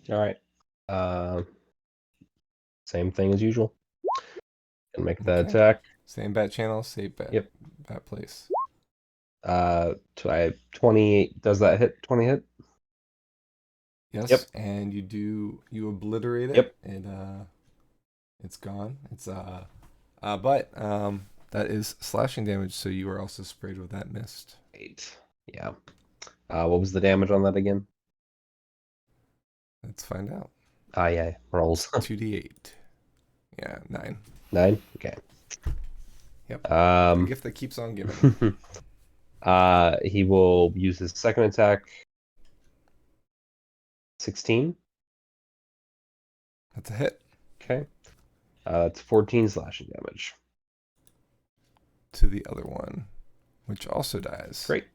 All right. Same thing as usual. Gonna make that Okay. attack. Same bat channel, same Yep. bat place. So I have 28. Does that hit? 20 hit? Yes. Yep. And you obliterate it. Yep. And it's gone. But that is slashing damage, so you are also sprayed with that mist. 8. Yeah. What was the damage on that again? Let's find out. Yeah, rolls. 2d8. Yeah, 9. 9? Okay. Yep. The gift that keeps on giving. He will use his second attack. 16. That's a hit. Okay. That's 14 slashing damage. To the other one, which also dies. Great.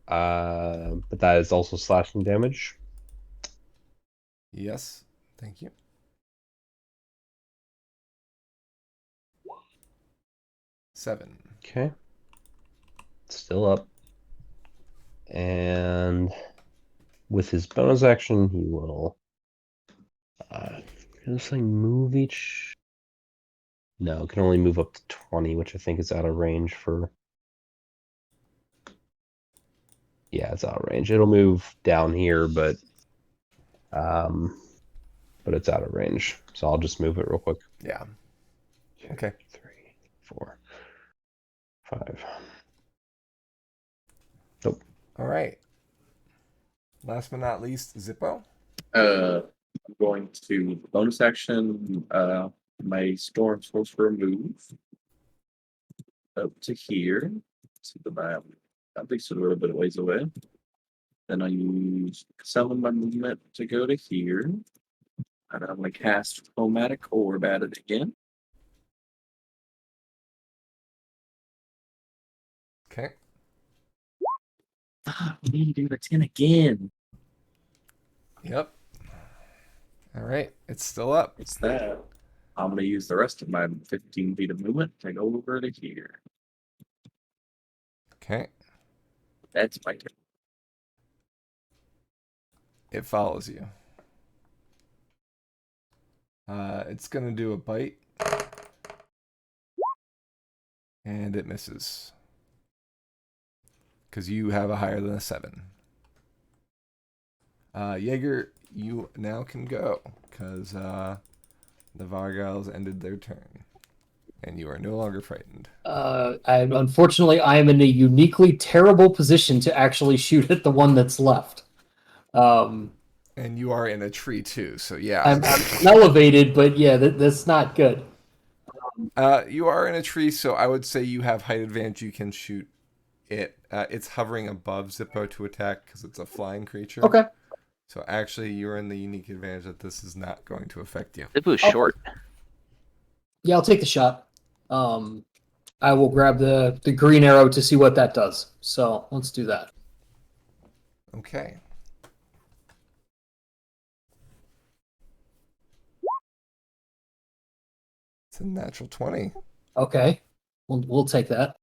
But that is also slashing damage. Yes. Thank you. Seven. Okay. Still up. And with his bonus action, he will can this thing move each? No, it can only move up to 20, which I think is out of range for. Yeah, it's out of range. It'll move down here, but it's out of range. So I'll just move it real quick. Yeah. Okay. 3, 4, 5. Nope. All right. Last but not least, Zippo. I'm going to bonus action. My storm sorcerer move up to here to the map. At least a little bit of ways away. Then I use summon my movement to go to here. And I'm going to cast Chromatic Orb at it again. Okay. We need to do a 10 again. Yep. All right. It's still up. What's that? I'm going to use the rest of my 15 feet of movement to go over to here. Okay. That's my turn. It follows you. It's going to do a bite. And it misses. Because you have a higher than a 7. Jaeger, you now can go. Because the Vargals ended their turn. And you are no longer frightened. Unfortunately, I am in a uniquely terrible position to actually shoot at the one that's left. And you are in a tree too, so yeah. I'm elevated, but yeah, that's not good. You are in a tree, so I would say you have height advantage. You can shoot it. It's hovering above Zippo to attack because it's a flying creature. Okay. So actually, you're in the unique advantage that this is not going to affect you. Zippo's short. Yeah, I'll take the shot. I will grab the green arrow to see what that does. So let's do that. Okay. It's a natural 20. Okay, we'll take that.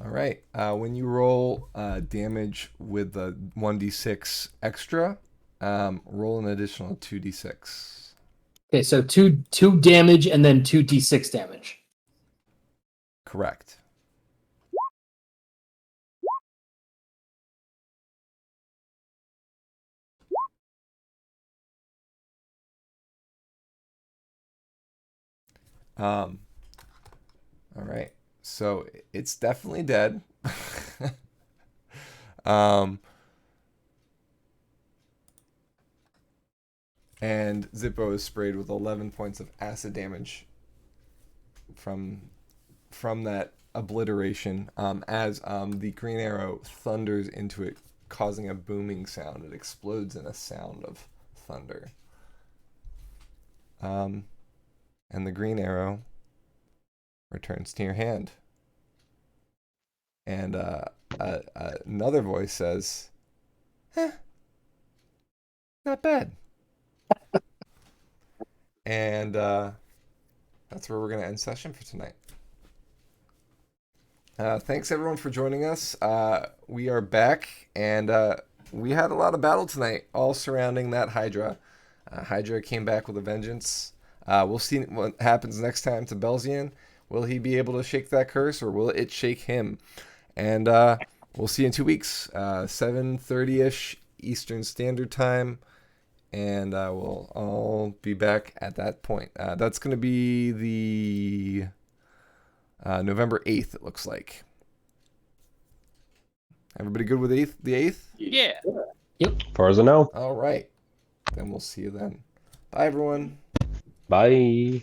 All right. When you roll damage with the 1d6 extra, roll an additional 2d6. Okay, so two damage and then 2d6 damage. Correct. All right. So it's definitely dead. And Zippo is sprayed with 11 points of acid damage from that obliteration as the green arrow thunders into it, causing a booming sound. It explodes in a sound of thunder. And the green arrow returns to your hand. And another voice says, not bad. And that's where we're going to end session for tonight. Thanks everyone for joining us. We are back, and we had a lot of battle tonight, all surrounding that Hydra. Hydra came back with a vengeance. We'll see what happens next time to Belzian. Will he be able to shake that curse, or will it shake him? And we'll see you in 2 weeks, 7:30ish Eastern Standard Time. And we'll all be back at that point. That's going to be the November 8th, it looks like. Everybody good with the 8th? Yeah. As far as I know. All right. Then we'll see you then. Bye, everyone. Bye.